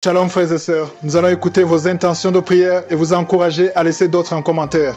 Shalom frères et sœurs, nous allons écouter vos intentions de prière et vous encourager à laisser d'autres en commentaire.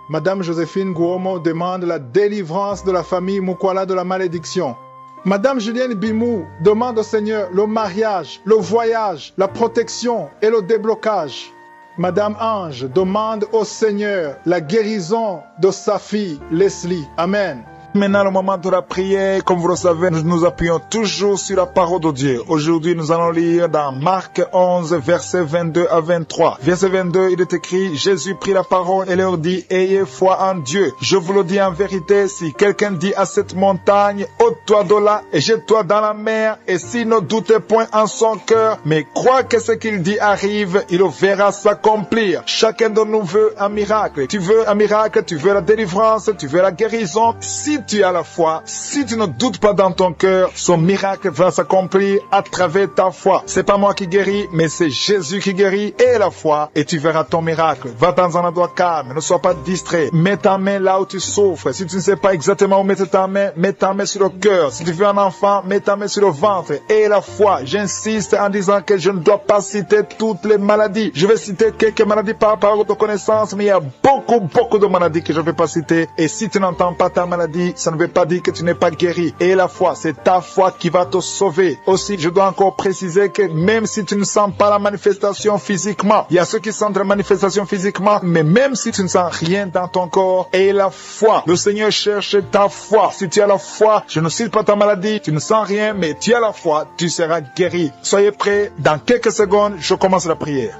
Madame Joséphine Gouomo demande la délivrance de la famille Mukwala de la malédiction. Madame Julienne Bimou demande au Seigneur le mariage, le voyage, la protection et le déblocage. Madame Ange demande au Seigneur la guérison de sa fille Leslie. Amen. Maintenant, le moment de la prière, comme vous le savez, nous nous appuyons toujours sur la parole de Dieu. Aujourd'hui, nous allons lire dans Marc 11, versets 22 à 23. Verset 22, il est écrit, Jésus prit la parole et leur dit, ayez foi en Dieu. Je vous le dis en vérité, si quelqu'un dit à cette montagne, ôte-toi de là et jette-toi dans la mer, et s'il ne doutait point en son cœur, mais croit que ce qu'il dit arrive, il le verra s'accomplir. Chacun de nous veut un miracle. Tu veux un miracle, tu veux la délivrance, tu veux la guérison. Si tu as la foi, si tu ne doutes pas dans ton cœur, son miracle va s'accomplir à travers ta foi. C'est pas moi qui guéris, mais c'est Jésus qui guérit et la foi, et tu verras ton miracle. Va dans un endroit calme, ne sois pas distrait. Mets ta main là où tu souffres. Si tu ne sais pas exactement où mettre ta main, mets ta main sur le cœur. Si tu veux un enfant, mets ta main sur le ventre. Et la foi, j'insiste en disant que je ne dois pas citer toutes les maladies. Je vais citer quelques maladies par parole de connaissance, mais il y a beaucoup de maladies que je ne vais pas citer. Et si tu n'entends pas ta maladie, ça ne veut pas dire que tu n'es pas guéri. Et la foi, c'est ta foi qui va te sauver. Aussi, je dois encore préciser que même si tu ne sens pas la manifestation physiquement, il y a ceux qui sentent la manifestation physiquement, mais même si tu ne sens rien dans ton corps, et la foi, le Seigneur cherche ta foi. Si tu as la foi, je ne cite pas ta maladie, tu ne sens rien, mais tu as la foi, tu seras guéri. Soyez prêts, dans quelques secondes, je commence la prière.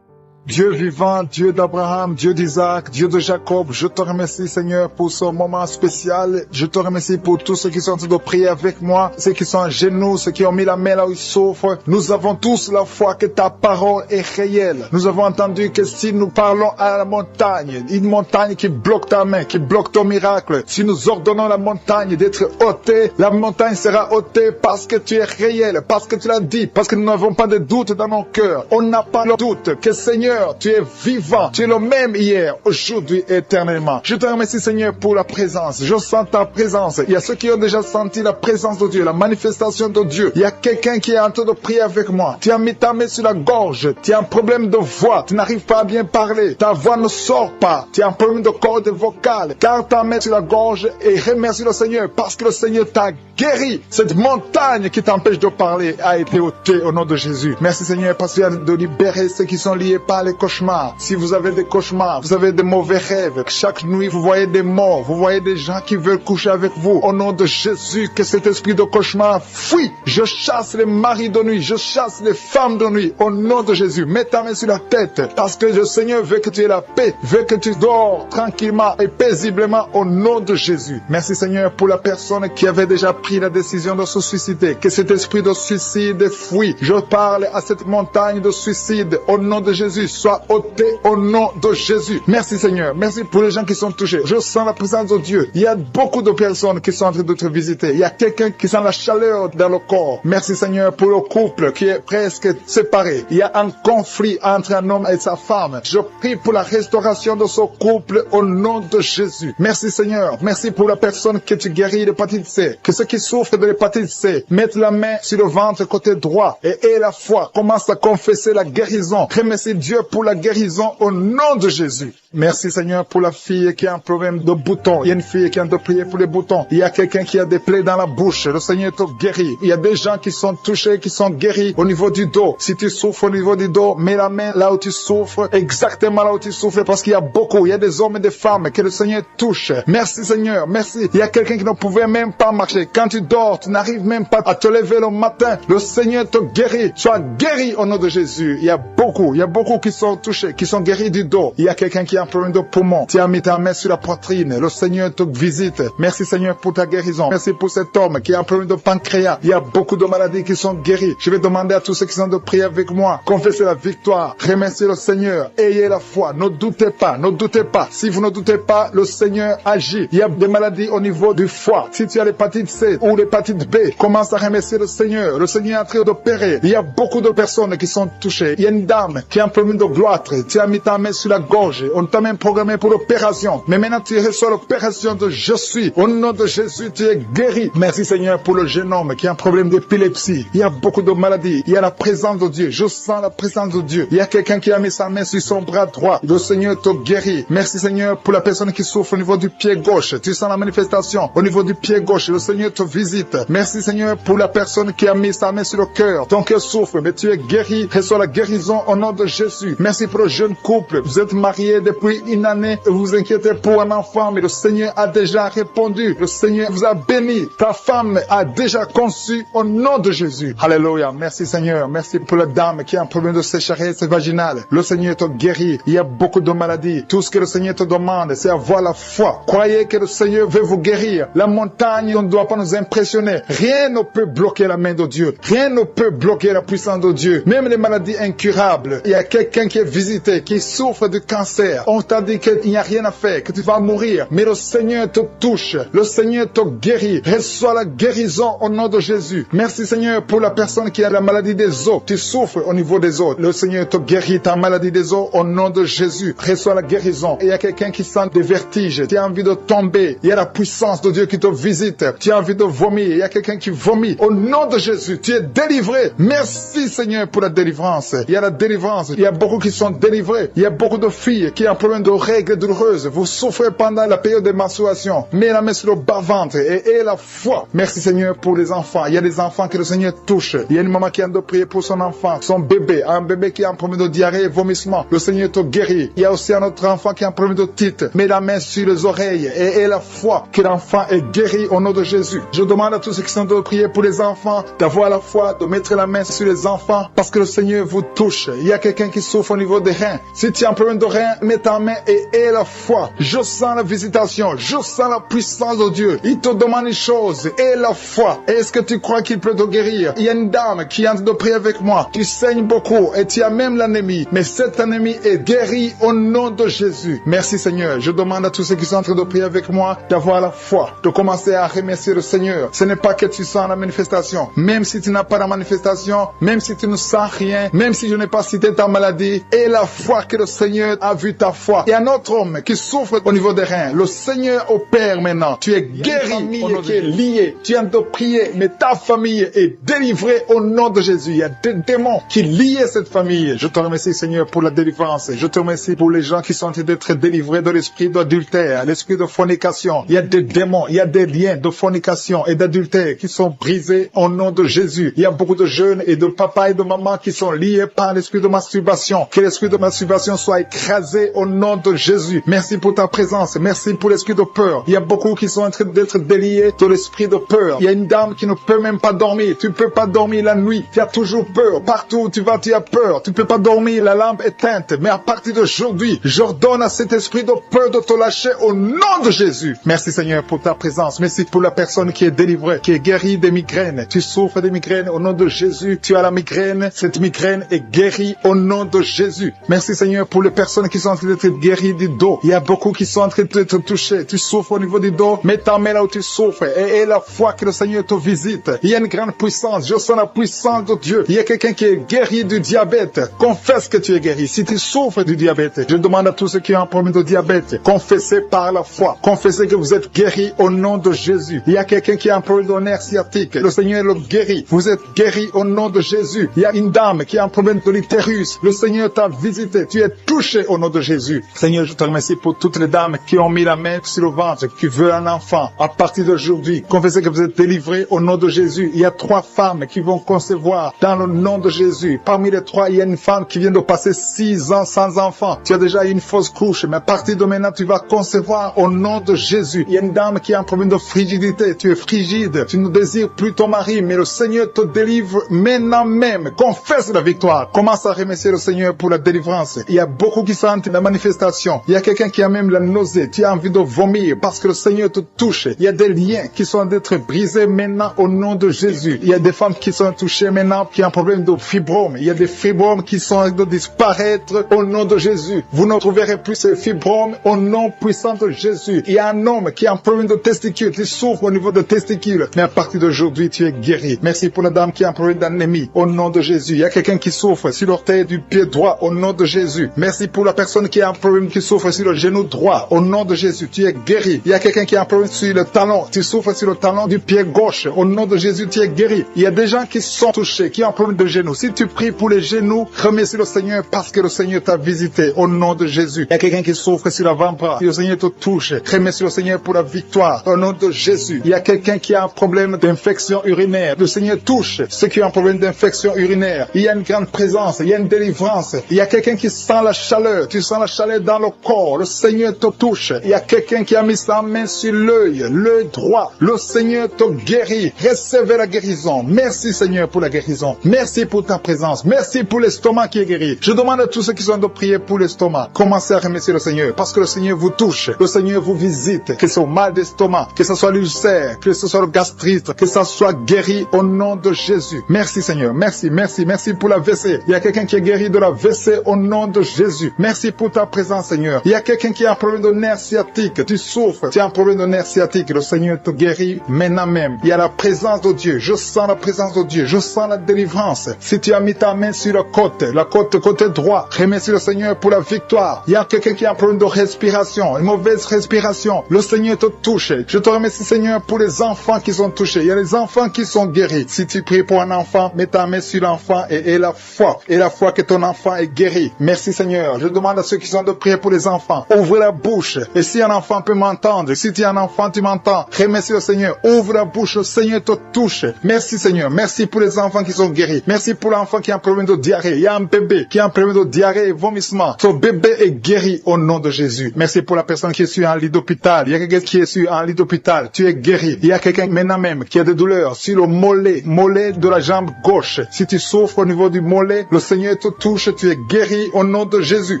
Dieu vivant, Dieu d'Abraham, Dieu d'Isaac, Dieu de Jacob, je te remercie Seigneur pour ce moment spécial. Je te remercie pour tous ceux qui sont en train de prier avec moi, ceux qui sont à genoux, ceux qui ont mis la main là où ils souffrent. Nous avons tous la foi que ta parole est réelle. Nous avons entendu que si nous parlons à la montagne, une montagne qui bloque ta main, qui bloque ton miracle, si nous ordonnons la montagne d'être ôtée, la montagne sera ôtée parce que tu es réel, parce que tu l'as dit, parce que nous n'avons pas de doute dans nos cœurs. On n'a pas le doute que Seigneur, tu es vivant, tu es le même hier, aujourd'hui, éternellement. Je te remercie Seigneur pour la présence. Je sens ta présence. Il y a ceux qui ont déjà senti la présence de Dieu, la manifestation de Dieu. Il y a quelqu'un qui est en train de prier avec moi. Tu as mis ta main sur la gorge. Tu as un problème de voix. Tu n'arrives pas à bien parler. Ta voix ne sort pas. Tu as un problème de corde vocale. Car ta main sur la gorge et remercie le Seigneur parce que le Seigneur t'a guéri. Cette montagne qui t'empêche de parler a été ôtée au nom de Jésus. Merci Seigneur parce qu'il y a de libérer ceux qui sont liés par les cauchemars. Si vous avez des cauchemars, vous avez des mauvais rêves, chaque nuit vous voyez des morts, vous voyez des gens qui veulent coucher avec vous, au nom de Jésus, que cet esprit de cauchemar fuit. Je chasse les maris de nuit, je chasse les femmes de nuit, au nom de Jésus. Mets ta main sur la tête, parce que le Seigneur veut que tu aies la paix, veut que tu dors tranquillement et paisiblement au nom de Jésus. Merci Seigneur pour la personne qui avait déjà pris la décision de se suicider, que cet esprit de suicide fuit. Je parle à cette montagne de suicide, au nom de Jésus. Soit ôté au nom de Jésus. Merci Seigneur. Merci pour les gens qui sont touchés. Je sens la présence de Dieu. Il y a beaucoup de personnes qui sont en train de te visiter. Il y a quelqu'un qui sent la chaleur dans le corps. Merci Seigneur pour le couple qui est presque séparé. Il y a un conflit entre un homme et sa femme. Je prie pour la restauration de ce couple au nom de Jésus. Merci Seigneur. Merci pour la personne que tu guéris de l'hépatite C. Que ceux qui souffrent de l'hépatite C mettent la main sur le ventre côté droit et aient la foi. Commence à confesser la guérison. Remercie Dieu pour la guérison au nom de Jésus. Merci Seigneur pour la fille qui a un problème de boutons. Il y a une fille qui a de prier pour les boutons. Il y a quelqu'un qui a des plaies dans la bouche. Le Seigneur te guérit. Il y a des gens qui sont touchés, qui sont guéris au niveau du dos. Si tu souffres au niveau du dos, mets la main là où tu souffres, exactement là où tu souffres, parce qu'il y a beaucoup. Il y a des hommes et des femmes que le Seigneur touche. Merci Seigneur, merci. Il y a quelqu'un qui ne pouvait même pas marcher. Quand tu dors, tu n'arrives même pas à te lever le matin. Le Seigneur te guérit. Sois guéri au nom de Jésus. Il y a beaucoup qui sont touchés, qui sont guéris du dos. Il y a quelqu'un qui a un problème de poumon. Tu as mis ta main sur la poitrine. Le Seigneur te visite. Merci Seigneur pour ta guérison. Merci pour cet homme qui a un problème de pancréas. Il y a beaucoup de maladies qui sont guéries. Je vais demander à tous ceux qui sont de prier avec moi. Confessez la victoire. Remerciez le Seigneur. Ayez la foi. Ne doutez pas. Ne doutez pas. Si vous ne doutez pas, le Seigneur agit. Il y a des maladies au niveau du foie. Si tu as l'hépatite C ou l'hépatite B, commence à remercier le Seigneur. Le Seigneur est en train d'opérer. Il y a beaucoup de personnes qui sont touchées. Il y a une dame qui a un problème de de gloître. Tu as mis ta main sur la gorge. On t'a même programmé pour l'opération. Mais maintenant, tu reçois l'opération de je suis. Au nom de Jésus, tu es guéri. Merci Seigneur pour le jeune homme qui a un problème d'épilepsie. Il y a beaucoup de maladies. Il y a la présence de Dieu. Je sens la présence de Dieu. Il y a quelqu'un qui a mis sa main sur son bras droit. Le Seigneur te guérit. Merci Seigneur pour la personne qui souffre au niveau du pied gauche. Tu sens la manifestation au niveau du pied gauche. Le Seigneur te visite. Merci Seigneur pour la personne qui a mis sa main sur le cœur. Ton cœur souffre, mais tu es guéri. Reçois la guérison au nom de Jésus. Merci pour le jeune couple. Vous êtes mariés depuis une année. Vous vous inquiétez pour un enfant, mais le Seigneur a déjà répondu. Le Seigneur vous a béni. Ta femme a déjà conçu au nom de Jésus. Alléluia. Merci Seigneur. Merci pour la dame qui a un problème de sécheresse vaginale. Le Seigneur te guérit. Il y a beaucoup de maladies. Tout ce que le Seigneur te demande, c'est avoir la foi. Croyez que le Seigneur veut vous guérir. La montagne ne doit pas nous impressionner. Rien ne peut bloquer la main de Dieu. Rien ne peut bloquer la puissance de Dieu. Même les maladies incurables. Il y a quelqu'un qui est visité, qui souffre de cancer. On t'a dit qu'il n'y a rien à faire, que tu vas mourir. Mais le Seigneur te touche. Le Seigneur te guérit. Reçois la guérison au nom de Jésus. Merci Seigneur pour la personne qui a la maladie des os. Tu souffres au niveau des os. Le Seigneur te guérit ta maladie des os au nom de Jésus. Reçois la guérison. Et il y a quelqu'un qui sent des vertiges. Tu as envie de tomber. Il y a la puissance de Dieu qui te visite. Tu as envie de vomir. Il y a quelqu'un qui vomit. Au nom de Jésus, tu es délivré. Merci Seigneur pour la délivrance. Il y a la délivrance. Il y a beaucoup qui sont délivrés. Il y a beaucoup de filles qui ont un problème de règles douloureuses. Vous souffrez pendant la période de menstruation. Mets la main sur le bas-ventre et la foi. Merci Seigneur pour les enfants. Il y a des enfants que le Seigneur touche. Il y a une maman qui a de prier pour son enfant, son bébé. Un bébé qui a un problème de diarrhée et vomissement. Le Seigneur te guérit. Il y a aussi un autre enfant qui a un problème de titre. Mets la main sur les oreilles et la foi que l'enfant est guéri au nom de Jésus. Je demande à tous ceux qui sont de prier pour les enfants d'avoir la foi, de mettre la main sur les enfants parce que le Seigneur vous touche. Il y a quelqu'un qui souffre au niveau des reins. Si tu as un problème de reins, mets ta main et la foi. Je sens la visitation. Je sens la puissance de Dieu. Il te demande une chose et la foi. Est-ce que tu crois qu'il peut te guérir? Il y a une dame qui est en train de prier avec moi. Tu saignes beaucoup et tu as même l'anémie. Mais cette anémie est guérie au nom de Jésus. Merci Seigneur. Je demande à tous ceux qui sont en train de prier avec moi d'avoir la foi, de commencer à remercier le Seigneur. Ce n'est pas que tu sens la manifestation. Même si tu n'as pas la manifestation, même si tu ne sens rien, même si je n'ai pas cité ta maladie, et la foi que le Seigneur a vu ta foi. Il y a un autre homme qui souffre au niveau des reins. Le Seigneur opère maintenant. Tu es guéri. Famille qui est liée. Tu viens de prier, mais ta famille est délivrée au nom de Jésus. Il y a des démons qui lient cette famille. Je te remercie Seigneur pour la délivrance. Je te remercie pour les gens qui sont en train d'être délivrés de l'esprit d'adultère, l'esprit de fornication. Il y a des démons, il y a des liens de fornication et d'adultère qui sont brisés au nom de Jésus. Il y a beaucoup de jeunes et de papas et de mamans qui sont liés par l'esprit de masturbation. Que l'esprit de masturbation soit écrasé au nom de Jésus. Merci pour ta présence. Merci pour l'esprit de peur. Il y a beaucoup qui sont en train d'être déliés de l'esprit de peur. Il y a une dame qui ne peut même pas dormir. Tu ne peux pas dormir la nuit. Tu as toujours peur. Partout où tu vas, tu as peur. Tu ne peux pas dormir. La lampe est éteinte. Mais à partir d'aujourd'hui, j'ordonne à cet esprit de peur de te lâcher au nom de Jésus. Merci Seigneur pour ta présence. Merci pour la personne qui est délivrée, qui est guérie des migraines. Tu souffres des migraines au nom de Jésus. Tu as la migraine. Cette migraine est guérie au nom de Jésus. Merci Seigneur pour les personnes qui sont en train d'être guéries du dos. Il y a beaucoup qui sont en train d'être touchés. Tu souffres au niveau du dos. Mets ta main là où tu souffres et la foi que le Seigneur te visite. Il y a une grande puissance. Je sens la puissance de Dieu. Il y a quelqu'un qui est guéri du diabète. Confesse que tu es guéri. Si tu souffres du diabète, je demande à tous ceux qui ont un problème de diabète, confessez par la foi. Confessez que vous êtes guéri au nom de Jésus. Il y a quelqu'un qui a un problème de nerf sciatique. Le Seigneur le guérit. Vous êtes guéri au nom de Jésus. Il y a une dame qui a un problème de l'utérus. Le Seigneur t'a visité. Tu es touché au nom de Jésus. Seigneur, je te remercie pour toutes les dames qui ont mis la main sur le ventre, qui veulent un enfant. À partir d'aujourd'hui, confessez que vous êtes délivrés au nom de Jésus. Il y a 3 femmes qui vont concevoir dans le nom de Jésus. Parmi les 3, il y a une femme qui vient de passer 6 ans sans enfant. Tu as déjà eu une fausse couche, mais à partir de maintenant, tu vas concevoir au nom de Jésus. Il y a une dame qui a un problème de frigidité. Tu es frigide. Tu ne désires plus ton mari, mais le Seigneur te délivre maintenant même. Confesse la victoire. Commence à remercier le Seigneur pour la délivrance. Il y a beaucoup qui sentent la manifestation. Il y a quelqu'un qui a même la nausée. Tu as envie de vomir parce que le Seigneur te touche. Il y a des liens qui sont d'être brisés maintenant au nom de Jésus. Il y a des femmes qui sont touchées maintenant qui ont un problème de fibrome. Il y a des fibromes qui sont de disparaître au nom de Jésus. Vous ne trouverez plus ces fibromes au nom puissant de Jésus. Il y a un homme qui a un problème de testicules, qui souffre au niveau de testicules. Mais à partir d'aujourd'hui, tu es guéri. Merci pour la dame qui a un problème d'anémie au nom de Jésus. Il y a quelqu'un qui souffre sur l'orteil du pied droit au nom de Jésus. Merci pour la personne qui a un problème, qui souffre sur le genou droit au nom de Jésus. Tu es guéri. Il y a quelqu'un qui a un problème sur le talon. Tu souffres sur le talon du pied gauche. Au nom de Jésus, tu es guéri. Il y a des gens qui sont touchés, qui ont un problème de genou. Si tu pries pour les genoux, remercie le Seigneur parce que le Seigneur t'a visité au nom de Jésus. Il y a quelqu'un qui souffre sur l'avant-bras. Le Seigneur te touche. Remercie le Seigneur pour la victoire au nom de Jésus. Il y a quelqu'un qui a un problème d'infection urinaire. Le Seigneur touche ceux qui ont un problème d'infection urinaire. Il y a une grande présence. Il y a une délivrance. Il y a quelqu'un qui sent la chaleur. Tu sens la chaleur dans le corps. Le Seigneur te touche. Il y a quelqu'un qui a mis sa main sur l'œil droit. Le Seigneur te guérit. Recevez la guérison. Merci Seigneur pour la guérison. Merci pour ta présence. Merci pour l'estomac qui est guéri. Je demande à tous ceux qui sont de prier pour l'estomac. Commencez à remercier le Seigneur parce que le Seigneur vous touche. Le Seigneur vous visite. Que ce soit mal d'estomac, que ce soit l'ulcère, que ce soit le gastrite, que ça soit guéri au nom de Jésus. Merci Seigneur. Merci, merci, merci pour la WC. Il y a quelqu'un qui est guéri de la WC au nom de Jésus. Merci pour ta présence Seigneur. Il y a quelqu'un qui a un problème de nerf sciatique. Tu souffres. Tu as un problème de nerf sciatique. Le Seigneur te guérit maintenant même. Il y a la présence de Dieu. Je sens la présence de Dieu. Je sens la délivrance. Si tu as mis ta main sur la côté droit, remercie le Seigneur pour la victoire. Il y a quelqu'un qui a un problème de respiration, une mauvaise respiration. Le Seigneur te touche. Je te remercie Seigneur pour les enfants qui sont touchés. Il y a les enfants qui sont guéris. Si tu pries pour un enfant, mets ta main sur l'enfant et la foi. Et la foi que ton enfant est guéri. Merci Seigneur. Je demande à ceux qui sont de prier pour les enfants. Ouvre la bouche. Et si un enfant peut m'entendre, si tu es un enfant, tu m'entends. Remercie le Seigneur. Ouvre la bouche. Le Seigneur te touche. Merci Seigneur. Merci pour les enfants qui sont guéris. Merci pour l'enfant qui a un problème de diarrhée. Il y a un bébé qui a un problème de diarrhée et vomissement. Ce bébé est guéri au nom de Jésus. Merci pour la personne qui est sur un lit d'hôpital. Il y a quelqu'un qui est sur un lit d'hôpital. Tu es guéri. Il y a quelqu'un maintenant même qui a des douleurs sur le mollet de la jambe gauche. Si tu souffres au niveau du mollet, le Seigneur te touche. Tu es guéri au nom de Jésus.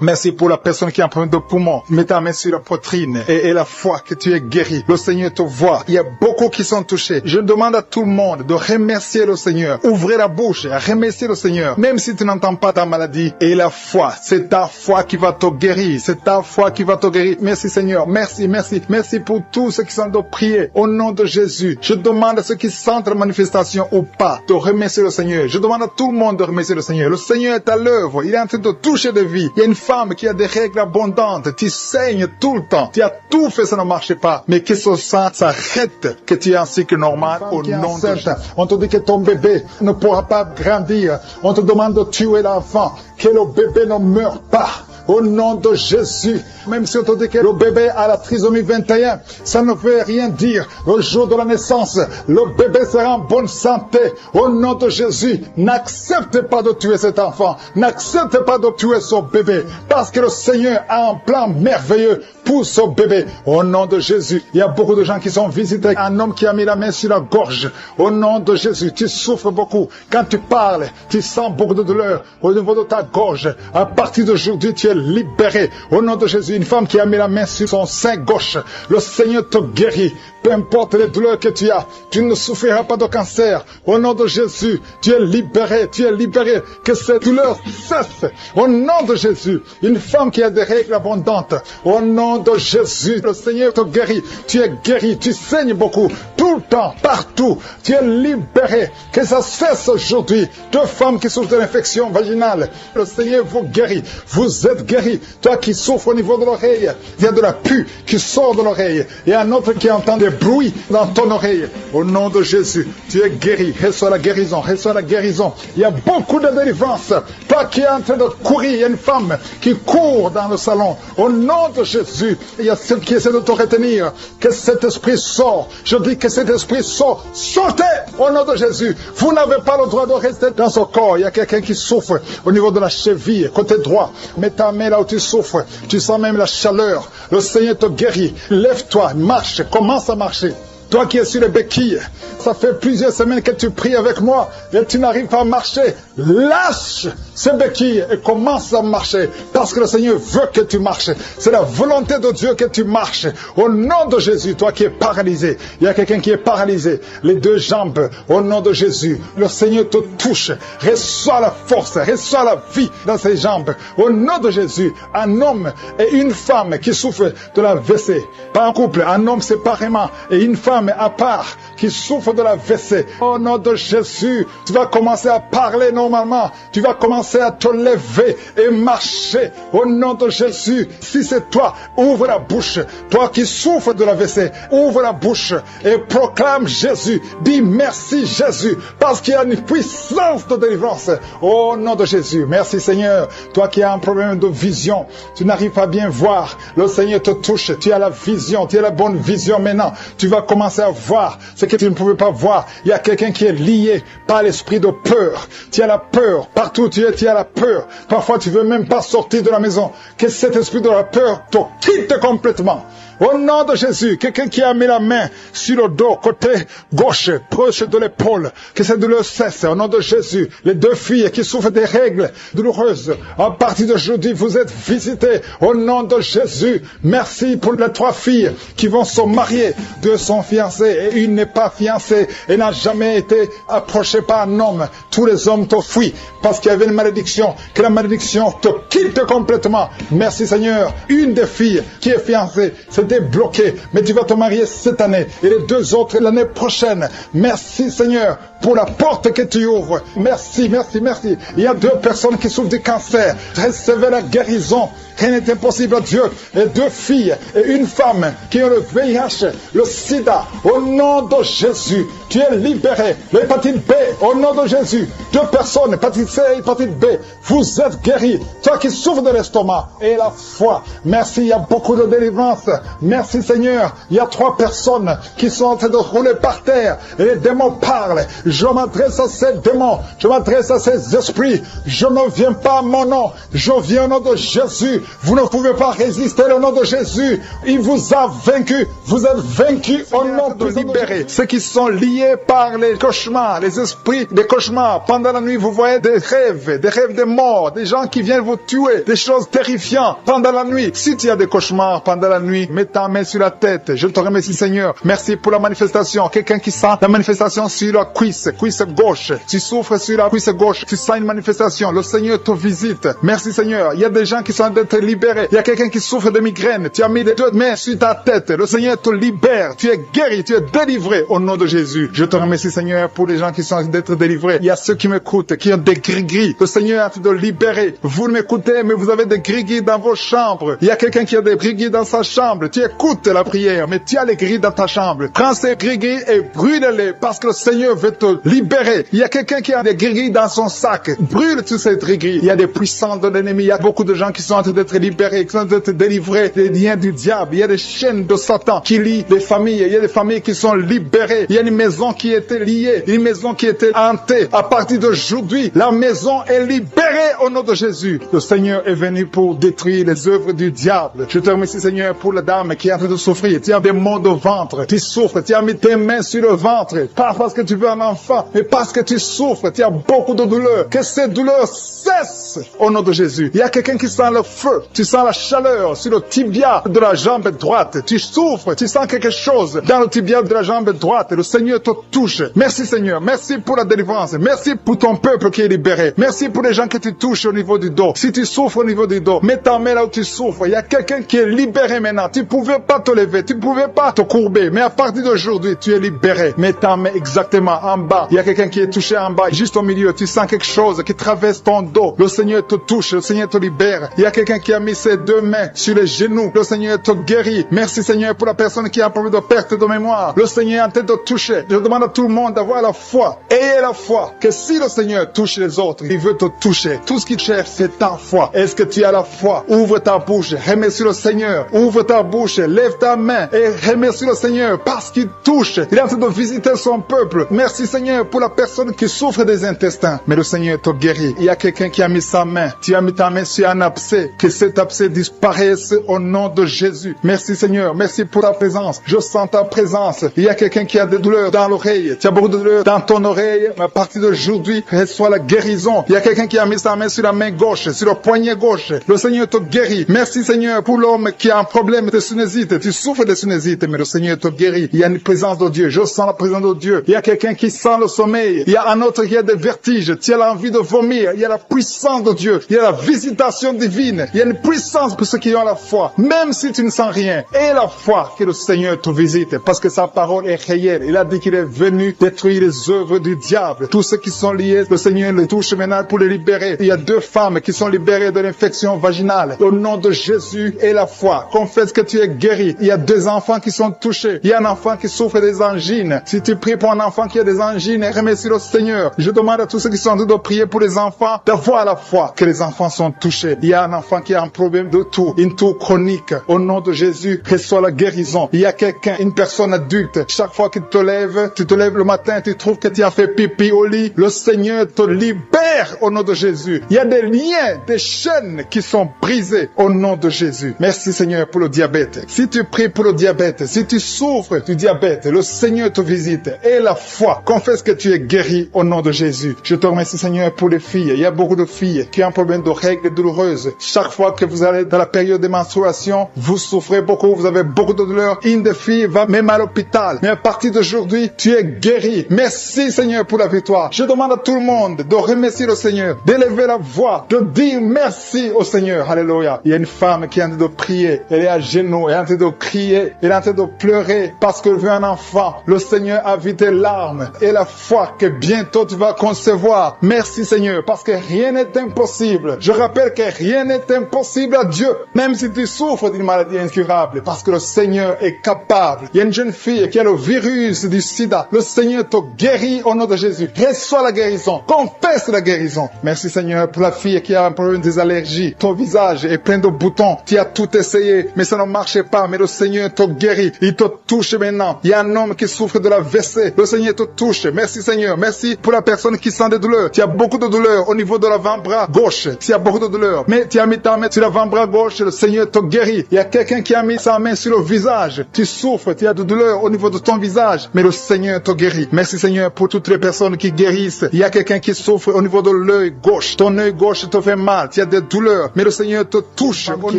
Merci pour la personne qui a un problème de poumon. Mets ta main sur la poitrine et la foi que tu es guéri. Le Seigneur te voit. Il y a beaucoup qui sont touchés. Je demande à tout le monde de remercier le Seigneur. Ouvrez la bouche et remercier le Seigneur. Même si tu n'entends pas ta maladie. Et la foi, c'est ta foi qui va te guérir. C'est ta foi qui va te guérir. Merci Seigneur. Merci, merci. Merci pour tous ceux qui sont de prier. Au nom de Jésus. Je demande à ceux qui sentent la manifestation ou pas de remercier le Seigneur. Je demande à tout le monde de remercier le Seigneur. Le Seigneur est à l'œuvre. Il est en train de toucher des vies. Il y a une femme qui a des règles abondantes. Tu saignes tout le temps. Tu as tout fait, ça ne marche pas. Mais que ce sang s'arrête. Que tu es en cycle normal au nom de Jésus. On te dit que ton bébé ne pourra pas grandir. On te demande de tuer l'enfant. Que le bébé ne meure pas. Au nom de Jésus, même si on te dit que le bébé a la trisomie 21, ça ne veut rien dire. Le jour de la naissance, le bébé sera en bonne santé. Au nom de Jésus, n'accepte pas de tuer cet enfant. N'accepte pas de tuer son bébé. Parce que le Seigneur a un plan merveilleux pour ce bébé. Au nom de Jésus, il y a beaucoup de gens qui sont visités. Un homme qui a mis la main sur la gorge. Au nom de Jésus, tu souffres beaucoup. Quand tu parles, tu sens beaucoup de douleur au niveau de ta gorge. À partir d'aujourd'hui, tu es libéré. Au nom de Jésus, une femme qui a mis la main sur son sein gauche, le Seigneur te guérit. Peu importe les douleurs que tu as, tu ne souffriras pas de cancer. Au nom de Jésus, tu es libéré, tu es libéré. Que cette douleur cesse. Au nom de Jésus, une femme qui a des règles abondantes. Au nom de Jésus, le Seigneur te guérit. Tu es guéri, tu saignes beaucoup. Tout le temps, partout, tu es libéré. Que ça cesse aujourd'hui. Deux femmes qui souffrent de l'infection vaginale, le Seigneur vous guérit. Vous êtes guéri. Toi qui souffres au niveau de l'oreille, il y a de la pus qui sort de l'oreille. Et un autre qui entend des bruits dans ton oreille. Au nom de Jésus, tu es guéri. Reçois la guérison, reçois la guérison. Il y a beaucoup de délivrance. Toi qui es en train de courir, il y a une femme qui court dans le salon. Au nom de Jésus, il y a ceux qui essaient de te retenir. Que cet esprit sort. Je dis que cet esprit sort. Sortez au nom de Jésus. Vous n'avez pas le droit de rester dans ce corps. Il y a quelqu'un qui souffre au niveau de la cheville, côté droit. Mets ta main là où tu souffres. Tu sens même la chaleur. Le Seigneur te guérit. Lève-toi, marche, commence à marcher. Toi qui es sur les béquilles, ça fait plusieurs semaines que tu pries avec moi et tu n'arrives pas à marcher. Lâche ces béquilles et commence à marcher parce que le Seigneur veut que tu marches. C'est la volonté de Dieu que tu marches. Au nom de Jésus, toi qui es paralysé, il y a quelqu'un qui est paralysé, les deux jambes, au nom de Jésus, le Seigneur te touche. Reçois la force, reçois la vie dans ses jambes. Au nom de Jésus, un homme et une femme qui souffrent de la WC, pas en couple, un homme séparément et une femme à part qui souffre de la WC. Au nom de Jésus, tu vas commencer à parler normalement. Tu vas commencer commencer à te lever et marcher au nom de Jésus. Si c'est toi, ouvre la bouche. Toi qui souffres de l'AVC, ouvre la bouche et proclame Jésus. Dis merci Jésus, parce qu'il y a une puissance de délivrance au nom de Jésus. Merci Seigneur. Toi qui as un problème de vision, tu n'arrives pas à bien voir, le Seigneur te touche. Tu as la vision, tu as la bonne vision maintenant. Tu vas commencer à voir ce que tu ne pouvais pas voir. Il y a quelqu'un qui est lié par l'esprit de peur. Tu as la peur. Partout où tu es, tu as la peur. Parfois, tu ne veux même pas sortir de la maison. Que cet esprit de la peur te quitte complètement. Au nom de Jésus, quelqu'un qui a mis la main sur le dos, côté gauche, proche de l'épaule, que cette douleur cesse. Au nom de Jésus, les deux filles qui souffrent des règles douloureuses, à partir d'aujourd'hui, vous êtes visitées. Au nom de Jésus, merci pour les 3 filles qui vont se marier. 2 sont fiancées et une n'est pas fiancée et n'a jamais été approchée par un homme. Tous les hommes te fuient parce qu'il y avait une malédiction. Que la malédiction te quitte complètement. Merci Seigneur. Une des filles qui est fiancée, c'est bloqué, mais tu vas te marier cette année et les 2 autres l'année prochaine. Merci Seigneur pour la porte que tu ouvres. Merci, merci, merci. Il y a 2 personnes qui souffrent du cancer. Recevez la guérison. Rien n'est impossible à Dieu. Et 2 filles et une femme qui ont le VIH, le sida. Au nom de Jésus, tu es libéré. L'hépatite B, au nom de Jésus. 2 personnes, hépatite C et hépatite B. Vous êtes guéris. Toi qui souffres de l'estomac et la foi. Merci, il y a beaucoup de délivrance. Merci Seigneur. Il y a 3 personnes qui sont en train de rouler par terre. Et les démons parlent. Je m'adresse à ces démons. Je m'adresse à ces esprits. Je ne viens pas à mon nom. Je viens au nom de Jésus. Vous ne pouvez pas résister au nom de Jésus. Il vous a vaincu. Vous êtes vaincu au nom de libérer. Ceux qui sont liés par les cauchemars, les esprits des cauchemars. Pendant la nuit, vous voyez des rêves de mort, des gens qui viennent vous tuer, des choses terrifiantes pendant la nuit. Si tu as des cauchemars pendant la nuit, mets ta main sur la tête. Je te remercie Seigneur. Merci pour la manifestation. Quelqu'un qui sent la manifestation sur la cuisse gauche. Tu souffres sur la cuisse gauche. Tu sens une manifestation. Le Seigneur te visite. Merci Seigneur. Il y a des gens qui sont d'être libéré. Il y a quelqu'un qui souffre de migraine. Tu as mis les 2 mains sur ta tête. Le Seigneur te libère. Tu es guéri. Tu es délivré au nom de Jésus. Je te remercie Seigneur pour les gens qui sont d'être délivrés. Il y a ceux qui m'écoutent, qui ont des gris-gris. Le Seigneur a fait de libérer. Vous m'écoutez, mais vous avez des gris-gris dans vos chambres. Il y a quelqu'un qui a des gris-gris dans sa chambre. Tu écoutes la prière, mais tu as les gris dans ta chambre. Prends ces gris-gris et brûle-les parce que le Seigneur veut te libérer. Il y a quelqu'un qui a des gris-gris dans son sac. Brûle tous ces gris-gris. Il y a des puissants de l'ennemi. Il y a beaucoup de gens qui sont en train d'être libérés, qui sont d'être délivrés des liens du diable. Il y a des chaînes de Satan qui lient des familles. Il y a des familles qui sont libérées. Il y a une maison qui était liée, une maison qui était hantée. À partir d'aujourd'hui, la maison est libérée au nom de Jésus. Le Seigneur est venu pour détruire les œuvres du diable. Je te remercie Seigneur pour la dame qui est en train de souffrir. Tu as des maux de ventre. Tu souffres. Tu as mis tes mains sur le ventre. Pas parce que tu veux un enfant, mais parce que tu souffres. Tu as beaucoup de douleurs. Que ces douleurs cessent au nom de Jésus. Il y a quelqu'un qui sent le feu. Tu sens la chaleur sur le tibia de la jambe droite. Tu souffres. Tu sens quelque chose dans le tibia de la jambe droite. Le Seigneur te touche. Merci Seigneur. Merci pour la délivrance. Merci pour ton peuple qui est libéré. Merci pour les gens que tu touches au niveau du dos. Si tu souffres au niveau du dos, mets ta main là où tu souffres. Il y a quelqu'un qui est libéré maintenant. Tu ne pouvais pas te lever. Tu ne pouvais pas te courber. Mais à partir d'aujourd'hui, tu es libéré. Mets ta main exactement en bas. Il y a quelqu'un qui est touché en bas. Juste au milieu, tu sens quelque chose qui traverse ton dos. Le Seigneur te touche. Le Seigneur te libère. Il y a quelqu'un qui a mis ses 2 mains sur les genoux. Le Seigneur te guérit. Merci Seigneur pour la personne qui a un problème de perte de mémoire. Le Seigneur est en train de toucher. Je demande à tout le monde d'avoir la foi. Ayez la foi que si le Seigneur touche les autres, il veut te toucher. Tout ce qu'il cherche, c'est ta foi. Est-ce que tu as la foi? Ouvre ta bouche. Remercie le Seigneur. Ouvre ta bouche. Lève ta main et remercie le Seigneur parce qu'il touche. Il est en train de visiter son peuple. Merci Seigneur pour la personne qui souffre des intestins. Mais le Seigneur te guérit. Il y a quelqu'un qui a mis sa main. Tu as mis ta main sur un abcès. Que cet abcès disparaisse au nom de Jésus. Merci Seigneur. Merci pour ta présence. Je sens ta présence. Il y a quelqu'un qui a des douleurs dans l'oreille. Tu as beaucoup de douleurs dans ton oreille. À partir d'aujourd'hui, reçois la guérison. Il y a quelqu'un qui a mis sa main sur la main gauche, sur le poignet gauche. Le Seigneur te guérit. Merci Seigneur pour l'homme qui a un problème de sinusite, tu souffres de sinusite, mais le Seigneur te guérit. Il y a une présence de Dieu, je sens la présence de Dieu. Il y a quelqu'un qui sent le sommeil, il y a un autre qui a des vertiges, tu as l'envie de vomir, il y a la puissance de Dieu, il y a la visitation divine, il y a une puissance pour ceux qui ont la foi, même si tu ne sens rien. Et la foi que le Seigneur te visite, parce que sa parole est réelle. Il a dit qu'il est venu détruire les œuvres du diable. Tous ceux qui sont liés, le Seigneur les touche maintenant pour les libérer. Il y a 2 femmes qui sont libérées de l'infection vaginale. Au nom de Jésus et la foi, confesse que tu es guéri. Il y a 2 enfants qui sont touchés. Il y a un enfant qui souffre des angines. Si tu pries pour un enfant qui a des angines, remercie le Seigneur. Je demande à tous ceux qui sont en train de prier pour les enfants d'avoir la foi que les enfants sont touchés. Il y a un enfant qui a un problème de toux, une toux chronique. Au nom de Jésus, reçois la guérison. Il y a quelqu'un, une personne adulte, chaque fois que tu te lèves le matin, tu trouves que tu as fait pipi au lit, le Seigneur te libère au nom de Jésus. Il y a des liens, des chaînes qui sont brisées au nom de Jésus. Merci Seigneur pour le diabète. Si tu pries pour le diabète, si tu souffres du diabète, le Seigneur te visite. Et la foi, confesse que tu es guéri au nom de Jésus. Je te remercie Seigneur pour les filles. Il y a beaucoup de filles qui ont un problème de règles douloureuses. Chaque fois que vous allez dans la période de menstruation, vous souffrez beaucoup, vous avez beaucoup de douleurs. Une des filles va même à l'hôpital. Mais à partir d'aujourd'hui, tu es guéri. Merci Seigneur pour la victoire. Je demande à tout le monde de remercier le Seigneur, d'élever la voix, de dire merci au Seigneur. Alléluia. Il y a une femme qui est en train de prier. Elle est à genoux, elle est en train de crier, elle est en train de pleurer parce qu'elle veut un enfant. Le Seigneur a vu tes larmes et la foi que bientôt tu vas concevoir. Merci Seigneur, parce que rien n'est impossible. Je rappelle que rien n'est impossible à Dieu, même si tu souffres d'une maladie incurable, parce que le Seigneur est capable. Il y a une jeune fille qui a le virus du sida. Le Seigneur te guérit au nom de Jésus. Reçois la guérison. Confesse la guérison. Merci Seigneur pour la fille qui a un problème des allergies. Ton visage est plein de boutons. Tu as tout essayé, mais ça ne marchait pas. Mais le Seigneur te guérit. Il te touche maintenant. Il y a un homme qui souffre de la WC. Le Seigneur te touche. Merci Seigneur. Merci pour la personne qui sent des douleurs. Tu as beaucoup de douleurs au niveau de l'avant-bras gauche. Tu as beaucoup de douleurs. Mais tu as mis ta main sur l'avant-bras gauche. Le Seigneur te guérit. Il y a quelqu'un qui a mis sa main sur le visage. Tu souffres. Tu as de douleurs au niveau de ton visage. Mais le Seigneur te guérit. Merci Seigneur pour toutes les personnes qui guérissent. Il y a quelqu'un qui souffre au niveau de l'œil gauche. Ton œil gauche te fait mal. Tu as des douleurs. Mais le Seigneur te touche. Qui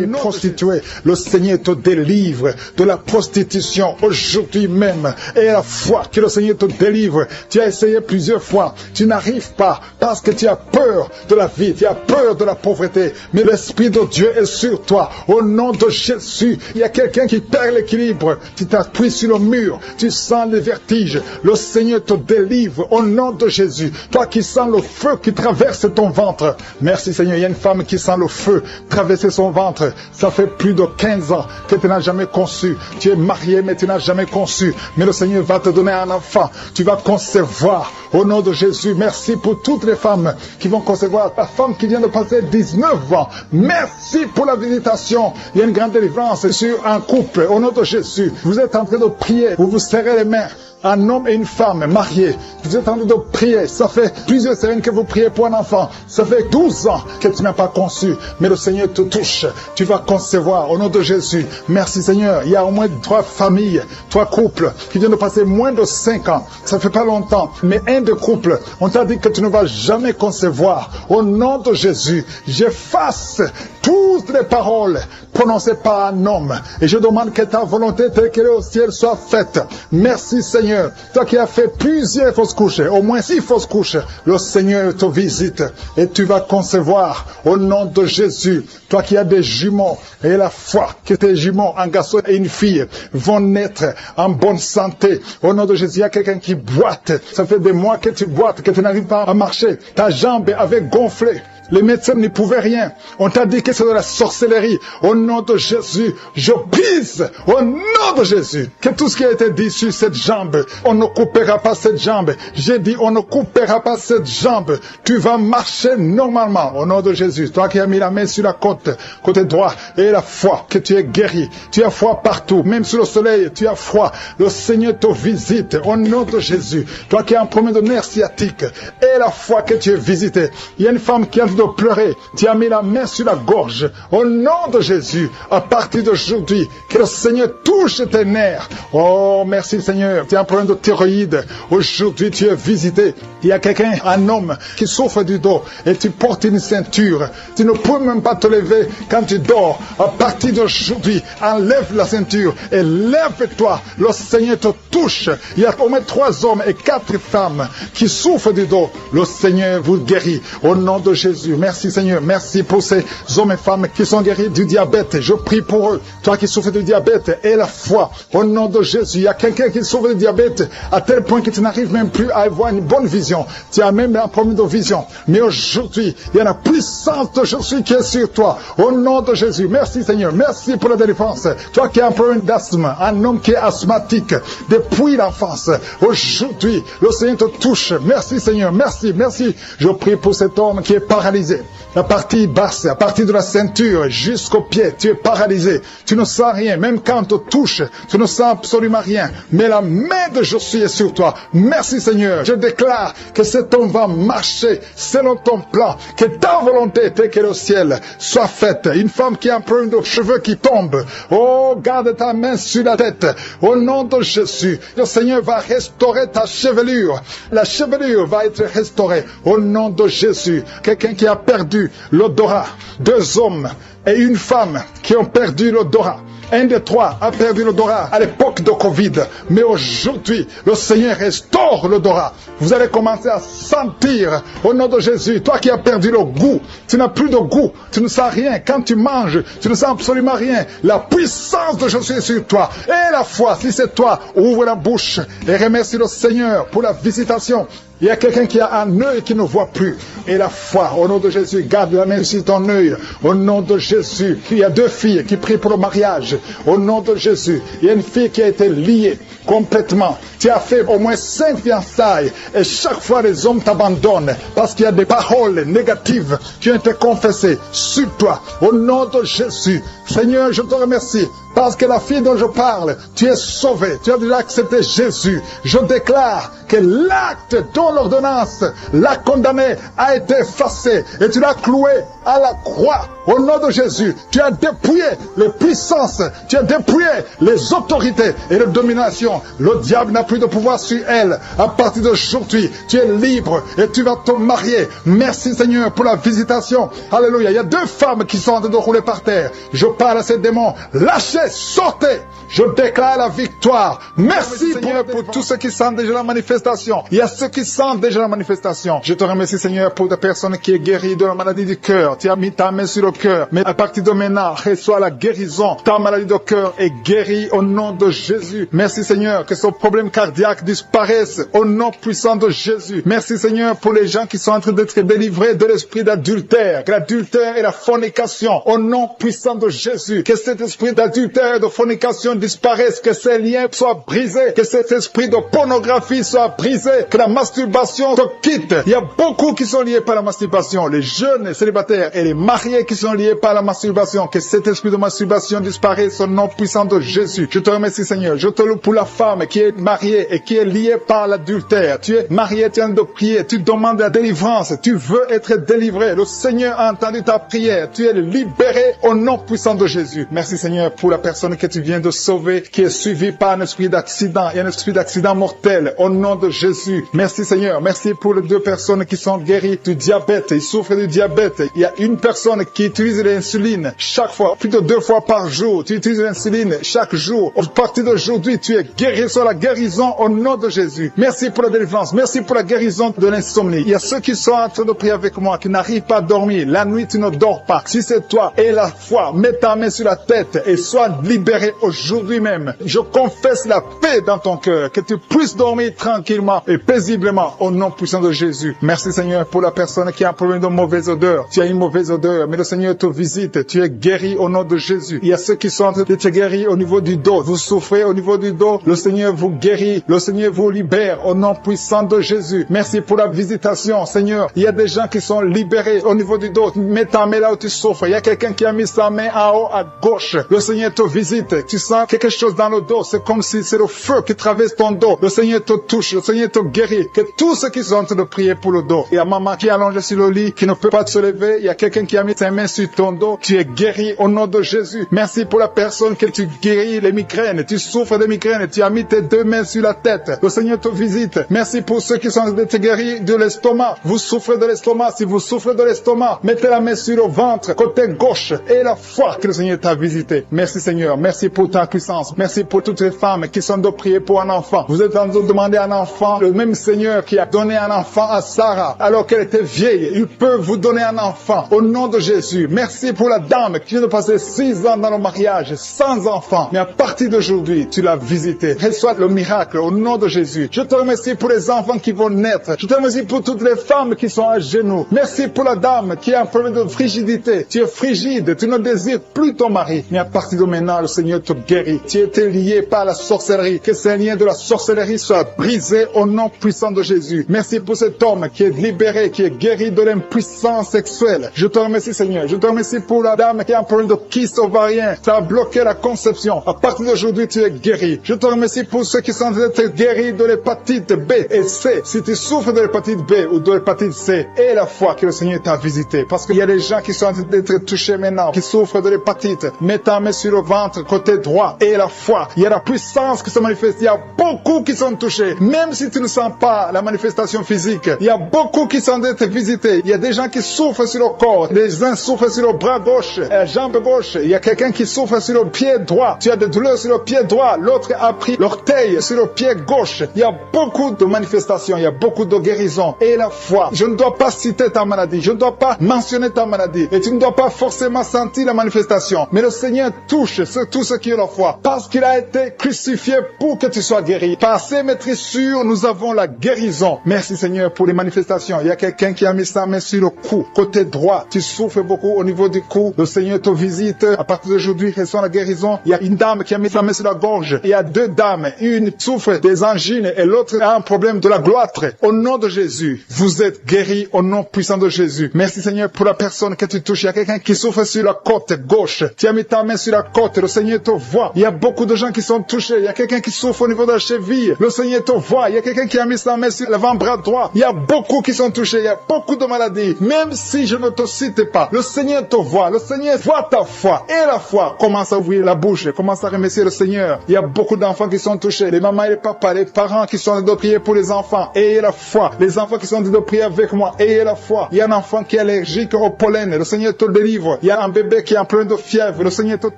est prostituée. Le Seigneur te délivre de la prostitution aujourd'hui même. Et la foi que le Seigneur te délivre. Tu as essayé plusieurs fois. Tu n'arrives pas parce que tu as peur de la vie. Tu as peur de la pauvreté. Mais l'Esprit de Dieu est sur toi. Au nom de Jésus, il y a quelqu'un qui perd l'équilibre. Tu t'appuies sur le mur. Tu sens les vertiges. Le Seigneur te délivre au nom de Jésus. Toi qui sens le feu qui traverse ton ventre. Merci Seigneur. Il y a une femme qui sent le feu traverser son ventre. Ça fait plus de 15 ans que tu n'as jamais conçu. Tu es marié mais tu n'as jamais conçu. Mais le Seigneur va te donner un enfant. Tu vas concevoir au nom de Jésus. Merci pour toutes les femmes qui vont concevoir. La femme qui vient de passer 19 ans. Merci pour la visitation. Il y a une grande délivrance sur un couple au nom de Jésus. Vous êtes en train de prier. Vous vous serrez les mains. Un homme et une femme mariés, vous êtes en train de prier, ça fait plusieurs semaines que vous priez pour un enfant, ça fait 12 ans que tu n'as pas conçu, mais le Seigneur te touche, tu vas concevoir au nom de Jésus. Merci Seigneur, il y a au moins 3 familles, 3 couples qui viennent de passer moins de 5 ans, ça fait pas longtemps, mais un des couples, on t'a dit que tu ne vas jamais concevoir. Au nom de Jésus, j'efface toutes les paroles prononcées par un homme et je demande que ta volonté telle qu'elle est au ciel soit faite. Merci Seigneur. Toi qui as fait plusieurs fausses couches, au moins 6 fausses couches, le Seigneur te visite et tu vas concevoir au nom de Jésus. Toi qui as des jumeaux et la foi que tes jumeaux, un garçon et une fille, vont naître en bonne santé. Au nom de Jésus, il y a quelqu'un qui boite. Ça fait des mois que tu boites, que tu n'arrives pas à marcher. Ta jambe avait gonflé. Les médecins n'y pouvaient rien. On t'a dit que c'est de la sorcellerie. Au nom de Jésus, je pisse. Au nom de Jésus, que tout ce qui a été dit sur cette jambe, on ne coupera pas cette jambe. J'ai dit, on ne coupera pas cette jambe. Tu vas marcher normalement. Au nom de Jésus, toi qui as mis la main sur la côte, côté droit, et la foi que tu es guéri. Tu as foi partout, même sous le soleil, tu as foi. Le Seigneur te visite. Au nom de Jésus, toi qui as un problème de nerf sciatique, et la foi que tu es visité. Il y a une femme qui a de pleurer, tu as mis la main sur la gorge. Au nom de Jésus, à partir d'aujourd'hui, que le Seigneur touche tes nerfs. Oh, merci Seigneur. Tu as un problème de thyroïde. Aujourd'hui, tu es visité. Il y a quelqu'un, un homme, qui souffre du dos et tu portes une ceinture. Tu ne peux même pas te lever quand tu dors. À partir d'aujourd'hui, enlève la ceinture et lève-toi. Le Seigneur te touche. Il y a au moins 3 hommes et 4 femmes qui souffrent du dos. Le Seigneur vous guérit. Au nom de Jésus. Merci Seigneur. Merci pour ces hommes et femmes qui sont guéris du diabète. Je prie pour eux. Toi qui souffres du diabète et la foi. Au nom de Jésus. Il y a quelqu'un qui souffre du diabète à tel point que tu n'arrives même plus à avoir une bonne vision. Tu as même un problème de vision. Mais aujourd'hui, il y a la puissance de Jésus qui est sur toi. Au nom de Jésus. Merci Seigneur. Merci pour la délivrance. Toi qui as un problème d'asthme, un homme qui est asthmatique depuis l'enfance. Aujourd'hui, le Seigneur te touche. Merci Seigneur. Merci, merci. Je prie pour cet homme qui est paralysé. La partie basse, à partir de la ceinture jusqu'au pied, tu es paralysé. Tu ne sens rien. Même quand on te touche, tu ne sens absolument rien. Mais la main de Jésus est sur toi. Merci Seigneur. Je déclare que cet homme va marcher selon ton plan. Que ta volonté, telle qu'elle est au ciel, soit faite. Une femme qui a un problème de cheveux qui tombent. Oh, garde ta main sur la tête. Au nom de Jésus, le Seigneur va restaurer ta chevelure. La chevelure va être restaurée. Au nom de Jésus. Quelqu'un qui a perdu l'odorat. 2 hommes et une femme qui ont perdu l'odorat. Un des 3 a perdu l'odorat à l'époque de Covid. Mais aujourd'hui, le Seigneur restaure l'odorat. Vous allez commencer à sentir, au nom de Jésus, toi qui as perdu le goût, tu n'as plus de goût, tu ne sens rien. Quand tu manges, tu ne sens absolument rien. La puissance de Jésus est sur toi. Et la foi, si c'est toi, ouvre la bouche et remercie le Seigneur pour la visitation. Il y a quelqu'un qui a un œil qui ne voit plus. Et la foi, au nom de Jésus, garde la main sur ton œil. Au nom de Jésus, il y a 2 filles qui prient pour le mariage. Au nom de Jésus, il y a une fille qui a été liée complètement. Tu as fait au moins 5 fiançailles. Et chaque fois, les hommes t'abandonnent. Parce qu'il y a des paroles négatives qui ont été confessées sur toi. Au nom de Jésus, Seigneur, je te remercie. Parce que la fille dont je parle, tu es sauvée. Tu as déjà accepté Jésus. Je déclare que l'acte dont l'ordonnance l'a condamné a été effacé. Et tu l'as cloué à la croix. Au nom de Jésus, tu as dépouillé les puissances. Tu as dépouillé les autorités et les dominations. Le diable n'a plus de pouvoir sur elle. À partir d'aujourd'hui, tu es libre et tu vas te marier. Merci Seigneur pour la visitation. Alléluia. Il y a 2 femmes qui sont en train de rouler par terre. Je parle à ces démons. Lâchez, sortez. Je déclare la victoire. Merci Seigneur pour tous ceux qui sentent déjà la manifestation. Il y a ceux qui sentent déjà la manifestation. Je te remercie Seigneur pour des personnes qui est guérie de la maladie du cœur. Tu as mis ta main sur le cœur. Mais à partir de maintenant, reçois la guérison. Ta maladie de cœur est guérie au nom de Jésus. Merci Seigneur que ce problème cardiaque disparaisse au nom puissant de Jésus. Merci Seigneur pour les gens qui sont en train d'être délivrés de l'esprit d'adultère. Que l'adultère et la fornication au nom puissant de Jésus. Que cet esprit d'adultère et de fornication disparaisse. Que ces liens soient brisés. Que cet esprit de pornographie soit brisé. Que la masturbation te quitte. Il y a beaucoup qui sont liés par la masturbation. Les jeunes célibataires et les mariés qui sont liés par la masturbation. Que cet esprit de masturbation disparaisse au nom puissant de Jésus. Je te remercie Seigneur. Je te loue pour la femme qui est mariée et qui est liée par l'adultère. Tu es marié, tu es en train de prier. Tu demandes la délivrance. Tu veux être délivré. Le Seigneur a entendu ta prière. Tu es libéré au nom puissant de Jésus. Merci Seigneur pour la personne que tu viens de sauver, qui est suivie par un esprit d'accident et un esprit d'accident mortel. Au nom de Jésus. Merci Seigneur. Merci pour les 2 personnes qui sont guéries du diabète. Ils souffrent du diabète. Il y a une personne qui utilise l'insuline chaque fois, plus de 2 fois par jour. Tu utilises l'insuline chaque jour. À partir d'aujourd'hui, tu es guéri sur la guérison au nom de Jésus. Merci pour la délivrance. Merci pour la guérison de l'insomnie. Il y a ceux qui sont en train de prier avec moi, qui n'arrivent pas à dormir. La nuit, tu ne dors pas. Si c'est toi et la foi, mets ta main sur la tête et sois libéré aujourd'hui même. Je confesse la paix dans ton cœur, que tu puisses dormir tranquillement et paisiblement au nom puissant de Jésus. Merci Seigneur pour la personne qui a un problème de mauvaise odeur. Tu as une mauvaise odeur, mais le Seigneur te visite. Tu es guéri au nom de Jésus. Il y a ceux qui sont en train d'être guéris au niveau du dos. Vous souffrez au niveau du dos. Le Seigneur vous guérit. Le Seigneur vous libère au nom puissant de Jésus. Merci pour la visitation, Seigneur. Il y a des gens qui sont libérés au niveau du dos. Mets ta main là où tu souffres. Il y a quelqu'un qui a mis sa main en haut à gauche. Le Seigneur te te visite. Tu sens quelque chose dans le dos. C'est comme si c'est le feu qui traverse ton dos. Le Seigneur te touche. Le Seigneur te guérit. Que tous ceux qui sont en train de prier pour le dos. Il y a maman qui est allongée sur le lit, qui ne peut pas se lever. Il y a quelqu'un qui a mis sa main sur ton dos. Tu es guéri au nom de Jésus. Merci pour la personne que tu guéris les migraines. Tu souffres de migraines. Tu as mis tes deux mains sur la tête. Le Seigneur te visite. Merci pour ceux qui sont en train de te guérir de l'estomac. Vous souffrez de l'estomac. Si vous souffrez de l'estomac, mettez la main sur le ventre, côté gauche, et la foi que le Seigneur t'a visité. Merci Seigneur. Merci pour ta puissance. Merci pour toutes les femmes qui sont de prier pour un enfant. Vous êtes en train de demander un enfant. Le même Seigneur qui a donné un enfant à Sarah alors qu'elle était vieille, il peut vous donner un enfant au nom de Jésus. Merci pour la dame qui vient de passer 6 ans dans le mariage sans enfant. Mais à partir d'aujourd'hui, tu l'as visité. Reçois le miracle au nom de Jésus. Je te remercie pour les enfants qui vont naître. Je te remercie pour toutes les femmes qui sont à genoux. Merci pour la dame qui a un problème de frigidité. Tu es frigide, tu ne désires plus ton mari. Mais à partir de maintenant, le Seigneur te guérit. Tu étais lié par la sorcellerie. Que ces liens de la sorcellerie soient brisés au nom puissant de Jésus. Merci pour cet homme qui est libéré, qui est guéri de l'impuissance sexuelle. Je te remercie Seigneur. Je te remercie pour la dame qui a un problème de kyste ovarien. Ça a bloqué la conception. À partir d'aujourd'hui, tu es guéri. Je te remercie pour ceux qui sont d'être guéris de l'hépatite B et C. Si tu souffres de l'hépatite B ou de l'hépatite C, et la foi que le Seigneur t'a visité. Parce qu'il y a des gens qui sont en train d'être touchés maintenant, qui souffrent de l'hépatite. Mets ta main sur le ventre, côté droit, et la foi. Il y a la puissance qui se manifeste. Il y a beaucoup qui sont touchés. Même si tu ne sens pas la manifestation physique, il y a beaucoup qui sont d'être visités. Il y a des gens qui souffrent sur le corps. Les uns souffrent sur le bras gauche, la jambe gauche. Il y a quelqu'un qui souffre sur le pied droit. Tu as des douleurs sur le pied droit. L'autre a pris l'orteil sur le pied gauche. Il y a beaucoup de manifestations. Il y a beaucoup de guérisons. Et la foi. Je ne dois pas citer ta maladie. Je ne dois pas mentionner ta maladie. Et tu ne dois pas forcément sentir la manifestation. Mais le Seigneur touche tous ceux qui ont la foi. Parce qu'il a été crucifié pour que tu sois guéri. Par ses maîtrissures, nous avons la guérison. Merci Seigneur pour les manifestations. Il y a quelqu'un qui a mis sa main sur le cou. Côté droit, tu souffres beaucoup au niveau du cou. Le Seigneur te visite. À partir d'aujourd'hui, reçois la guérison. Il y a une dame qui a mis sa main sur la gorge. Il y a 2 dames. Une souffre des angines et l'autre a un problème de la gloître. Au nom de Jésus, vous êtes guéris au nom puissant de Jésus. Merci Seigneur pour la personne que tu touches. Il y a quelqu'un qui souffre sur la côte gauche. Tu as mis ta main sur la côte. Le Seigneur te voit. Il y a beaucoup de gens qui sont touchés. Il y a quelqu'un qui souffre au niveau de la cheville. Le Seigneur te voit. Il y a quelqu'un qui a mis sa main sur l'avant-bras droit. Il y a beaucoup qui sont touchés. Il y a beaucoup de maladies. Même si je ne te cite pas, le Seigneur te voit. Le Seigneur voit ta foi. Et la foi commence à ouvrir la bouche. Commence à remercier le Seigneur. Il y a beaucoup d'enfants qui sont touchés. Les mamans et les papas, les parents qui sont en train de prier pour les enfants. Ayez la foi. Les enfants qui sont en train de prier avec moi. Ayez la foi. Il y a un enfant qui est allergique au pollen. Le Seigneur te délivre. Il y a un bébé qui est en plein de fièvre. Le Seigneur te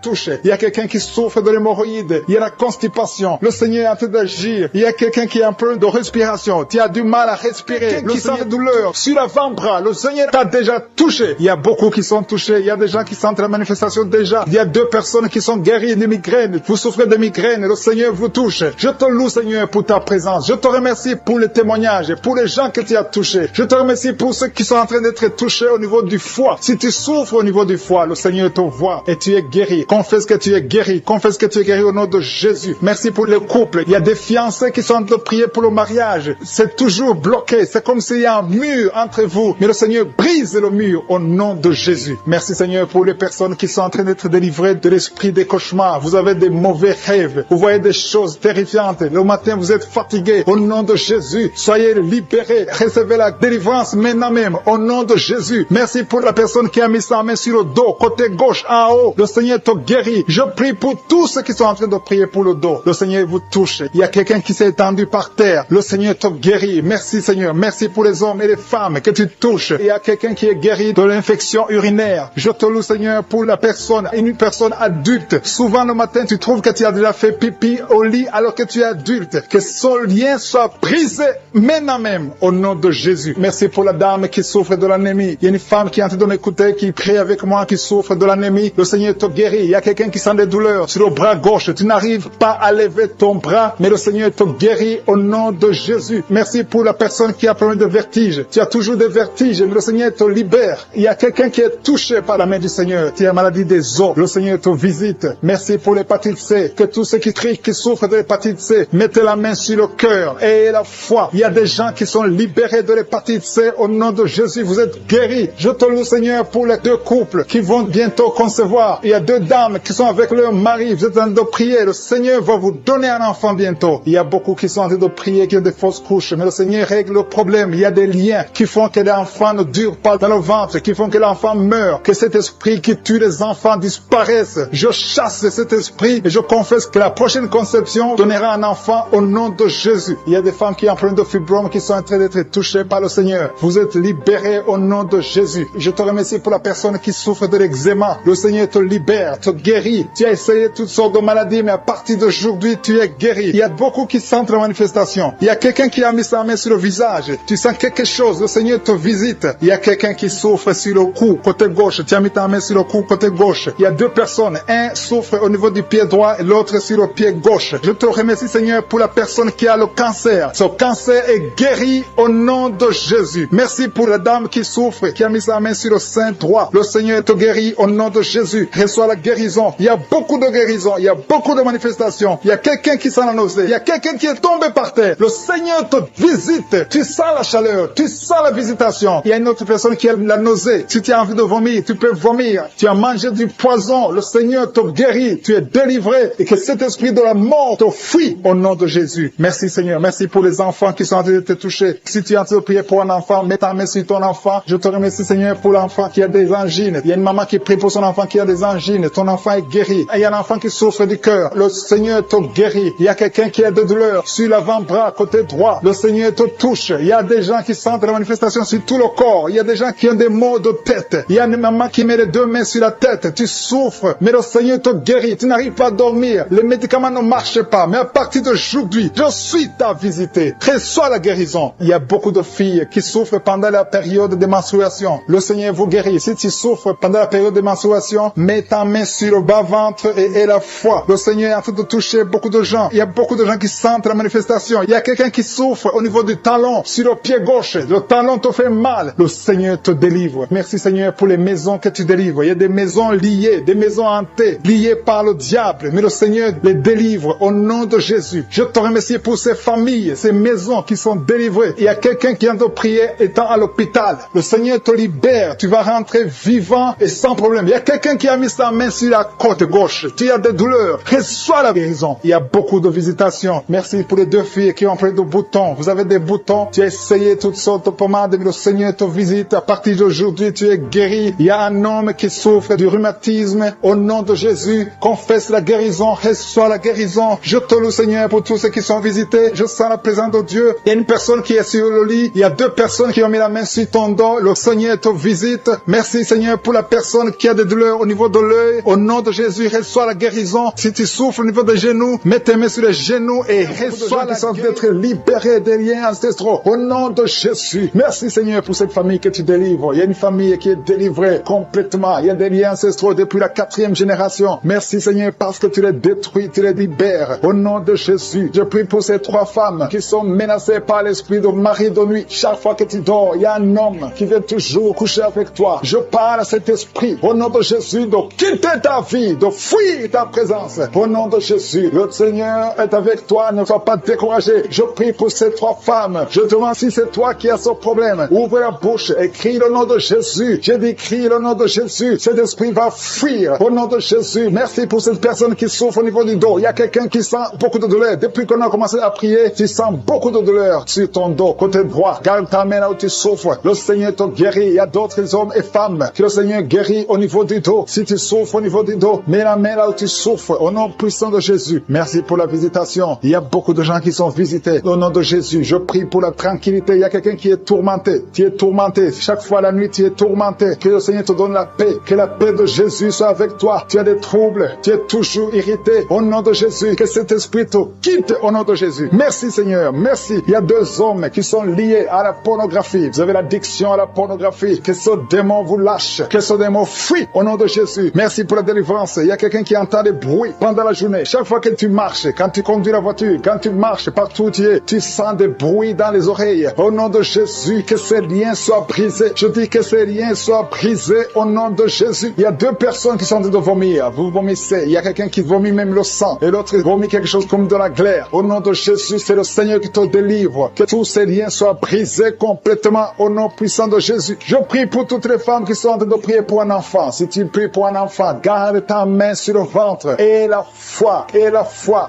touche. Il y a quelqu'un qui souffre de l'hémorroïde. Il y a la constipation. Le Seigneur est en train d'agir. Il y a quelqu'un qui a un problème de respiration. Tu as du mal à respirer. Le Seigneur douleur sur l'avant-bras. Le Seigneur t'a déjà touché. Il y a beaucoup qui sont touchés. Il y a des gens qui sentent la manifestation déjà. Il y a 2 personnes qui sont guéries de migraines. Vous souffrez de migraines. Le Seigneur vous touche. Je te loue, Seigneur, pour ta présence. Je te remercie pour les témoignages, pour les gens que tu as touchés. Je te remercie pour ceux qui sont en train d'être touchés au niveau du foie. Si tu souffres au niveau du foie, le Seigneur te voit et tu es guéri. Confesse que tu es guéri. Confesse que tu es guéri au nom de Jésus. Merci pour les couples. Il y a des fiancés qui sont en train de prier pour le mariage. C'est toujours bloqué. C'est comme s'il y a un mur entre vous. Mais le Seigneur brise le mur au nom de Jésus. Merci Seigneur pour les personnes qui sont en train d'être délivrées de l'esprit des cauchemars. Vous avez des mauvais rêves. Vous voyez des choses terrifiantes. Le matin, vous êtes fatigué. Au nom de Jésus, soyez libérés. Recevez la délivrance maintenant même. Au nom de Jésus. Merci pour la personne qui a mis sa main sur le dos, côté gauche, en haut. Le Seigneur te guérit. Je prie pour tous ceux qui sont en train de prier pour le dos. Le Seigneur vous touche. Il y a quelqu'un qui s'est étendu par terre. Le Seigneur te guérit. Merci Seigneur. Merci pour les hommes et les femmes que tu touches. Il y a quelqu'un qui est guéri de l'infection urinaire. Je te loue Seigneur pour la personne, une personne adulte. Souvent le matin, tu trouves que tu as déjà fait pipi au lit alors que tu es adulte. Que son lien soit brisé maintenant même au nom de Jésus. Merci pour la dame qui souffre de l'anémie. Il y a une femme qui est en train de m'écouter, qui prie avec moi, qui souffre de l'anémie. Le Seigneur te guérit. Il y a quelqu'un qui sent des douleurs sur le bras gauche. Tu n'arrives pas à lever ton bras, mais le Seigneur te guérit au nom de Jésus. Merci pour la personne qui a problème de vertige. Tu as toujours des vertiges, mais le Seigneur te libère. Il y a quelqu'un qui est touché par la main du Seigneur. Tu as maladie des os. Le Seigneur te visite. Merci pour l'hépatite C. Que tous ceux qui crient, qui souffrent de l'hépatite C, mettez la main sur le cœur et la foi. Il y a des gens qui sont libérés de l'hépatite C au nom de Jésus. Vous êtes guéris. Je te loue Seigneur pour les 2 couples qui vont bientôt concevoir. Il y a 2 dames qui sont avec leur mari, vous êtes en train de prier, le Seigneur va vous donner un enfant bientôt. Il y a beaucoup qui sont en train de prier, qui ont des fausses couches, mais le Seigneur règle le problème. Il y a des liens qui font que l'enfant ne dure pas dans le ventre, qui font que l'enfant meurt, que cet esprit qui tue les enfants disparaisse. Je chasse cet esprit et je confesse que la prochaine conception donnera un enfant au nom de Jésus. Il y a des femmes qui ont un problème de fibrome qui sont en train d'être touchées par le Seigneur. Vous êtes libérés au nom de Jésus. Je te remercie pour la personne qui souffre de l'eczéma. Le Seigneur te libère, te guérit. Tu as essayé toutes sortes de maladies, mais à partir d'aujourd'hui, tu es guéri. Il y a beaucoup qui sentent la manifestation. Il y a quelqu'un qui a mis sa main sur le visage. Tu sens quelque chose. Le Seigneur te visite. Il y a quelqu'un qui souffre sur le cou, côté gauche. Tu as mis ta main sur le cou, côté gauche. Il y a deux personnes. Un souffre au niveau du pied droit et l'autre sur le pied gauche. Je te remercie, Seigneur, pour la personne qui a le cancer. Ce cancer est guéri au nom de Jésus. Merci pour la dame qui souffre, qui a mis sa main sur le sein droit. Le Seigneur te guérit au nom de Jésus. Reçois la guérison. Il y a beaucoup de guérison. Il y a beaucoup de manifestations. Il y a quelqu'un qui sent la nausée. Il y a quelqu'un qui est tombé par terre. Le Seigneur te visite. Tu sens la chaleur. Tu sens la visitation. Il y a une autre personne qui a la nausée. Si tu as envie de vomir, tu peux vomir. Tu as mangé du poison. Le Seigneur te guérit. Tu es délivré. Et que cet esprit de la mort te fuit au nom de Jésus. Merci Seigneur. Merci pour les enfants qui sont en train de te toucher. Si tu es en train de prier pour un enfant, mets ta main sur ton enfant. Je te remercie Seigneur pour l'enfant qui a des angines. Il y a une maman qui prie pour son enfant qui a des angines. Ton enfant est guéri. Et il y a un enfant qui souffre du cœur. Le Seigneur te guérit. Il y a quelqu'un qui a des douleurs sur l'avant-bras, côté droit. Le Seigneur te touche. Il y a des gens qui sentent la manifestation sur tout le corps. Il y a des gens qui ont des maux de tête. Il y a une maman qui met les deux mains sur la tête. Tu souffres, mais le Seigneur te guérit. Tu n'arrives pas à dormir. Les médicaments ne marchent pas. Mais à partir d'aujourd'hui, je suis ta visité. Reçois la guérison. Il y a beaucoup de filles qui souffrent pendant la période de menstruation. Le Seigneur vous guérit. Si tu souffres pendant la période de menstruation, mets ta main sur le bas-ventre et la foi. Le Seigneur est en train de toucher beaucoup de gens. Il y a beaucoup de gens qui sentent la manifestation. Il y a quelqu'un qui souffre au niveau du talon, sur le pied gauche. Le talon te fait mal. Le Seigneur te délivre. Merci Seigneur pour les maisons que tu délivres. Il y a des maisons liées, des maisons hantées, liées par le diable. Mais le Seigneur les délivre au nom de Jésus. Je te remercie pour ces familles, ces maisons qui sont délivrées. Il y a quelqu'un qui vient de prier étant à l'hôpital. Le Seigneur te libère. Tu vas rentrer vivant et sans problème. Il y a quelqu'un qui a mis sa main sur la côte gauche. Tu as des douleurs. Reçois la guérison. Il y a beaucoup de visitations. Merci pour les deux filles qui ont pris de boutons. Vous avez des boutons. Tu as essayé toutes sortes de pommades, mais le Seigneur te visite. À partir d'aujourd'hui, tu es guéri. Il y a un homme qui souffre du rhumatisme. Au nom de Jésus, confesse la guérison. Reçois la guérison. Je te loue, Seigneur, pour tous ceux qui sont visités. Je sens la présence de Dieu. Il y a une personne qui est sur le lit. Il y a deux personnes qui ont mis la main sur ton dos. Le Seigneur te visite. Merci, Seigneur, pour la personne qui a des douleurs au niveau de l'œil. Au nom de Jésus, reçois la guérison. Si tu souffres au niveau des genoux, mets tes mains sur les genoux et reçois la guérison d'être libéré des liens ancestraux. Au nom de Jésus. Merci, Seigneur, pour cette famille que tu délivres. Il y a une famille qui est délivrée complètement. Il y a des liens ancestraux depuis la 4e génération. Merci, Seigneur, parce que tu les détruis, tu les libères. Au nom de Jésus, je prie pour ces 3 femmes qui sont menacées par l'esprit de mari de nuit. Chaque fois que tu dors, il y a un homme qui vient toujours coucher avec toi. Je parle à cet esprit, au nom de Jésus, de quitter ta vie, de fuir ta présence. Au nom de Jésus, le Seigneur est avec toi, ne sois pas découragé. Je prie pour ces 3 femmes. Je demande si c'est toi qui as ce problème. Ouvre la bouche et crie le nom de Jésus. J'ai dit crie le nom de Jésus. Cet esprit va fuir. Au nom de Jésus, merci pour cette personne qui souffre au niveau du dos. Il y a quelqu'un qui sent beaucoup de douleur. Depuis qu'on a commencé à prier, tu sens beaucoup de douleur sur ton dos, côté droit. Garde ta main là où tu souffres. Le Seigneur te guérit. Il y a d'autres hommes et femmes que le Seigneur guérit au niveau du dos. Si tu souffres au niveau du dos, mets la main là où tu souffres. Au nom puissant de Jésus. Merci pour la visitation. Il y a beaucoup de gens qui sont visités. Au nom de Jésus, je prie pour la tranquillité. Il y a quelqu'un qui est tourmenté. Tu es tourmenté. Chaque fois la nuit, tu es tourmenté. Que le Seigneur te donne la paix. Que la paix de Jésus soit avec toi. Tu as des troubles. Tu es toujours irrité. Au nom de Jésus, que cet esprit te quitte au nom de Jésus. Merci Seigneur. Merci. Il y a 2 hommes qui sont liés à la pornographie. Vous avez l'addiction à la pornographie. Que ce démon vous lâche. Que ce démon fuit au nom de Jésus. Merci pour la délivrance. Il y a quelqu'un qui entend des bruits pendant la journée. Chaque fois que tu marches, quand tu conduis la voiture, quand tu marches partout où tu es, tu sens des bruits dans les oreilles. Au nom de Jésus, que ces liens soient brisés. Je dis que ces liens soient brisés au nom de Jésus. Il y a 2 personnes qui sont en train de vomir. Vous vomissez. Il y a quelqu'un qui vomit même le sang. Et l'autre vomit quelque chose comme de la glaire. Au nom de Jésus, c'est le Seigneur qui te délivre. Que tous ces liens soient brisés complètement au nom puissant de Jésus. Je prie pour toutes les femmes qui sont en train de prier pour un enfant. Si tu pries pour un enfant, garde Garde ta main sur le ventre. Et la foi.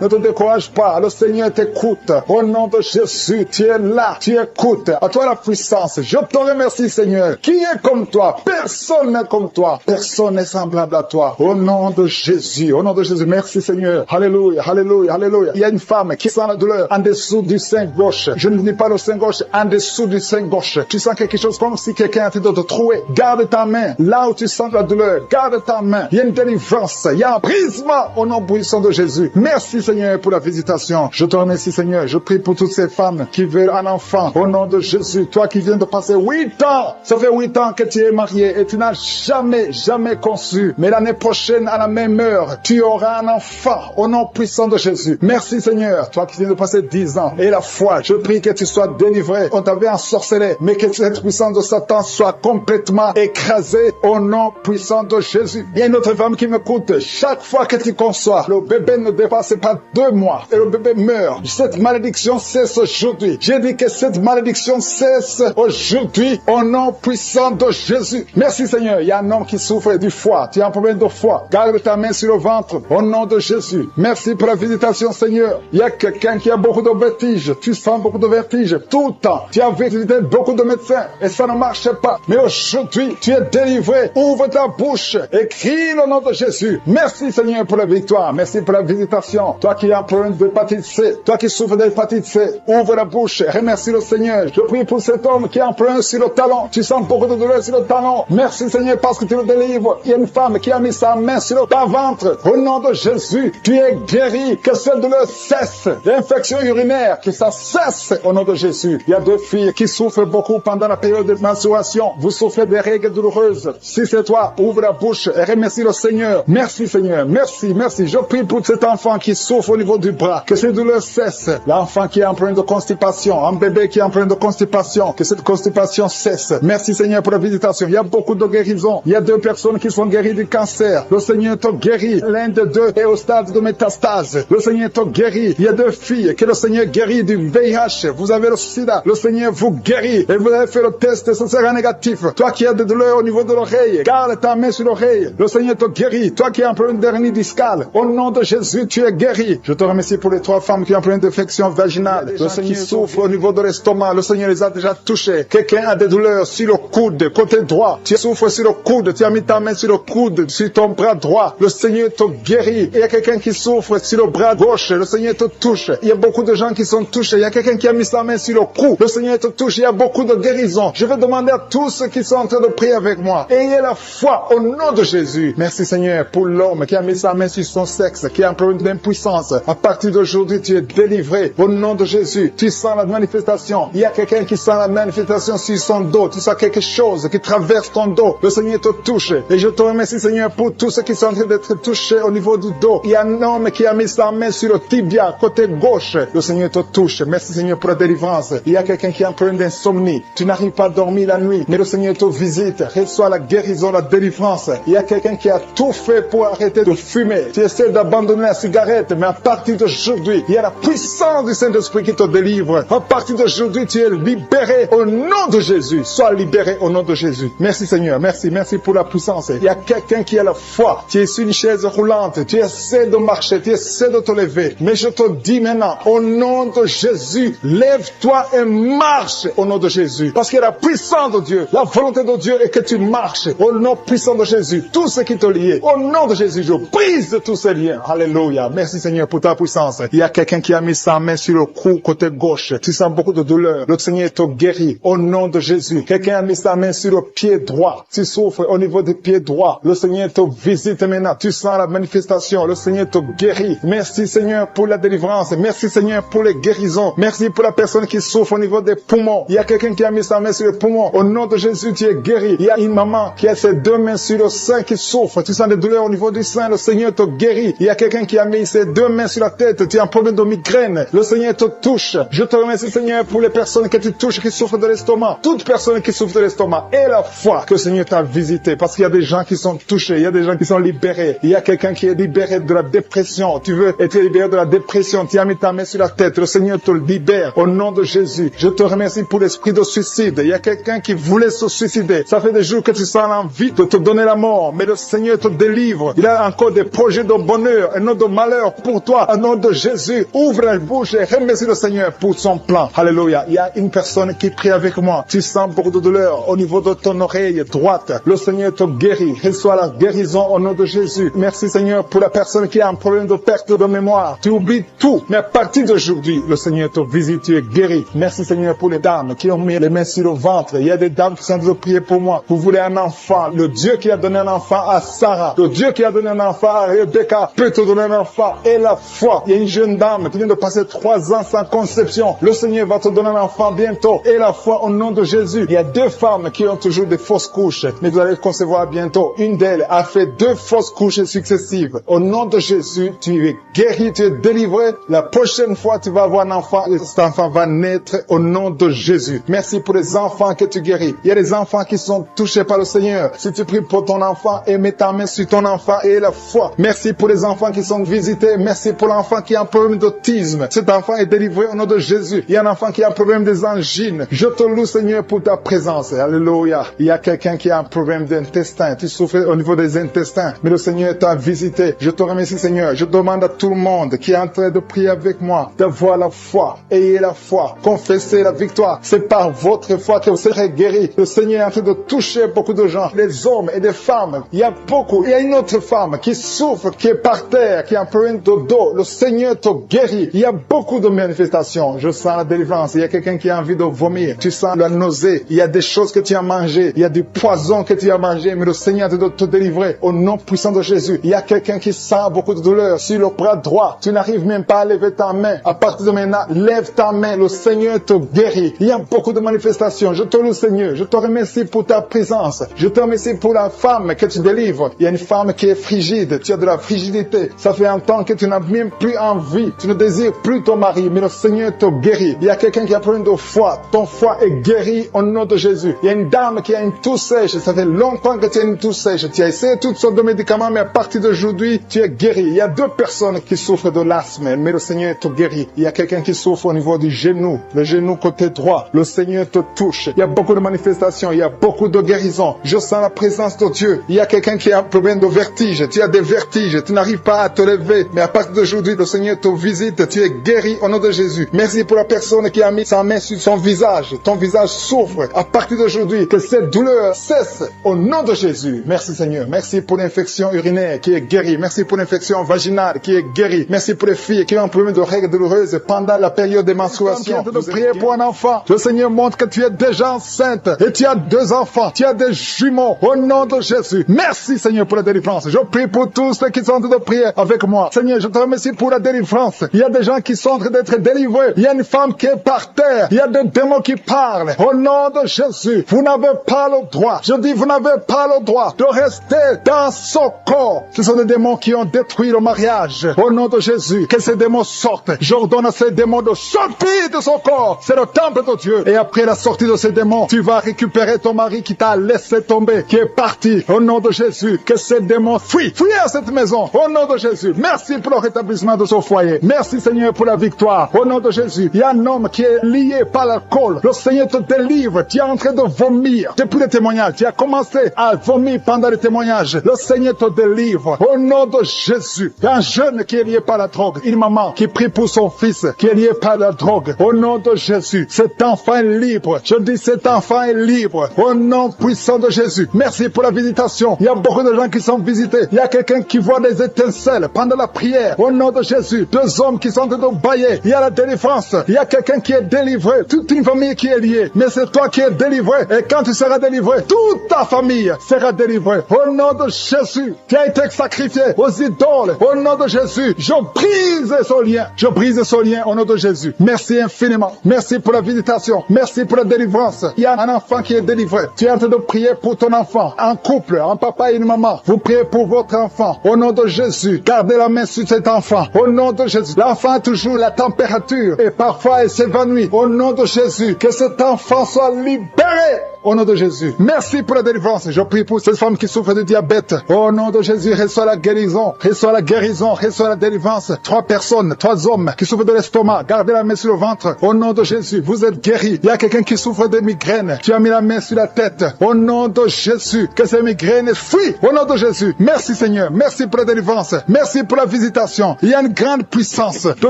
Ne te décourage pas. Le Seigneur t'écoute. Au nom de Jésus, tu es là. Tu écoutes. À toi la puissance. Je te remercie, Seigneur. Qui est comme toi? Personne n'est comme toi. Personne n'est semblable à toi. Au nom de Jésus. Au nom de Jésus. Merci, Seigneur. Alléluia. Alléluia. Alléluia. Il y a une femme qui sent la douleur en dessous du sein gauche. Je ne dis pas le sein gauche, en dessous du sein gauche. Tu sens quelque chose comme si quelqu'un était de te trouver. Garde ta main. Là où tu sens la douleur, garde ta main. Il y a une délivrance. Il y a un brisement au nom puissant de Jésus. Merci, Seigneur, pour la visitation. Je te remercie, Seigneur. Je prie pour toutes ces femmes qui veulent un enfant. Au nom de Jésus. Toi qui viens de passer 8 ans. Ça fait 8 ans que tu es marié et tu n'as jamais conçu. Mais l'année prochaine, à la même heure, tu auras un enfant. Au nom puissant de Jésus. Merci, Seigneur. Toi qui viens de passer 10 ans. Et la foi, je prie que tu sois délivré. On t'avait ensorcelé, mais que cette puissance de Satan soit complètement écrasée au nom puissant de Jésus. Il y a une autre femme qui m'écoute. Chaque fois que tu conçois, le bébé ne dépasse pas 2 mois et le bébé meurt. Cette malédiction cesse aujourd'hui. J'ai dit que cette malédiction cesse aujourd'hui au nom puissant de Jésus. Merci, Seigneur. Il y a un homme qui souffre du foie. Tu as un problème de foie. Garde ta main sur le ventre au nom de Jésus. Merci pour la visitation, Seigneur. Il y a quelqu'un qui a beaucoup de vertiges. Tu sens beaucoup de vertiges tout le temps. Tu as visité beaucoup de médecins et ça ne marche pas. Mais aujourd'hui, tu es délivré. Ouvre ta bouche et crie le nom de Jésus. Merci, Seigneur, pour la victoire. Merci pour la visitation. Toi qui as un problème d'hépatite C, toi qui souffres d'hépatite C, ouvre la bouche et remercie le Seigneur. Je prie pour cet homme qui a un problème sur le talon. Tu sens beaucoup de douleur sur le talon. Merci, Seigneur, parce que tu le délivres. Il y a une femme qui a mis sa main sur ton ventre. Au nom de Jésus, tu es guéri. Que cette douleur cesse. L'infection urinaire, que ça cesse au nom de Jésus. Il y a 2 filles qui souffrent beaucoup pendant la période de menstruation. Vous souffrez des règles douloureuses. Si c'est toi, ouvre la bouche et remercie le Seigneur. Merci, Seigneur. Merci. Je prie pour cet enfant qui souffre au niveau du bras. Que cette douleur cesse. L'enfant qui est en problème de constipation. Un bébé qui est en problème de constipation. Que cette constipation cesse. Merci, Seigneur, pour la visitation. Il y a beaucoup de guérisons. Il y a 2 personnes qui sont guéries du cancer. Le Seigneur te guérit. L'un de 2 est au stade de métastase. Le Seigneur te guérit. Il y a 2 filles que le Seigneur guérit du VIH. Vous avez le sida. Le Seigneur vous guérit. Et vous avez fait le test et ce sera négatif. Toi qui as des douleurs au niveau de l'oreille, garde ta main sur l'oreille. Le Seigneur te guérit. Toi qui as un problème d'hernie discale, au nom de Jésus, tu es guéri. Je te remercie pour les 3 femmes qui ont un problème d'infection vaginale. Le Seigneur souffre au niveau de l'estomac. Le Seigneur les a déjà touchés. Quelqu'un a des douleurs sur le coude, côté droit. Tu souffres sur le coude. Tu as mis ta main sur le coude, sur ton bras droit. Le Seigneur te guérit. Il y a quelqu'un qui souffre sur le bras gauche. Le Seigneur te touche. Il y a beaucoup de gens qui sont touchés. Il y a quelqu'un qui a mis sa main sur le cou. Le Seigneur te touche. Il y a beaucoup de guérisons. Je vais demander à tous ceux qui sont en train de prier avec moi. Ayez la foi au nom de Jésus. Merci, Seigneur, pour l'homme qui a mis sa main sur son sexe, qui a un problème d'impuissance. À partir d'aujourd'hui, tu es délivré au nom de Jésus. Tu sens la manifestation. Il y a quelqu'un qui sent la manifestation sur son dos. Tu sens quelque chose qui traverse ton dos. Le Seigneur te touche. Et je te remercie, Seigneur, pour tous ceux qui sont en train d'être touchés au niveau du dos. Il y a un homme qui a mis sa main sur le tibia, côté gauche. Le Seigneur te touche. Merci, Seigneur, pour la délivrance. Il y a quelqu'un qui a un problème d'insomnie. Tu n'arrives pas à dormir la nuit, mais le Seigneur te visite. Reçois la guérison, la délivrance. Il y a quelqu'un qui a tout fait pour arrêter de fumer. Tu essaies d'abandonner la cigarette, mais à partir d'aujourd'hui, il y a la puissance du Saint-Esprit qui te délivre. À partir d'aujourd'hui, tu es libéré au nom de Jésus. Sois libéré au nom de Jésus. Merci, Seigneur. Merci pour la puissance. Il y a quelqu'un qui a la foi. Tu es sur une chaise roulante. Tu essaies de marcher. Tu essaies de te lever. Mais je te dis maintenant, au nom de Jésus, lève-toi et marche au nom de Jésus. Parce qu'il y a la puissance de Dieu. La volonté de Dieu est que tu marches au nom puissant de Jésus. Tout ce qui te lie, au nom de Jésus, je brise tous ces liens. Alléluia. Merci, Seigneur, pour ta puissance. Il y a quelqu'un qui a mis sa main sur le cou côté gauche. Tu sens beaucoup de douleur. Le Seigneur te guérit au nom de Jésus. Quelqu'un a mis sa main sur le pied droit. Tu souffres au niveau du pied droit. Le Seigneur te visite maintenant. Tu sens la manifestation. Le Seigneur te guérit. Merci, Seigneur, pour la délivrance. Merci, Seigneur, pour les guérisons. Merci pour la personne qui souffre au niveau des poumons. Il y a quelqu'un qui a mis sa main sur les poumons. Au nom de Jésus, tu es guéri. Il y a une maman qui a ses 2 mains sur le sein qui souffre. Tu sens des douleurs au niveau du sein. Le Seigneur te guérit. Il y a quelqu'un qui a mis ses 2 mains sur la tête. Tu as un problème de migraine. Le Seigneur te touche. Je te remercie, Seigneur, pour les personnes que tu touches qui souffrent de l'estomac. Toute personne qui souffre de l'estomac. Et la foi que le Seigneur t'a visité. Parce qu'il y a des gens qui sont touchés. Il y a des gens qui sont libérés. Il y a quelqu'un qui est libéré de la dépression. Tu veux être libéré de la dépression. Tu as mis ta main sur la tête. Le Seigneur te libère. Au nom de Jésus. Je te remercie pour l'esprit de suicide. Il y a quelqu'un qui voulait se suicider. Ça fait des jours que tu sens l'envie de te donner la mort. Mais le Seigneur te délivre. Il a encore des projets de bonheur et non de malheur pour toi. Au nom de Jésus, ouvre la bouche et remercie le Seigneur pour son plan. Alléluia. Il y a une personne qui prie avec moi. Tu sens beaucoup de douleur au niveau de ton oreille droite. Le Seigneur te guérit. Reçois la guérison au nom de Jésus. Merci Seigneur pour la personne qui a un problème de perte de mémoire. Tu oublies tout. Mais à partir d'aujourd'hui, le Seigneur te visite, tu es guéri. Merci Seigneur pour les dames qui ont mis les mains sur le ventre. Il y a des dames qui sont en train de prier pour moi. Vous voulez un enfant. Le Dieu qui a donné un enfant à Sarah, le Dieu qui a donné un enfant à Rebecca peut te donner un enfant. Et la foi. Il y a une jeune dame qui vient de passer 3 ans sans conception. Le Seigneur va te donner un enfant bientôt. Et la foi au nom de Jésus. Il y a 2 femmes qui ont toujours des fausses couches. Mais vous allez concevoir bientôt. Une d'elles a fait 2 fausses couches successives. Au nom de Jésus, tu es guéri, tu es délivré. La prochaine fois, tu vas avoir un enfant et cet enfant va naître au nom de Jésus. Merci pour les enfants que tu guéris. Il y a des enfants qui sont touchés par le Seigneur. Si tu pries pour ton enfant et mets ta main sur ton enfant et la foi. Merci pour les enfants qui sont visités. Merci pour l'enfant qui a un problème d'autisme. Cet enfant est délivré au nom de Jésus. Il y a un enfant qui a un problème des angines. Je te loue, Seigneur, pour ta présence. Alléluia. Il y a quelqu'un qui a un problème d'intestin. Tu souffres au niveau des intestins. Mais le Seigneur t'a visité. Je te remercie, Seigneur. Je demande à tout le monde qui est en train de prier avec moi d'avoir la foi. Ayez la foi. Confessez la victoire. C'est par votre foi que vous serez guéris. Le Seigneur est en train de toucher beaucoup de gens. Les hommes et des femmes. Il y a beaucoup. Il y a une autre femme qui souffre, qui est par terre, qui a un problème de dos. Le Seigneur te guérit. Il y a beaucoup de manifestations. Je sens la délivrance. Il y a quelqu'un qui a envie de vomir. Tu sens la nausée. Il y a des choses que tu as mangées. Il y a du poison que tu as mangé. Mais le Seigneur te doit te délivrer. Au nom puissant de Jésus. Il y a quelqu'un qui sent beaucoup de douleur sur le bras droit. Tu n'arrives même pas à lever ta main. À partir de maintenant, lève ta main. Le Seigneur te guérit. Il y a beaucoup de manifestations. Je te loue, Seigneur. Je te remercie pour ta présence. Je te remercie pour la femme que tu délivres. Il y a une femme qui est frigide. Tu as de la frigidité. Ça fait un temps que tu n'as même plus envie. Tu ne désires plus ton mari. Mais le Seigneur te guérit. Il y a quelqu'un qui a problème de foie. Ton foie est guéri au nom de Jésus. Il y a une dame qui a une toux sèche. Ça fait longtemps que tu as une toux sèche. Tu as essayé toutes sortes de médicaments, mais à partir d'aujourd'hui, tu es guéri. Il y a 2 personnes qui souffrent de l'asthme, mais le Seigneur te guérit. Il y a quelqu'un qui souffre au niveau du genou, le genou côté droit. Le Seigneur te touche. Il y a beaucoup de manifestations. Il y a beaucoup de guérisons. Je sens la présence de Dieu. Il y a quelqu'un qui a un problème de vertige. Tu as des vertiges. Tu n'arrives pas à te lever. Mais à partir d'aujourd'hui, le Seigneur te visite. Tu es guéri au nom de Jésus. Merci pour la personne qui a mis sa main sur son visage. Ton visage souffre. À partir d'aujourd'hui, que cette douleur cesse au nom de Jésus. Merci Seigneur. Merci pour l'infection urinaire qui est guérie. Merci pour l'infection vaginale qui est guérie. Merci pour les filles qui ont un problème de règles douloureuses pendant la période des menstruations. De prier pour un enfant. Le Seigneur montre que tu es déjà enceinte et tu as 2 enfants. Tu as des jumeaux au nom de Jésus. Merci Seigneur pour la délivrance. Je prie pour tous ceux qui sont en train de prier avec moi. Seigneur, je te remercie pour la délivrance. Il y a des gens qui sont en train d'être délivrés. Il y a une femme qui est par terre. Il y a des démons qui parlent. Au nom de Jésus, vous n'avez pas le droit. Je dis, vous n'avez pas le droit de rester dans son corps. Ce sont des démons qui ont détruit le mariage. Au nom de Jésus, que ces démons sortent. J'ordonne à ces démons de sortir de son corps. C'est le temple de Dieu. Et après la sortie de ces démons, tu vas récupérer ton mari qui t'a laissé tomber, qui est parti. Au nom de Jésus, que ces démons fuient. Fuyez à cette maison. Au nom de Jésus. Merci pour le rétablissement de son foyer. Merci Seigneur pour la victoire. Au nom de Jésus, il y a un homme qui est lié par l'alcool. Le Seigneur te délivre. Tu es en train de vomir. Depuis le témoignage, tu as commencé à vomir pendant le témoignage. Le Seigneur te délivre. Au nom de Jésus. Il y a un jeune qui est lié par la drogue. Une maman qui prie pour son fils qui est lié par la drogue. Au nom de Jésus. Cet enfant est libre. Je dis cet enfant est libre. Au nom puissant de Jésus. Merci pour la visitation. Il y a beaucoup de gens qui sont visités. Il y a quelqu'un qui voit des étincelles pendant la prière. Au nom de Jésus. 2 hommes qui sont en train de bailler. Il y a la délivrance. Il y a quelqu'un qui est délivré. Toute une famille qui est liée. Mais c'est toi qui es délivré. Et quand tu seras délivré, toute ta famille sera délivrée. Au nom de Jésus, qui a été sacrifié aux idoles. Au nom de Jésus, je brise ce lien. Je brise ce lien au nom de Jésus. Merci infiniment. Merci pour la visitation. Merci pour la délivrance. Il y a un enfant qui est délivré. Tu es en train de prier pour ton enfant. Un couple, un papa et une maman. Vous priez pour votre enfant. Au nom de Jésus, gardez la main sur cet enfant. Au nom de Jésus. L'enfant a toujours la température et parfois il s'évanouit. Au nom de Jésus, que cet enfant soit libéré. au nom de Jésus. Merci pour la délivrance. Je prie pour cette femme qui souffre de diabète. Au nom de Jésus, reçois la guérison, reçois la guérison, reçois la délivrance. 3 personnes, 3 hommes qui souffrent de l'estomac, gardez la main sur le ventre. Au nom de Jésus, vous êtes guéris. Il y a quelqu'un qui souffre de migraine. Tu as mis la main sur la tête. Au nom de Jésus, que ces migraines fuient. Au nom de Jésus. Merci Seigneur. Merci pour la délivrance. Merci pour la visitation. Il y a une grande puissance de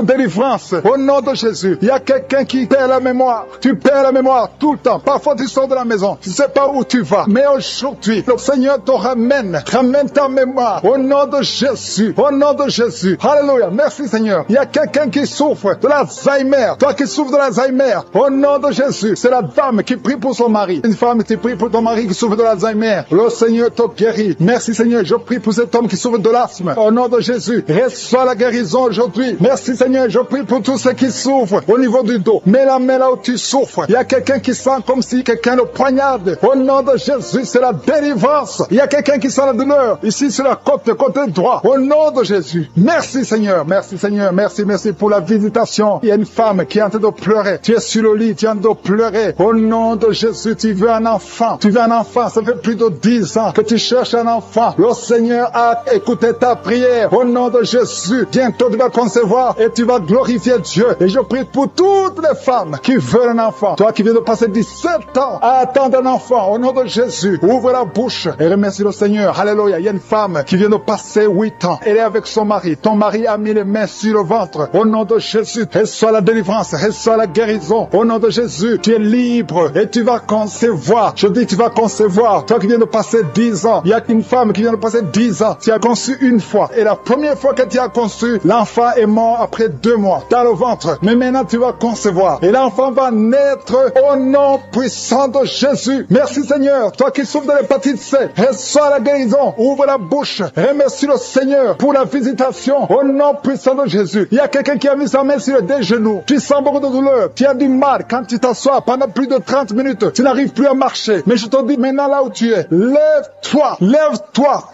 délivrance. Au nom de Jésus. Il y a quelqu'un qui perd la mémoire. Tu perds la mémoire tout le temps. Parfois tu sors de la maison. Tu ne sais pas où tu vas. Mais aujourd'hui, le Seigneur te ramène. Ramène ta mémoire. Au nom de Jésus. Au nom de Jésus. Alléluia. Merci Seigneur. Il y a quelqu'un qui souffre de l'Alzheimer. Toi qui souffres de l'Alzheimer. Au nom de Jésus. C'est la dame qui prie pour son mari. Une femme qui prie pour ton mari qui souffre de l'Alzheimer. Le Seigneur te guérit. Merci Seigneur. Je prie pour cet homme qui souffre de l'asthme. Au nom de Jésus. Reçois la guérison aujourd'hui. Merci Seigneur. Je prie pour tous ceux qui souffrent au niveau du dos. Mets la main là où tu souffres. Il y a quelqu'un qui sent comme si quelqu'un le poignarde. Au nom de Jésus, c'est la délivrance. Il y a quelqu'un qui sent la douleur. Ici sur la côté droit. Au nom de Jésus. Merci Seigneur. Merci Seigneur. Merci pour la visitation. Il y a une femme qui est en train de pleurer. Tu es sur le lit. Tu es en train de pleurer. Au nom de Jésus, tu veux un enfant. Tu veux un enfant. Ça fait plus de 10 ans que tu cherches un enfant. Le Seigneur a écouté ta prière. Au nom de Jésus, bientôt tu vas concevoir et tu vas glorifier Dieu. Et je prie pour toutes les femmes qui veulent un enfant. Toi qui viens de passer 17 ans à attendre un enfant. Au nom de Jésus, ouvre la bouche et remercie le Seigneur. Alléluia. Il y a une femme qui vient de passer 8 ans. Elle est avec son mari. Ton mari a mis les mains sur le ventre. Au nom de Jésus, reçois la délivrance, reçois la guérison. Au nom de Jésus, tu es libre et tu vas concevoir. Je dis tu vas concevoir. Toi qui viens de passer 10 ans, il y a une femme qui vient de passer 10 ans. Tu as conçu une fois. Et la première fois que tu as conçu, l'enfant est mort après 2 mois dans le ventre. Mais maintenant tu vas concevoir. Et l'enfant va naître au nom puissant de Jésus. Merci Seigneur. Toi qui souffres de l'hépatite C, reçois la guérison. Ouvre la bouche. Remercie le Seigneur pour la visitation. Au nom puissant de Jésus. Il y a quelqu'un qui a mis sa main sur les 2 genoux. Tu sens beaucoup de douleur. Tu as du mal quand tu t'assois pendant plus de 30 minutes. Tu n'arrives plus à marcher. Mais je te dis maintenant là où tu es, lève-toi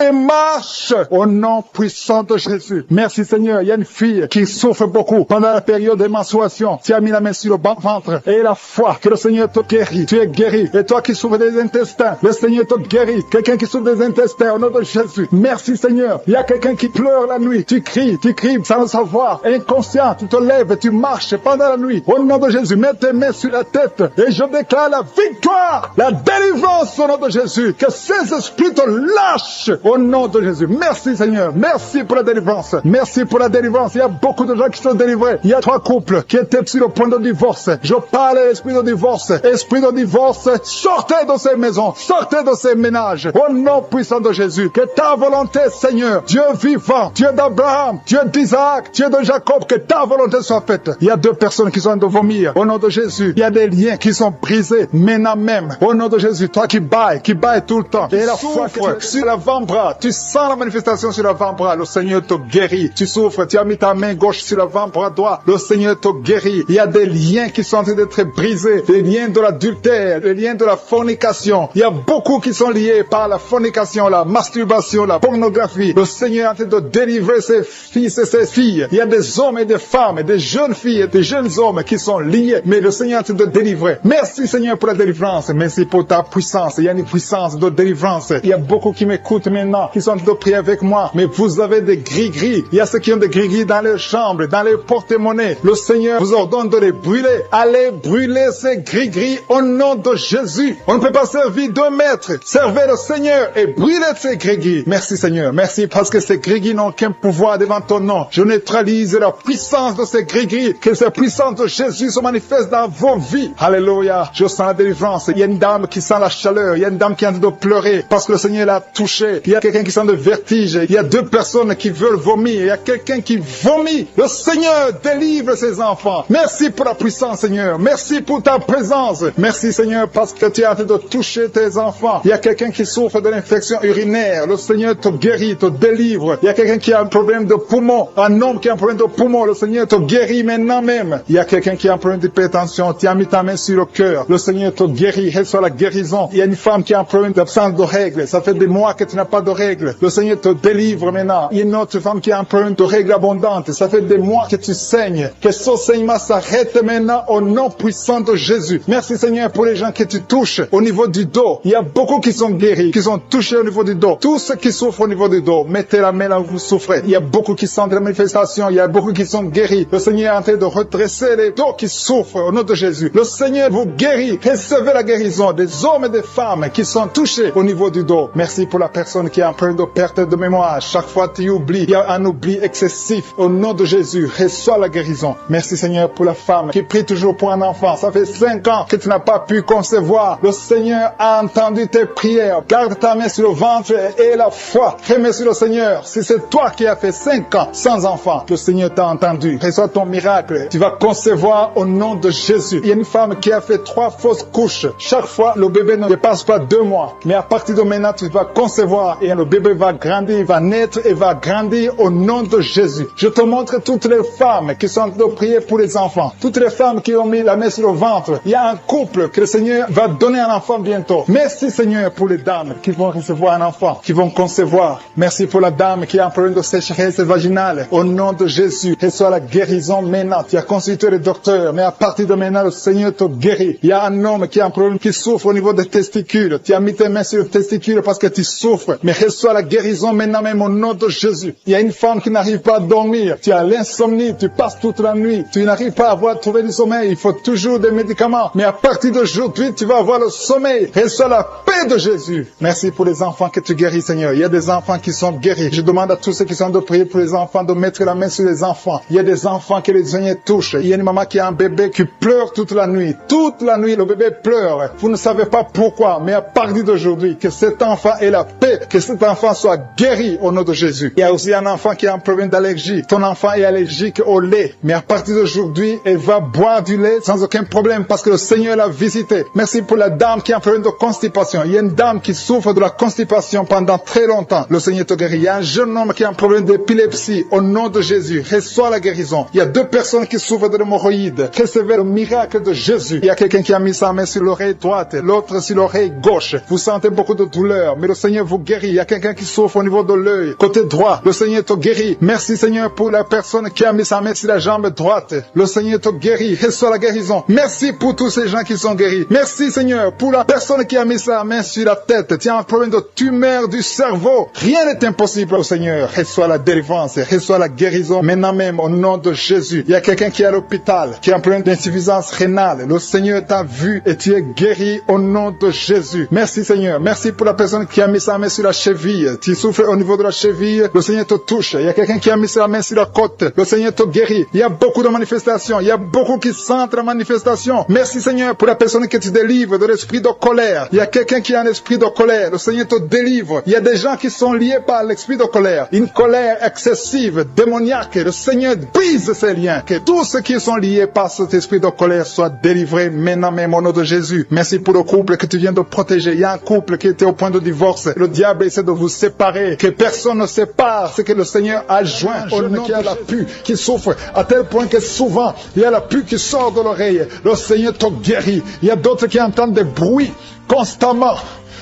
et marche au nom puissant de Jésus. Merci Seigneur. Il y a une fille qui souffre beaucoup pendant la période de menstruation. Tu as mis la main sur le ventre et la foi que le Seigneur te guérit. Tu es guéri. Et toi qui souffres des intestins, le Seigneur te guérit. Quelqu'un qui souffre des intestins au nom de Jésus. Merci Seigneur. Il y a quelqu'un qui pleure la nuit. Tu cries sans le savoir. Inconscient, tu te lèves et tu marches pendant la nuit. Au nom de Jésus, mets tes mains sur la tête et je déclare la victoire, la délivrance au nom de Jésus. Que ces esprits te lâchent au nom de Jésus. Merci Seigneur. Merci pour la délivrance. Merci pour la délivrance. Il y a beaucoup de gens qui sont délivrés. Il y a 3 couples qui étaient sur le point de divorce. Je parle à l'esprit de divorce. Esprit de divorce, sortez de ces maisons. Sortez de ces ménages. Au nom puissant de Jésus. Que ta volonté, Seigneur, Dieu vivant, Dieu d'Abraham, Dieu d'Isaac, Dieu de Jacob, que ta volonté soit faite. Il y a 2 personnes qui sont en train de vomir. Au nom de Jésus, il y a des liens qui sont brisés maintenant même. Au nom de Jésus, toi qui bailles tout le temps. Et la foi sur l'avant-bras, tu sens la manifestation sur l'avant-bras. Le Seigneur te guérit. Tu souffres, tu as mis ta main gauche sur l'avant-bras droit. Le Seigneur te guérit. Il y a des liens qui sont en train d'être brisés. Des liens de l'adultère, des liens de la fornication. Il y a beaucoup qui sont liés par la fornication, la masturbation, la pornographie. Le Seigneur est en train de délivrer ses fils et ses filles. Il y a des hommes et des femmes, des jeunes filles et des jeunes hommes qui sont liés. Mais le Seigneur est en train de délivrer. Merci Seigneur pour la délivrance. Merci pour ta puissance. Il y a une puissance de délivrance. Il y a beaucoup qui m'écoutent maintenant, qui sont en train de prier avec moi. Mais vous avez des gris-gris. Il y a ceux qui ont des gris-gris dans les chambres, dans les porte-monnaies. Le Seigneur vous ordonne de les brûler. Allez brûler ces gris-gris au nom de Jésus. On ne peut pas servir 2 maîtres. Servez le Seigneur et brûlez ces gris-gris. Merci Seigneur. Merci parce que ces gris-gris n'ont aucun pouvoir devant ton nom. Je neutralise la puissance de ces gris-gris. Que cette puissance de Jésus se manifeste dans vos vies. Alléluia. Je sens la délivrance. Il y a une dame qui sent la chaleur. Il y a une dame qui est en train de pleurer parce que le Seigneur l'a touché. Il y a quelqu'un qui sent le vertige. Il y a 2 personnes qui veulent vomir. Il y a quelqu'un qui vomit. Le Seigneur délivre ses enfants. Merci pour la puissance, Seigneur. Merci pour ta présence. Merci, Seigneur, parce que tu es en train de toucher tes enfants. Il y a quelqu'un qui souffre de l'infection urinaire. Le Seigneur te guérit, te délivre. Il y a quelqu'un qui a un problème de poumon. Un homme qui a un problème de poumon. Le Seigneur te guérit maintenant même. Il y a quelqu'un qui a un problème d'hypertension. Tu as mis ta main sur le cœur. Le Seigneur te guérit. Reçois la guérison. Il y a une femme qui a un problème d'absence de règles. Ça fait des mois que tu n'as pas de règles. Le Seigneur te délivre maintenant. Il y a une autre femme qui a un problème de règles abondantes. Ça fait des mois que tu saignes. Que ce saignement s'arrête maintenant au nom puissant de Jésus. Merci Seigneur pour les gens que tu touche au niveau du dos. Il y a beaucoup qui sont guéris, qui sont touchés au niveau du dos. Tous ceux qui souffrent au niveau du dos, mettez la main là où vous souffrez. Il y a beaucoup qui sentent la manifestation. Il y a beaucoup qui sont guéris. Le Seigneur est en train de redresser les dos qui souffrent au nom de Jésus. Le Seigneur vous guérit. Recevez la guérison des hommes et des femmes qui sont touchés au niveau du dos. Merci pour la personne qui est en train de perte de mémoire. Chaque fois tu oublies, il y a un oubli excessif. Au nom de Jésus, reçois la guérison. Merci Seigneur pour la femme qui prie toujours pour un enfant. Ça fait 5 ans que tu n'as pas pu concevoir. Le Seigneur a entendu tes prières. Garde ta main sur le ventre et la foi. Remercie le Seigneur. Si c'est toi qui as fait 5 ans sans enfant, le Seigneur t'a entendu. Reçois ton miracle. Tu vas concevoir au nom de Jésus. Il y a une femme qui a fait 3 fausses couches. Chaque fois, le bébé ne dépasse pas 2 mois. Mais à partir de maintenant, tu vas concevoir et le bébé va grandir, va naître et va grandir au nom de Jésus. Je te montre toutes les femmes qui sont en train de prier pour les enfants. Toutes les femmes qui ont mis la main sur le ventre. Il y a un couple que le Seigneur va donner un enfant bientôt. Merci Seigneur pour les dames qui vont recevoir un enfant, qui vont concevoir. Merci pour la dame qui a un problème de sécheresse vaginale. Au nom de Jésus, reçois la guérison maintenant. Tu as consulté le docteur, mais à partir de maintenant, le Seigneur te guérit. Il y a un homme qui a un problème qui souffre au niveau des testicules. Tu as mis tes mains sur les testicules parce que tu souffres. Mais reçois la guérison maintenant même au nom de Jésus. Il y a une femme qui n'arrive pas à dormir. Tu as l'insomnie, tu passes toute la nuit. Tu n'arrives pas à trouver du sommeil. Il faut toujours des médicaments. Mais à partir d'aujourd'hui, tu vas avoir le sommeil. Reçois la paix de Jésus. Merci pour les enfants que tu guéris, Seigneur. Il y a des enfants qui sont guéris. Je demande à tous ceux qui sont de prier pour les enfants de mettre la main sur les enfants. Il y a des enfants que les Seigneur touche. Il y a une maman qui a un bébé qui pleure toute la nuit. Toute la nuit, le bébé pleure. Vous ne savez pas pourquoi, mais à partir d'aujourd'hui, que cet enfant ait la paix, que cet enfant soit guéri au nom de Jésus. Il y a aussi un enfant qui a un problème d'allergie. Ton enfant est allergique au lait, mais à partir d'aujourd'hui, elle va boire du lait sans aucun problème parce que le Seigneur l'a visité. Merci pour la dame qui a un problème de constipation. Il y a une dame qui souffre de la constipation pendant très longtemps. Le Seigneur te guérit. Il y a un jeune homme qui a un problème d'épilepsie. Au nom de Jésus, reçois la guérison. Il y a 2 personnes qui souffrent de l'hémorroïde. Recevez le miracle de Jésus. Il y a quelqu'un qui a mis sa main sur l'oreille droite, l'autre sur l'oreille gauche. Vous sentez beaucoup de douleur, mais le Seigneur vous guérit. Il y a quelqu'un qui souffre au niveau de l'œil, côté droit. Le Seigneur te guérit. Merci Seigneur pour la personne qui a mis sa main sur la jambe droite. Le Seigneur te guérit. Reçois la guérison. Merci pour tous ces gens qui sont guéris. Merci Seigneur pour la personne qui a mis sa main sur la tête. Tu as un problème de tumeur du cerveau. Rien n'est impossible au Seigneur. Reçois la délivrance. Reçois la guérison maintenant même au nom de Jésus. Il y a quelqu'un qui est à l'hôpital, qui a un problème d'insuffisance rénale. Le Seigneur t'a vu et tu es guéri au nom de Jésus. Merci Seigneur. Merci pour la personne qui a mis sa main sur la cheville. Tu souffres au niveau de la cheville. Le Seigneur te touche. Il y a quelqu'un qui a mis sa main sur la côte. Le Seigneur te guérit. Il y a beaucoup de manifestations. Il y a beaucoup qui sentent la manifestation. Merci Seigneur pour la personne que tu délivres de l'esprit de colère. Il y a quelqu'un qui a un esprit de colère. Le Seigneur te délivre. Il y a des gens qui sont liés par l'esprit de colère. Une colère excessive, démoniaque. Le Seigneur brise ces liens. Que tous ceux qui sont liés par cet esprit de colère soient délivrés maintenant même au nom de Jésus. Merci pour le couple que tu viens de protéger. Il y a un couple qui était au point de divorce. Le diable essaie de vous séparer. Que personne ne sépare ce que le Seigneur a joint. Au nom qui a la pue, qui souffre à tel point que souvent il y a la pue qui sort de l'oreille. Le Seigneur te guérit. Il y a d'autres qui entendent des bruits constamment.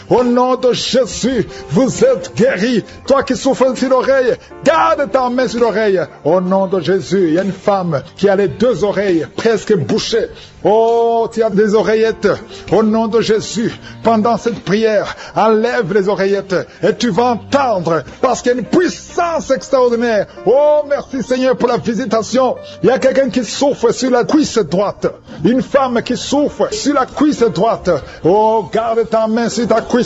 Au nom de Jésus, vous êtes guéris. Toi qui souffres sur l'oreille, garde ta main sur l'oreille. Au nom de Jésus, il y a une femme qui a les 2 oreilles presque bouchées. Oh, tu as des oreillettes. Au nom de Jésus, pendant cette prière, enlève les oreillettes et tu vas entendre parce qu'il y a une puissance extraordinaire. Oh, merci Seigneur pour la visitation. Il y a quelqu'un qui souffre sur la cuisse droite. Une femme qui souffre sur la cuisse droite. Oh, garde ta main sur ta cuisse.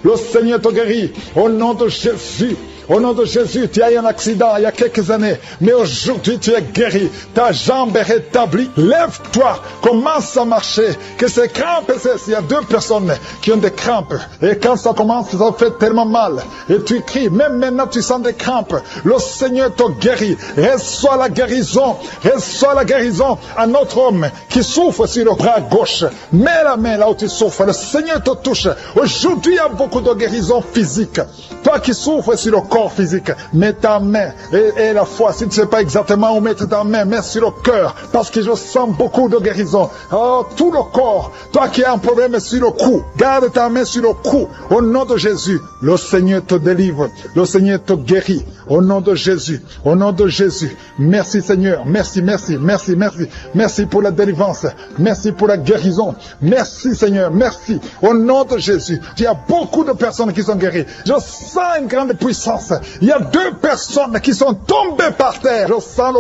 Le Seigneur te guérit. Au nom de Jésus. Au nom de Jésus, tu as eu un accident il y a quelques années, mais aujourd'hui tu es guéri. Ta jambe est rétablie. Lève-toi, commence à marcher. Que ces crampes cessent. Il y a 2 personnes qui ont des crampes. Et quand ça commence, ça fait tellement mal. Et tu cries, même maintenant tu sens des crampes. Le Seigneur te guérit. Reçois la guérison. Reçois la guérison. Un autre homme qui souffre sur le bras gauche. Mets la main là où tu souffres. Le Seigneur te touche. Aujourd'hui, il y a beaucoup de guérison physique. Toi qui souffres sur le corps physique. Mets ta main et la foi. Si tu ne sais pas exactement où mettre ta main, mets sur le cœur. Parce que je sens beaucoup de guérison. Oh, tout le corps. Toi qui as un problème sur le cou, garde ta main sur le cou. Au nom de Jésus, le Seigneur te délivre. Le Seigneur te guérit. Au nom de Jésus. Au nom de Jésus. Merci Seigneur. Merci, merci, merci, merci. Merci pour la délivrance. Merci pour la guérison. Merci Seigneur. Merci. Au nom de Jésus. Il y a beaucoup de personnes qui sont guéries. Je sens une grande puissance. Il y a 2 personnes qui sont tombées par terre. Je sens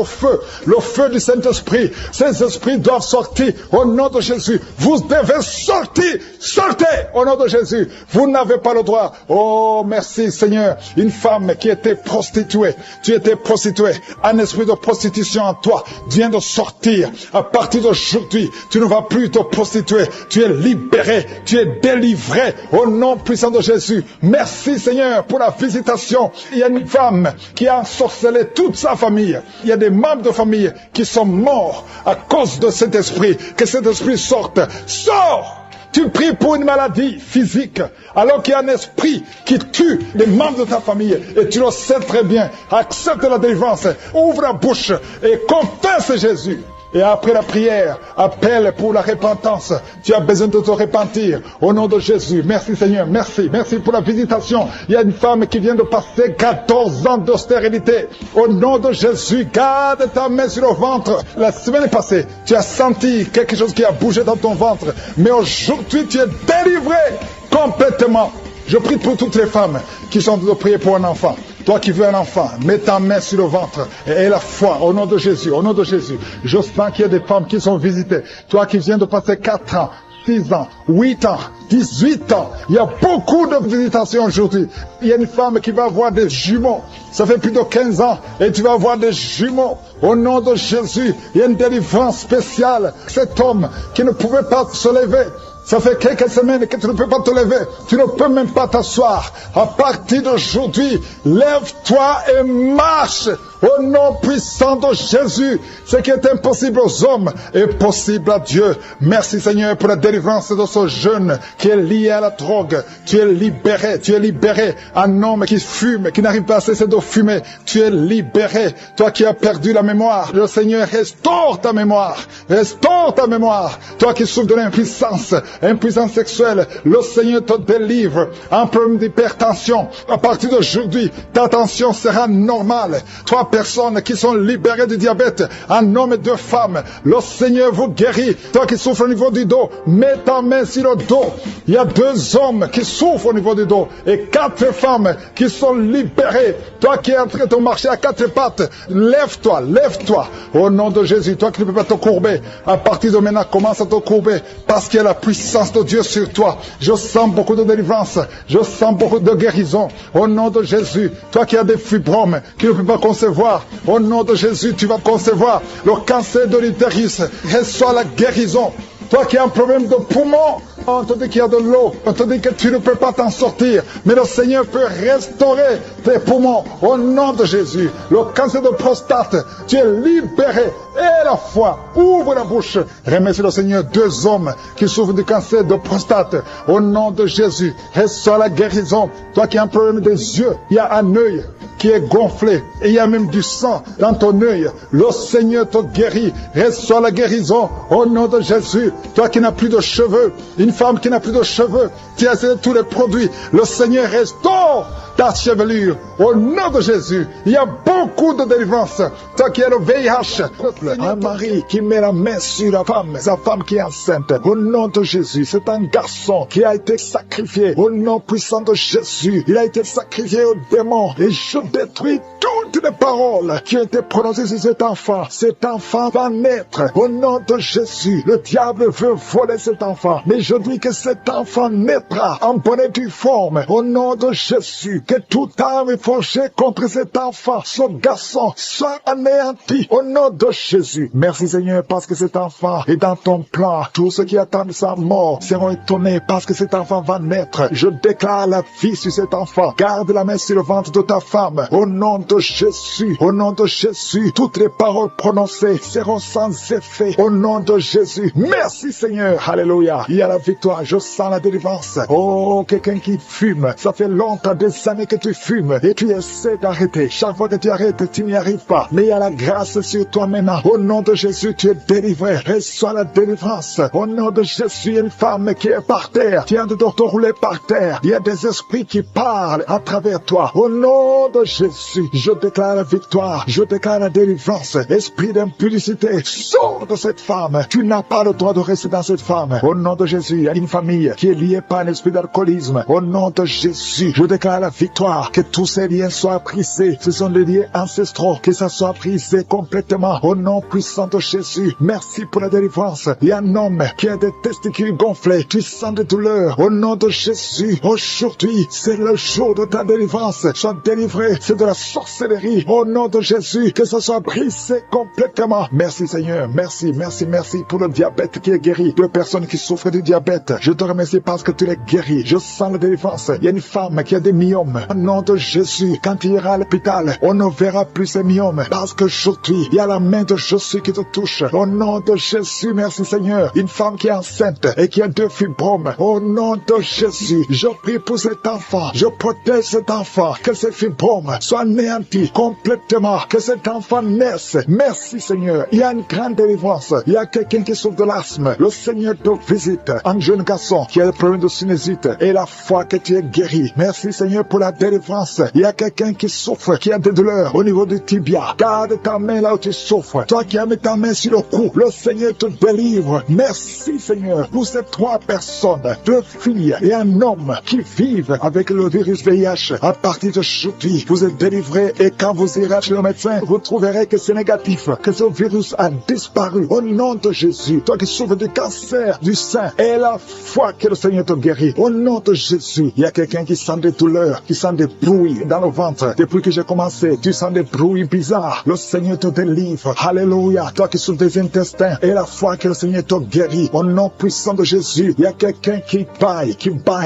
le feu du Saint-Esprit. Ces esprits doivent sortir au nom de Jésus. Vous devez sortir. Sortez au nom de Jésus. Vous n'avez pas le droit. Oh, merci Seigneur. Une femme qui était prostituée. Tu étais prostituée. Un esprit de prostitution en toi vient de sortir. À partir d'aujourd'hui, tu ne vas plus te prostituer. Tu es libéré. Tu es délivré au nom puissant de Jésus. Merci Seigneur pour la visitation. Il y a une femme qui a ensorcelé toute sa famille. Il y a des membres de famille qui sont morts à cause de cet esprit. Que cet esprit sorte. Sors! Tu pries pour une maladie physique, alors qu'il y a un esprit qui tue les membres de ta famille. Et tu le sais très bien. Accepte la délivrance. Ouvre la bouche et confesse Jésus. Et après la prière, appelle pour la repentance. Tu as besoin de te repentir. Au nom de Jésus. Merci Seigneur. Merci. Merci pour la visitation. Il y a une femme qui vient de passer 14 ans d'austérité. Au nom de Jésus, garde ta main sur le ventre. La semaine passée, tu as senti quelque chose qui a bougé dans ton ventre. Mais aujourd'hui, tu es délivré complètement. Je prie pour toutes les femmes qui sont de prier pour un enfant. Toi qui veux un enfant, mets ta main sur le ventre et la foi au nom de Jésus, au nom de Jésus. Je sens qu'il y a des femmes qui sont visitées. Toi qui viens de passer 4 ans, 6 ans, 8 ans, 18 ans. Il y a beaucoup de visitations aujourd'hui. Il y a une femme qui va avoir des jumeaux. Ça fait plus de 15 ans et tu vas avoir des jumeaux. Au nom de Jésus, il y a une délivrance spéciale. Cet homme qui ne pouvait pas se lever. Ça fait quelques semaines que tu ne peux pas te lever. Tu ne peux même pas t'asseoir. À partir d'aujourd'hui, lève-toi et marche. Au nom puissant de Jésus, ce qui est impossible aux hommes est possible à Dieu. Merci Seigneur pour la délivrance de ce jeune qui est lié à la drogue. Tu es libéré, tu es libéré. Un homme qui fume, qui n'arrive pas à cesser de fumer. Tu es libéré. Toi qui as perdu la mémoire, le Seigneur restaure ta mémoire. Restaure ta mémoire. Toi qui souffres de l'impuissance, impuissance sexuelle, le Seigneur te délivre. Un problème d'hypertension. À partir d'aujourd'hui, ta tension sera normale. Toi, personnes qui sont libérées du diabète, un homme et 2 femmes, le Seigneur vous guérit. Toi qui souffres au niveau du dos, mets ta main sur le dos. Il y a 2 hommes qui souffrent au niveau du dos et 4 femmes qui sont libérées. Toi qui es en train de marcher à 4 pattes, lève-toi, lève-toi. Au nom de Jésus, toi qui ne peux pas te courber, à partir de maintenant, commence à te courber parce qu'il y a la puissance de Dieu sur toi. Je sens beaucoup de délivrance, je sens beaucoup de guérison. Au nom de Jésus, toi qui as des fibromes, qui ne peux pas concevoir, au nom de Jésus, tu vas concevoir le cancer de l'utérus. Reçois la guérison. Toi qui as un problème de poumon, on te dit qu'il y a de l'eau, on te dit que tu ne peux pas t'en sortir, mais le Seigneur peut restaurer tes poumons au nom de Jésus. Le cancer de prostate, tu es libéré. Et la foi, ouvre la bouche. Remercie le Seigneur 2 hommes qui souffrent du cancer de prostate. Au nom de Jésus, reçois la guérison. Toi qui as un problème des yeux, il y a un œil qui est gonflé et il y a même du sang dans ton œil. Le Seigneur te guérit. Reçois la guérison au nom de Jésus. Toi qui n'as plus de cheveux, une femme qui n'a plus de cheveux, tu as essayé tous les produits. Le Seigneur restaure ta chevelure au nom de Jésus. Il y a beaucoup de délivrance. Toi qui as le VIH, un mari qui met la main sur la femme, sa femme qui est enceinte, au nom de Jésus. C'est un garçon qui a été sacrifié au nom puissant de Jésus. Il a été sacrifié au démon et je détruis toutes les paroles qui ont été prononcées sur cet enfant. Cet enfant va naître au nom de Jésus. Le diable veut voler cet enfant, mais je dis que cet enfant naîtra en bonne et due forme au nom de Jésus. Que toute arme forgée contre cet enfant, ce garçon, soit anéanti au nom de Jésus. Merci Seigneur parce que cet enfant est dans ton plan. Tous ceux qui attendent sa mort seront étonnés parce que cet enfant va naître. Je déclare la vie sur cet enfant. Garde la main sur le ventre de ta femme au nom de Jésus. Jésus, au nom de Jésus, toutes les paroles prononcées seront sans effet. Au nom de Jésus. Merci Seigneur. Alléluia. Il y a la victoire. Je sens la délivrance. Oh, quelqu'un qui fume. Ça fait longtemps, des années que tu fumes et tu essaies d'arrêter. Chaque fois que tu arrêtes, tu n'y arrives pas. Mais il y a la grâce sur toi maintenant. Au nom de Jésus, tu es délivré. Reçois la délivrance. Au nom de Jésus, il y a une femme qui est par terre. Tu es en train de te rouler par terre. Il y a des esprits qui parlent à travers toi. Au nom de Jésus, je déclare la victoire. Je déclare la délivrance. Esprit d'impudicité, sors de cette femme. Tu n'as pas le droit de rester dans cette femme. Au nom de Jésus, il y a une famille qui est liée par un esprit d'alcoolisme. Au nom de Jésus, je déclare la victoire. Que tous ces liens soient brisés. Ce sont des liens ancestraux. Que ça soit brisé complètement. Au nom puissant de Jésus, merci pour la délivrance. Il y a un homme qui a des testicules gonflés. Tu sens des douleurs. Au nom de Jésus, aujourd'hui, c'est le jour de ta délivrance. Sois délivré. C'est de la sorcellerie. Au nom de Jésus, que ça soit brisé complètement. Merci Seigneur. Merci pour le diabète qui est guéri. Deux personnes qui souffrent du diabète. Je te remercie parce que tu les guéris. Je sens la délivrance. Il y a une femme qui a des myomes. Au nom de Jésus, quand il ira à l'hôpital, on ne verra plus ces myomes. Parce qu'aujourd'hui, il y a la main de Jésus qui te touche. Au nom de Jésus, merci Seigneur. Une femme qui est enceinte et qui a 2 fibromes. Au nom de Jésus, je prie pour cet enfant. Je protège cet enfant. Que ces fibromes soient anéantis complètement. Que cet enfant naisse. Merci Seigneur. Il y a une grande délivrance. Il y a quelqu'un qui souffre de l'asthme. Le Seigneur te visite. Un jeune garçon qui a des problèmes de sinusite. Et la foi que tu es guéri. Merci Seigneur pour la délivrance. Il y a quelqu'un qui souffre, qui a des douleurs au niveau du tibia. Garde ta main là où tu souffres. Toi qui as mis ta main sur le cou, le Seigneur te délivre. Merci Seigneur pour ces 3 personnes, 2 filles et un homme qui vivent avec le virus VIH. À partir d'aujourd'hui, vous êtes délivrés et quand vous irez chez le médecin, vous trouverez que c'est négatif, que ce virus a disparu. Au nom de Jésus, toi qui souffres du cancer du sein, et la foi que le Seigneur te guérit. Au nom de Jésus, il y a quelqu'un qui sent des douleurs, qui sent des bruits dans le ventre. Depuis que j'ai commencé, tu sens des bruits bizarres. Le Seigneur te délivre. Alléluia. Toi qui souffres des intestins, et la foi que le Seigneur te guérit. Au nom puissant de Jésus, il y a quelqu'un qui baille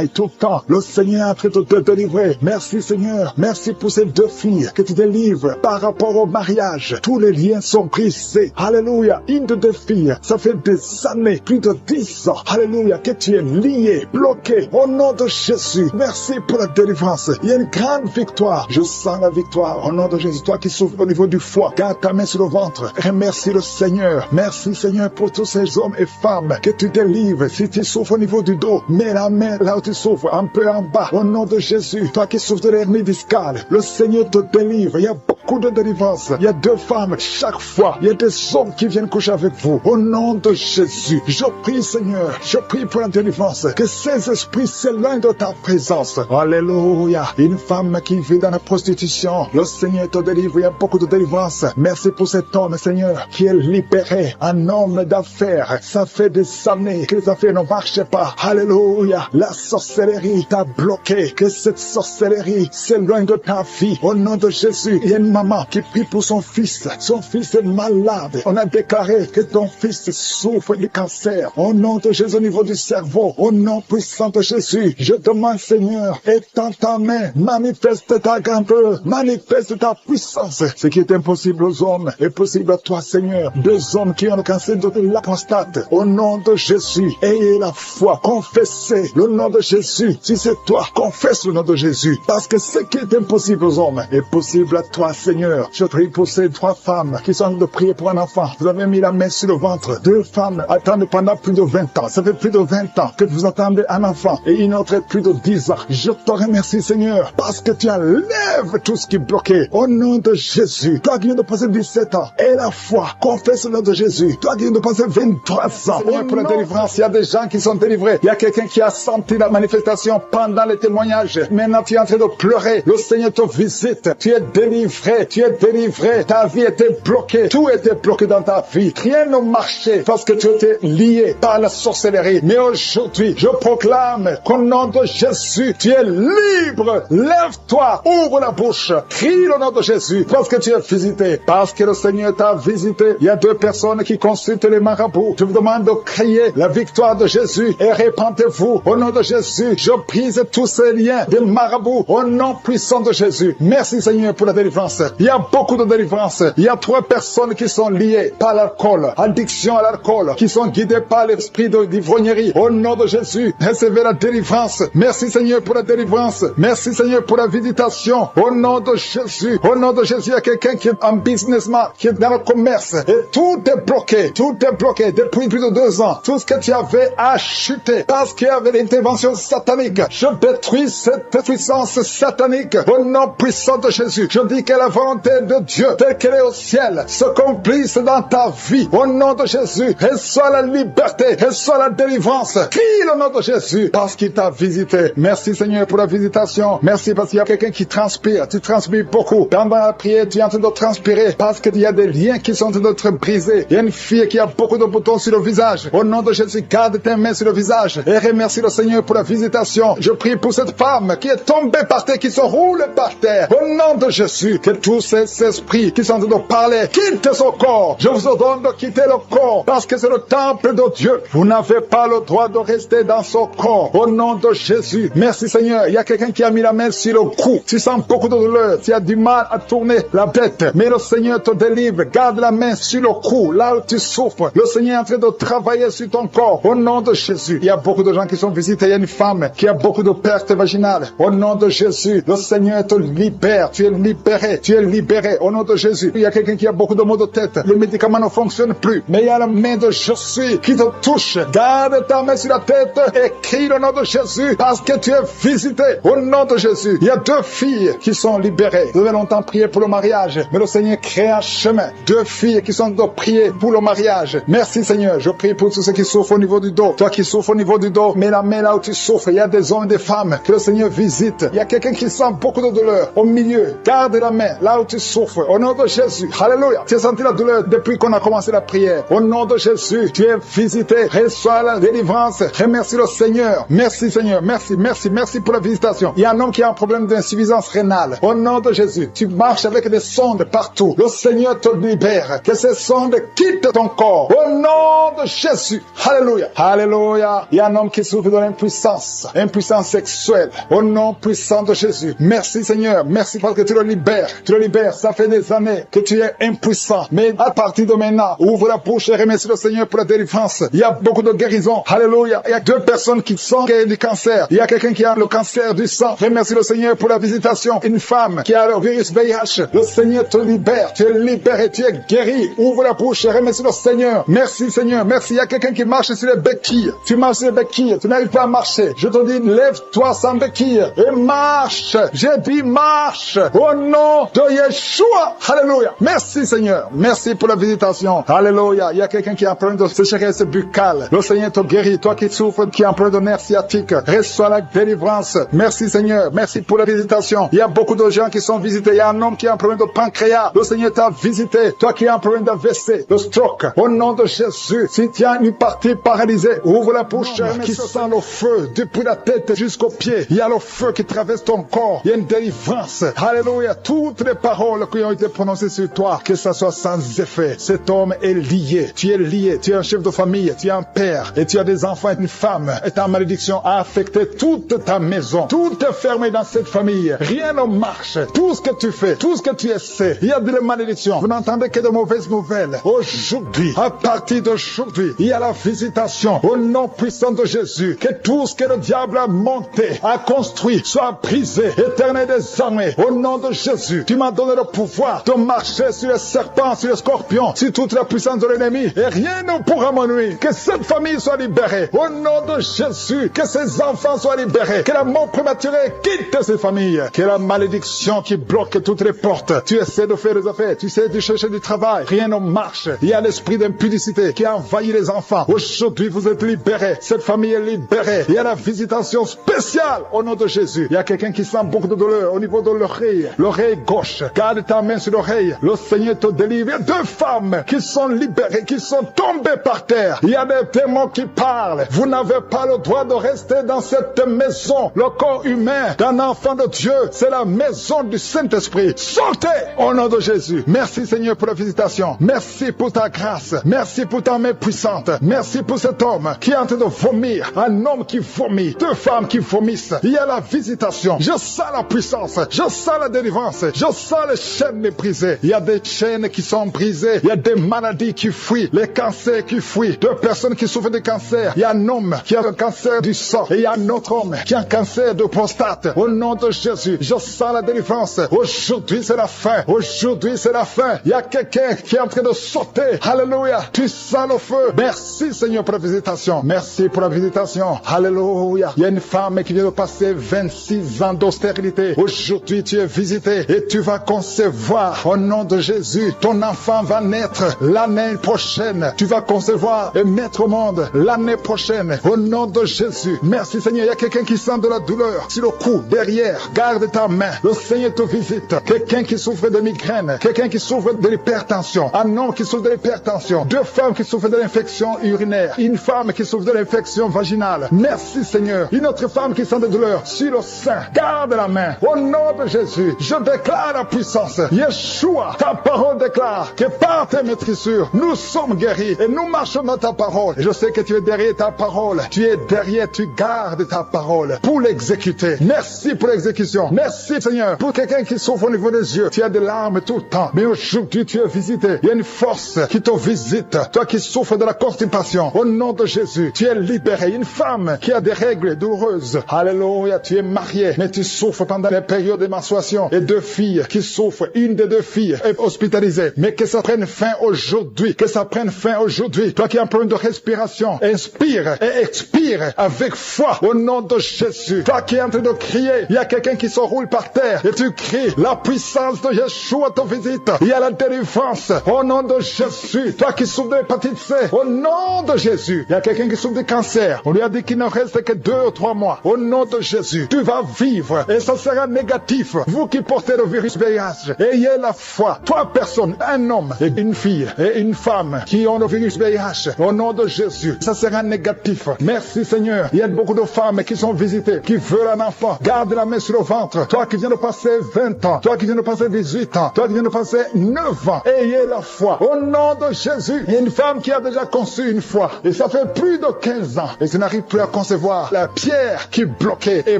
tout le temps. Le Seigneur est en train de te délivrer. Merci Seigneur. Merci pour ces 2 filles que tu délivres par rapport au mariage. Tous les liens sont brisés. Alléluia. Une de 2 filles, ça fait des années, plus de 10 ans. Alléluia. Que tu es lié, bloqué. Au nom de Jésus. Merci pour la délivrance. Il y a une grande victoire. Je sens la victoire. Au nom de Jésus. Toi qui souffres au niveau du foie, garde ta main sur le ventre. Remercie le Seigneur. Merci Seigneur pour tous ces hommes et femmes que tu délivres. Si tu souffres au niveau du dos, mets la main là où tu souffres, un peu en bas. Au nom de Jésus. Toi qui souffres de l'hernie discale, le Seigneur te délivre. Il y a beaucoup de délivrance. Il y a 2 femmes chaque fois. Il y a des hommes qui viennent coucher avec vous. Au nom de Jésus. Je prie Seigneur. Je prie pour la délivrance. Que ces esprits s'éloignent de ta présence. Alléluia. Une femme qui vit dans la prostitution, le Seigneur te délivre. Il y a beaucoup de délivrance. Merci pour cet homme Seigneur qui est libéré. Un homme d'affaires. Ça fait des années que les affaires ne marchaient pas. Alléluia. La sorcellerie t'a bloqué. Que cette sorcellerie s'éloigne de ta vie. Au nom de Jésus. Il y a une maman qui prie pour son fils. Son fils est malade. On a déclaré que ton fils souffre du cancer. Au nom de Jésus, au niveau du cerveau. Au nom puissant de Jésus. Je demande Seigneur, étends ta main. Manifeste ta grandeur. Manifeste ta puissance. Ce qui est impossible aux hommes est possible à toi Seigneur. 2 hommes qui ont le cancer de la prostate. Au nom de Jésus. Ayez la foi. Confessez le nom de Jésus. Si c'est toi, confesse le nom de Jésus. Parce que ce qui est impossible aux hommes est possible à toi Seigneur. Je prie pour ces 3 femmes qui sont en train de prier pour un enfant. Vous avez mis la main sur le ventre. 2 femmes attendent pendant plus de 20 ans. Ça fait plus de 20 ans que vous attendez un enfant. Et une autre plus de 10 ans. Je te remercie Seigneur. Parce que tu enlèves tout ce qui est bloqué. Au nom de Jésus. Toi qui viens de passer 17 ans. Et la foi. Confesse le nom de Jésus. Toi qui viens de passer 23 ans. Seigneur, pour la délivrance, il y a des gens qui sont délivrés. Il y a quelqu'un qui a senti la manifestation pendant les témoignages. Maintenant tu es en train de pleurer. Le Seigneur te visite. Tu es délivré. Tu es délivré. Ta vie était bloquée. Tout était bloqué dans ta vie. Rien ne marchait parce que tu étais lié par la sorcellerie. Mais aujourd'hui, je proclame qu'au nom de Jésus, tu es libre. Lève-toi. Ouvre la bouche. Crie le nom de Jésus parce que tu es visité. Parce que le Seigneur t'a visité. Il y a 2 personnes qui consultent les marabouts. Je vous demande de crier la victoire de Jésus et répandez-vous. Au nom de Jésus, je brise tous ces liens des marabouts. Au nom puissant de Jésus. Merci Seigneur pour la délivrance. délivrance. Il y a beaucoup de délivrance. Il y a 3 personnes qui sont liées par l'alcool, addiction à l'alcool, qui sont guidées par l'esprit d'ivrognerie. Au nom de Jésus, recevez la délivrance. Merci Seigneur pour la délivrance. Merci Seigneur pour la visitation. Au nom de Jésus. Au nom de Jésus, il y a quelqu'un qui est un businessman, qui est dans le commerce. Et tout est bloqué. Tout est bloqué depuis plus de 2 ans. Tout ce que tu avais a chuté parce qu'il y avait l'intervention satanique. Je détruis cette puissance satanique au nom puissant de Jésus. Je dis que la volonté de Dieu, telle qu'elle est au ciel, se accomplisse dans ta vie. Au nom de Jésus, reçois la liberté, reçois la délivrance. Crie le nom de Jésus parce qu'il t'a visité. Merci Seigneur pour la visitation. Merci parce qu'il y a quelqu'un qui transpire. Tu transpires beaucoup. Pendant la prière, tu es en train de transpirer parce qu'il y a des liens qui sont en train d'être brisés. Il y a une fille qui a beaucoup de boutons sur le visage. Au nom de Jésus, garde tes mains sur le visage et remercie le Seigneur pour la visitation. Je prie pour cette femme qui est tombée par terre, qui se roule par terre. Au nom de Jésus, que tous ces esprits qui sont en train de parler quittent son corps. Je vous ordonne de quitter le corps parce que c'est le temple de Dieu. Vous n'avez pas le droit de rester dans son corps. Au nom de Jésus. Merci Seigneur. Il y a quelqu'un qui a mis la main sur le cou. Tu sens beaucoup de douleur. Tu as du mal à tourner la tête. Mais le Seigneur te délivre. Garde la main sur le cou. Là où tu souffres. Le Seigneur est en train de travailler sur ton corps. Au nom de Jésus. Il y a beaucoup de gens qui sont visités. Il y a une femme qui a beaucoup de pertes vaginales. Au nom de Jésus. Le Seigneur te libère. Tu es libéré. Tu es libéré. Au nom de Jésus. Il y a quelqu'un qui a beaucoup de maux de tête. Les médicaments ne fonctionnent plus. Mais il y a la main de Jésus qui te touche. Garde ta main sur la tête et crie le nom de Jésus parce que tu es visité. Au nom de Jésus. Il y a 2 filles qui sont libérées. Vous avez longtemps prié pour le mariage. Mais le Seigneur crée un chemin. 2 filles qui sont de prier pour le mariage. Merci Seigneur. Je prie pour tous ceux qui souffrent au niveau du dos. Toi qui souffres au niveau du dos, mets la main là où tu souffres. Il y a des hommes et des femmes que le Seigneur visite. Il y a quelqu'un qui sent beaucoup de douleur au milieu. Garde la main là où tu souffres. Au nom de Jésus. Alléluia. Tu as senti la douleur depuis qu'on a commencé la prière. Au nom de Jésus, tu es visité. Reçois la délivrance. Remercie le Seigneur. Merci Seigneur. Merci pour la visitation. Il y a un homme qui a un problème d'insuffisance rénale. Au nom de Jésus, tu marches avec des sondes partout. Le Seigneur te libère. Que ces sondes quittent ton corps. Au nom de Jésus. Alléluia. Alléluia. Il y a un homme qui souffre de l'impuissance. Impuissance sexuelle. Au nom puissant de Jésus. Merci Seigneur. Merci parce que tu le libères. Tu le libères. Ça fait des années que tu es impuissant. Mais à partir de maintenant, ouvre la bouche et remercie le Seigneur pour la délivrance. Il y a beaucoup de guérisons. Alléluia. Il y a 2 personnes qui sont guéries du cancer. Il y a quelqu'un qui a le cancer du sang. Remercie le Seigneur pour la visitation. Une femme qui a le virus VIH. Le Seigneur te libère. Tu es libéré. Tu es guéri. Ouvre la bouche et remercie le Seigneur. Merci Seigneur. Merci. Il y a quelqu'un qui marche sur les béquilles. Tu marches sur les béquilles. Tu n'arrives pas à marcher. Je te dis, lève-toi sans béquilles et marche. J'ai dit marche. Au nom de Yeshua. Alléluia. Merci Seigneur. Merci pour la visitation. Alléluia. Il y a quelqu'un qui a un problème de sécheresse buccale. Le Seigneur te guérit. Toi qui souffres, qui a un problème de nerf sciatique, reçois la délivrance. Merci Seigneur. Merci pour la visitation. Il y a beaucoup de gens qui sont visités. Il y a un homme qui a un problème de pancréas. Le Seigneur t'a visité. Toi qui as un problème d'AVC, de stroke. Au nom de Jésus. Si tu as une partie paralysée, ouvre la bouche qui sent le feu depuis la tête jusqu'aux pieds. Il y a le feu qui traverse ton corps. Il y a une délivrance. Alléluia. Toutes les paroles qui ont été prononcées sur toi, que ça soit sans effet. Cet homme est lié. Tu es lié. Tu es un chef de famille. Tu es un père. Et tu as des enfants et une femme. Et ta malédiction a affecté toute ta maison. Tout est fermé dans cette famille. Rien ne marche. Tout ce que tu fais, tout ce que tu essaies, il y a de la malédiction. Vous n'entendez que de mauvaises nouvelles. Aujourd'hui, à partir d'aujourd'hui, il y a la visitation au nom puissant de Jésus. Que tout ce que le diable a monté, a construit, soit brisé. Éternel des armées, au nom de Jésus, tu m'as donné le pouvoir de marcher sur les serpents, sur les scorpions, sur toute la puissance de l'ennemi. Et rien ne pourra me nuire. Que cette famille soit libérée. Au nom de Jésus, que ses enfants soient libérés. Que la mort prématurée quitte ces familles. Que la malédiction qui bloque toutes les portes. Tu essaies de faire des affaires. Tu essaies de chercher du travail. Rien ne marche. Il y a l'esprit d'impudicité qui a envahi les enfants. Aujourd'hui, vous êtes libérés. Cette famille est libérée. Il y a la visitation spéciale au nom de Jésus. Il y a quelqu'un qui sent beaucoup de douleur au niveau de l'oreille. L'oreille gauche. Garde ta main sur l'oreille. Le Seigneur te délivre. Il y a 2 femmes qui sont libérées, qui sont tombées par terre. Il y a des démons qui parlent. Vous n'avez pas le droit de rester dans cette maison. Le corps humain d'un enfant de Dieu, c'est la maison du Saint-Esprit. Sortez au nom de Jésus. Merci Seigneur pour la visitation. Merci pour ta grâce. Merci pour ta main puissante. Merci pour cet homme qui est en train de vomir. Un homme qui vomit. 2 femmes qui vomissent. Il y a la visitation. Je sens la puissance. Je sens la délivrance. Je Je sens les chaînes brisées. Il y a des chaînes qui sont brisées. Il y a des maladies qui fuient. Les cancers qui fuient. Deux personnes qui souffrent de cancer. Il y a un homme qui a un cancer du sang. Et il y a un autre homme qui a un cancer de prostate. Au nom de Jésus, je sens la délivrance. Aujourd'hui, c'est la fin. Aujourd'hui, c'est la fin. Il y a quelqu'un qui est en train de sauter. Alléluia. Tu sens le feu. Merci, Seigneur, pour la visitation. Merci pour la visitation. Alléluia. Il y a une femme qui vient de passer 26 ans d'austérité. Aujourd'hui, tu es visité et tu vas concevoir. Au nom de Jésus, ton enfant va naître l'année prochaine. Tu vas concevoir et mettre au monde l'année prochaine. Au nom de Jésus. Merci, Seigneur. Il y a quelqu'un qui sent de la douleur sur le cou, derrière. Garde ta main. Le Seigneur te visite. Quelqu'un qui souffre de migraine. Quelqu'un qui souffre de l'hypertension. Un homme qui souffre de l'hypertension. Deux femmes qui souffrent de l'infection urinaire. Une femme qui souffre de l'infection vaginale. Merci, Seigneur. Une autre femme qui sent de douleur sur le sein. Garde la main. Au nom de Jésus, je déclare la puissance. Yeshua, ta parole déclare que par tes maîtrisures, nous sommes guéris et nous marchons dans ta parole. Et je sais que tu es derrière ta parole. Tu es derrière, tu gardes ta parole pour l'exécuter. Merci pour l'exécution. Merci, Seigneur, pour quelqu'un qui souffre au niveau des yeux. Tu as des larmes tout le temps. Mais aujourd'hui, tu es visité. Il y a une force qui te visite. Toi qui souffres de la constipation, au nom de Jésus, tu es libéré. Une femme qui a des règles douloureuses. Alléluia, tu es marié, mais tu souffres pendant les périodes de menstruation. Et deux filles qui souffrent. Une des deux filles est hospitalisée. Mais que ça prenne fin aujourd'hui. Que ça prenne fin aujourd'hui. Toi qui as un problème de respiration, inspire et expire avec foi au nom de Jésus. Toi qui es en train de crier, il y a quelqu'un qui se roule par terre et tu cries, la puissance de Yeshua te visite. Il y a la délivrance au nom de Jésus. Toi qui souffres de l'hépatite C, au nom de Jésus. Il y a quelqu'un qui souffre de cancer. On lui a dit qu'il ne reste que 2 ou 3 mois. Au nom de Jésus, tu vas vivre et ça sera négatif. Vous qui portez le virus VIH, ayez la foi. 3 personnes, un homme et une fille et une femme qui ont le virus VIH. Au nom de Jésus, ça sera négatif. Merci, Seigneur. Il y a beaucoup de femmes qui sont visitées, qui veulent un enfant. Garde la main sur le ventre. Toi qui viens de passer 20 ans, toi qui viens de passer 18 ans, toi qui viens de passer 9 ans, ayez la foi. Au nom de Jésus, il y a une femme qui a déjà conçu une fois. Et ça fait plus de 15 ans. Et tu n'arrives plus à concevoir. La pierre qui bloquait est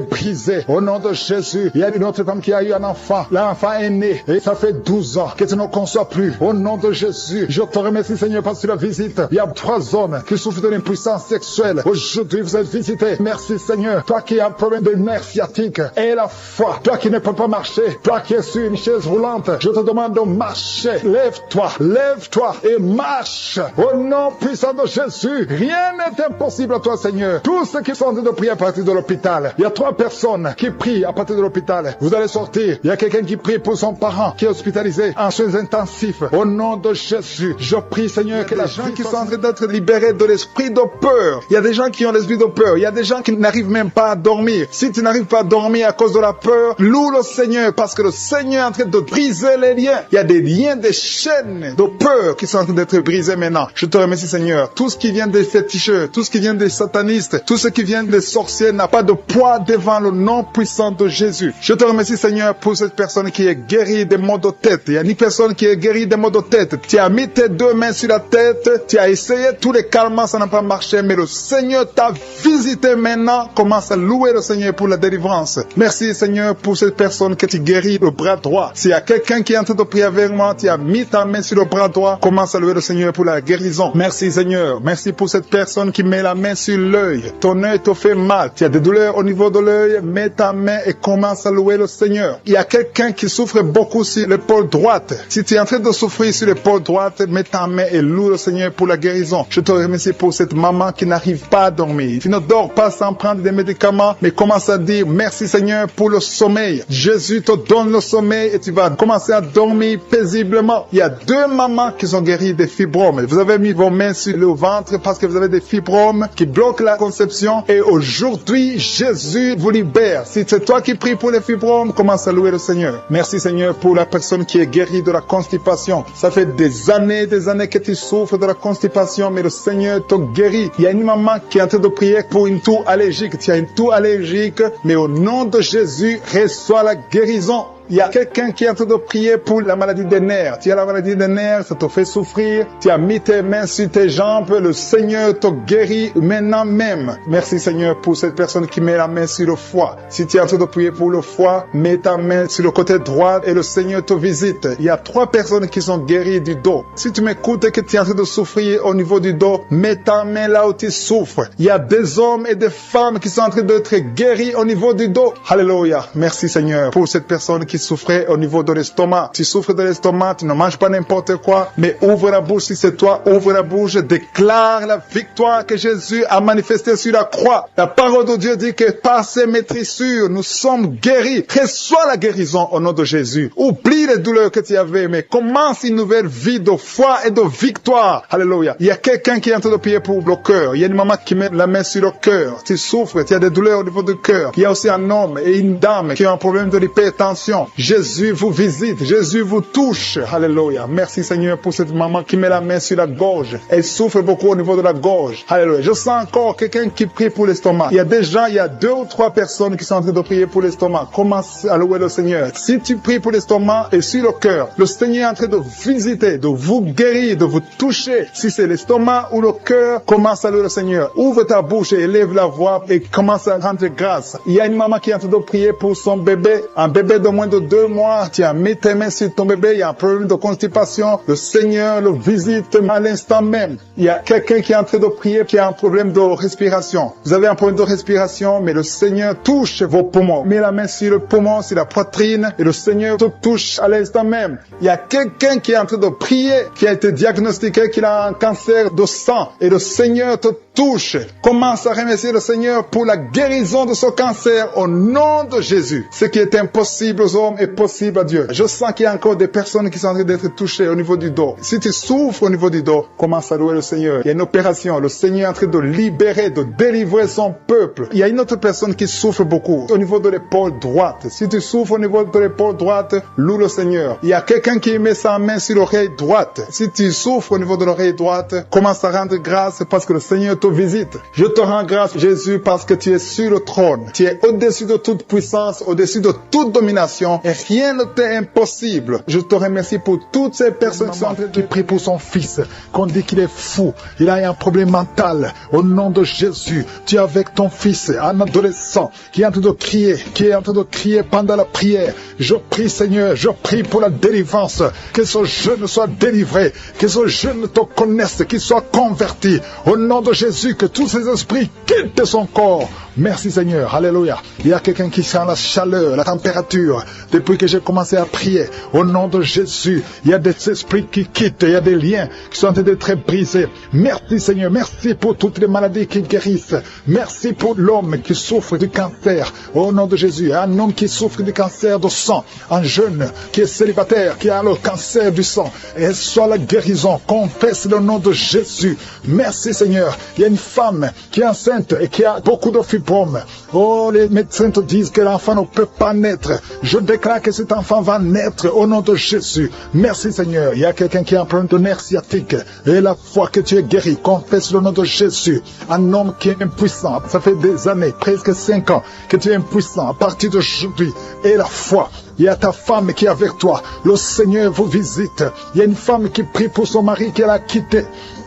brisée. Au nom de Jésus, il y a une autre femme qui a eu un enfant. L'enfant est né. Et ça fait 12 ans que tu ne conçois plus. Au nom de Jésus, je te remercie, Seigneur, parce que tu la visites. Il y a 3 hommes qui souffrent de l'impuissance sexuelle. Aujourd'hui, vous êtes visités. Merci, Seigneur. Toi qui as un problème de nerf sciatique, aie la foi. Toi qui ne peux pas marcher, toi qui es sur une chaise roulante, je te demande de marcher. Lève-toi et marche. Au nom puissant de Jésus, rien n'est impossible à toi, Seigneur. Tous ceux qui sont en train de prier à partir de l'hôpital, il y a 3 personnes qui prient à partir de l'hôpital. Vous allez sortir. Il y a quelqu'un qui prie pour son parent qui est hospitalisé en soins intensifs. Au nom de Jésus, je prie, Seigneur, que les gens qui sont en train d'être libérés de l'esprit de peur. Il y a des gens qui ont l'esprit de peur. Il y a des gens qui n'arrivent même pas à dormir. Si tu n'arrives pas à dormir à cause de la peur, loue le Seigneur, parce que le Seigneur est en train de briser les liens. Il y a des liens, des chaînes de peur qui sont en train d'être brisés maintenant. Je te remercie, Seigneur. Tout ce qui vient des féticheurs, tout ce qui vient des satanistes, tout ce qui vient des sorciers n'a pas de poids devant le nom puissant de Jésus. Je te remercie, Seigneur, pour cette personne qui est guérie des maux de tête. Il y a une personne qui est guérie des maux de tête. Tu as mis tes 2 mains sur la tête, tu as essayé tous les calmants, ça n'a pas marché, mais le Seigneur t'a visité maintenant. Commence à louer le Seigneur pour la délivrance. Merci, Seigneur, pour cette personne que tu guéris le bras droit. S'il y a quelqu'un qui est en train de prier avec moi, tu as mis ta main sur le bras droit, commence à louer le Seigneur pour la guérison. Merci, Seigneur. Merci pour cette personne qui met la main sur l'œil. Ton œil te fait mal. Tu as des douleurs au niveau de l'œil, mets ta main et commence à louer le Seigneur. Il y a quelqu'un qui souffre beaucoup sur l'épaule droite. Si tu es en train de souffrir sur l'épaule droite, mets ta main et loue le Seigneur pour la guérison. Je te remercie pour cette maman qui n'arrive pas à dormir. Tu ne dors pas sans prendre des médicaments, mais commence à dire merci, Seigneur, pour le sommeil. Jésus te donne le sommeil et tu vas commencer à dormir paisiblement. Il y a 2 mamans qui sont guéries des fibromes. Vous avez mis vos mains sur le ventre parce que vous avez des fibromes qui bloquent la conception. Et aujourd'hui, Jésus vous libère. Si c'est toi qui pries pour les fibromes, commence à louer le Seigneur. Merci, Seigneur, pour la personne qui est guérie de la constipation. Ça fait des années que tu souffres de la constipation, mais le Seigneur te guérit. Il y a une maman qui est en train de prier pour une toux allergique. Tu as une toux allergique, mais au nom de Jésus, reçois la guérison. Il y a quelqu'un qui est en train de prier pour la maladie des nerfs. Tu as la maladie des nerfs, ça te fait souffrir. Tu as mis tes mains sur tes jambes. Le Seigneur te guérit maintenant même. Merci Seigneur pour cette personne qui met la main sur le foie. Si tu es en train de prier pour le foie, mets ta main sur le côté droit et le Seigneur te visite. Il y a 3 personnes qui sont guéries du dos. Si tu m'écoutes et que tu es en train de souffrir au niveau du dos, mets ta main là où tu souffres. Il y a des hommes et des femmes qui sont en train d'être guéris au niveau du dos. Alléluia. Merci Seigneur pour cette personne qui souffrait au niveau de l'estomac. Tu souffres de l'estomac, tu ne manges pas n'importe quoi, mais ouvre la bouche si c'est toi, ouvre la bouche, déclare la victoire que Jésus a manifestée sur la croix. La parole de Dieu dit que par ses maîtrissures, nous sommes guéris. Reçois la guérison au nom de Jésus. Oublie les douleurs que tu avais, mais commence une nouvelle vie de foi et de victoire. Alléluia. Il y a quelqu'un qui est en train de prier pour le cœur. Il y a une maman qui met la main sur le cœur. Tu souffres, tu as des douleurs au niveau du cœur. Il y a aussi un homme et une dame qui ont un problème de l'hypertension. Jésus vous visite, Jésus vous touche. Alléluia. Merci Seigneur pour cette maman qui met la main sur la gorge. Elle souffre beaucoup au niveau de la gorge. Alléluia. Je sens encore quelqu'un qui prie pour l'estomac. Il y a déjà, il y a 2 ou 3 personnes qui sont en train de prier pour l'estomac. Commence à louer le Seigneur. Si tu pries pour l'estomac et sur le cœur, le Seigneur est en train de visiter, de vous guérir, de vous toucher. Si c'est l'estomac ou le cœur, commence à louer le Seigneur. Ouvre ta bouche et élève la voix et commence à rendre grâce. Il y a une maman qui est en train de prier pour son bébé, un bébé de moins de 2 mois. Tu as mis tes mains sur ton bébé, il y a un problème de constipation. Le Seigneur le visite à l'instant même. Il y a quelqu'un qui est en train de prier qui a un problème de respiration. Vous avez un problème de respiration, mais le Seigneur touche vos poumons. Mets la main sur le poumon, sur la poitrine, et le Seigneur te touche à l'instant même. Il y a quelqu'un qui est en train de prier, qui a été diagnostiqué qu'il a un cancer de sang, et le Seigneur te touche. Commence à remercier le Seigneur pour la guérison de ce cancer au nom de Jésus. Ce qui est impossible aux hommes est possible à Dieu. Je sens qu'il y a encore des personnes qui sont en train d'être touchées au niveau du dos. Si tu souffres au niveau du dos, commence à louer le Seigneur. Il y a une opération. Le Seigneur est en train de libérer, de délivrer son peuple. Il y a une autre personne qui souffre beaucoup au niveau de l'épaule droite. Si tu souffres au niveau de l'épaule droite, loue le Seigneur. Il y a quelqu'un qui met sa main sur l'oreille droite. Si tu souffres au niveau de l'oreille droite, commence à rendre grâce parce que le Seigneur te visite. Je te rends grâce, Jésus, parce que tu es sur le trône. Tu es au-dessus de toute puissance, au-dessus de toute domination, et rien ne t'est impossible. Je te remercie pour toutes ces personnes qui prient pour son fils, qu'on dit qu'il est fou, il a un problème mental. Au nom de Jésus, tu es avec ton fils, un adolescent, qui est en train de crier, pendant la prière. Je prie, Seigneur, je prie pour la délivrance, que ce jeune soit délivré, que ce jeune te connaisse, qu'il soit converti. Au nom de Jésus, que tous ces esprits quittent son corps. Merci Seigneur, alléluia. Il y a quelqu'un qui sent la chaleur, la température, depuis que j'ai commencé à prier. Au nom de Jésus, il y a des esprits qui quittent, il y a des liens qui sont en train d'être brisés. Merci Seigneur, merci pour toutes les maladies qui guérissent. Merci pour l'homme qui souffre du cancer. Au nom de Jésus, un homme qui souffre du cancer de sang, un jeune qui est célibataire, qui a le cancer du sang. Et soit la guérison, confesse le nom de Jésus. Merci Seigneur. Il y a une femme qui est enceinte et qui a beaucoup de fibrome. Oh, les médecins te disent que l'enfant ne peut pas naître. Je déclare que cet enfant va naître au nom de Jésus. Merci Seigneur. Il y a quelqu'un qui a un problème de nerf sciatique. Et la foi que tu es guéri, confesse le nom de Jésus. Un homme qui est impuissant. Ça fait des années, presque 5 ans, que tu es impuissant. À partir d'aujourd'hui, et la foi. Il y a ta femme qui est avec toi. Le Seigneur vous visite. Il y a une femme qui prie pour son mari qu'elle a quitté.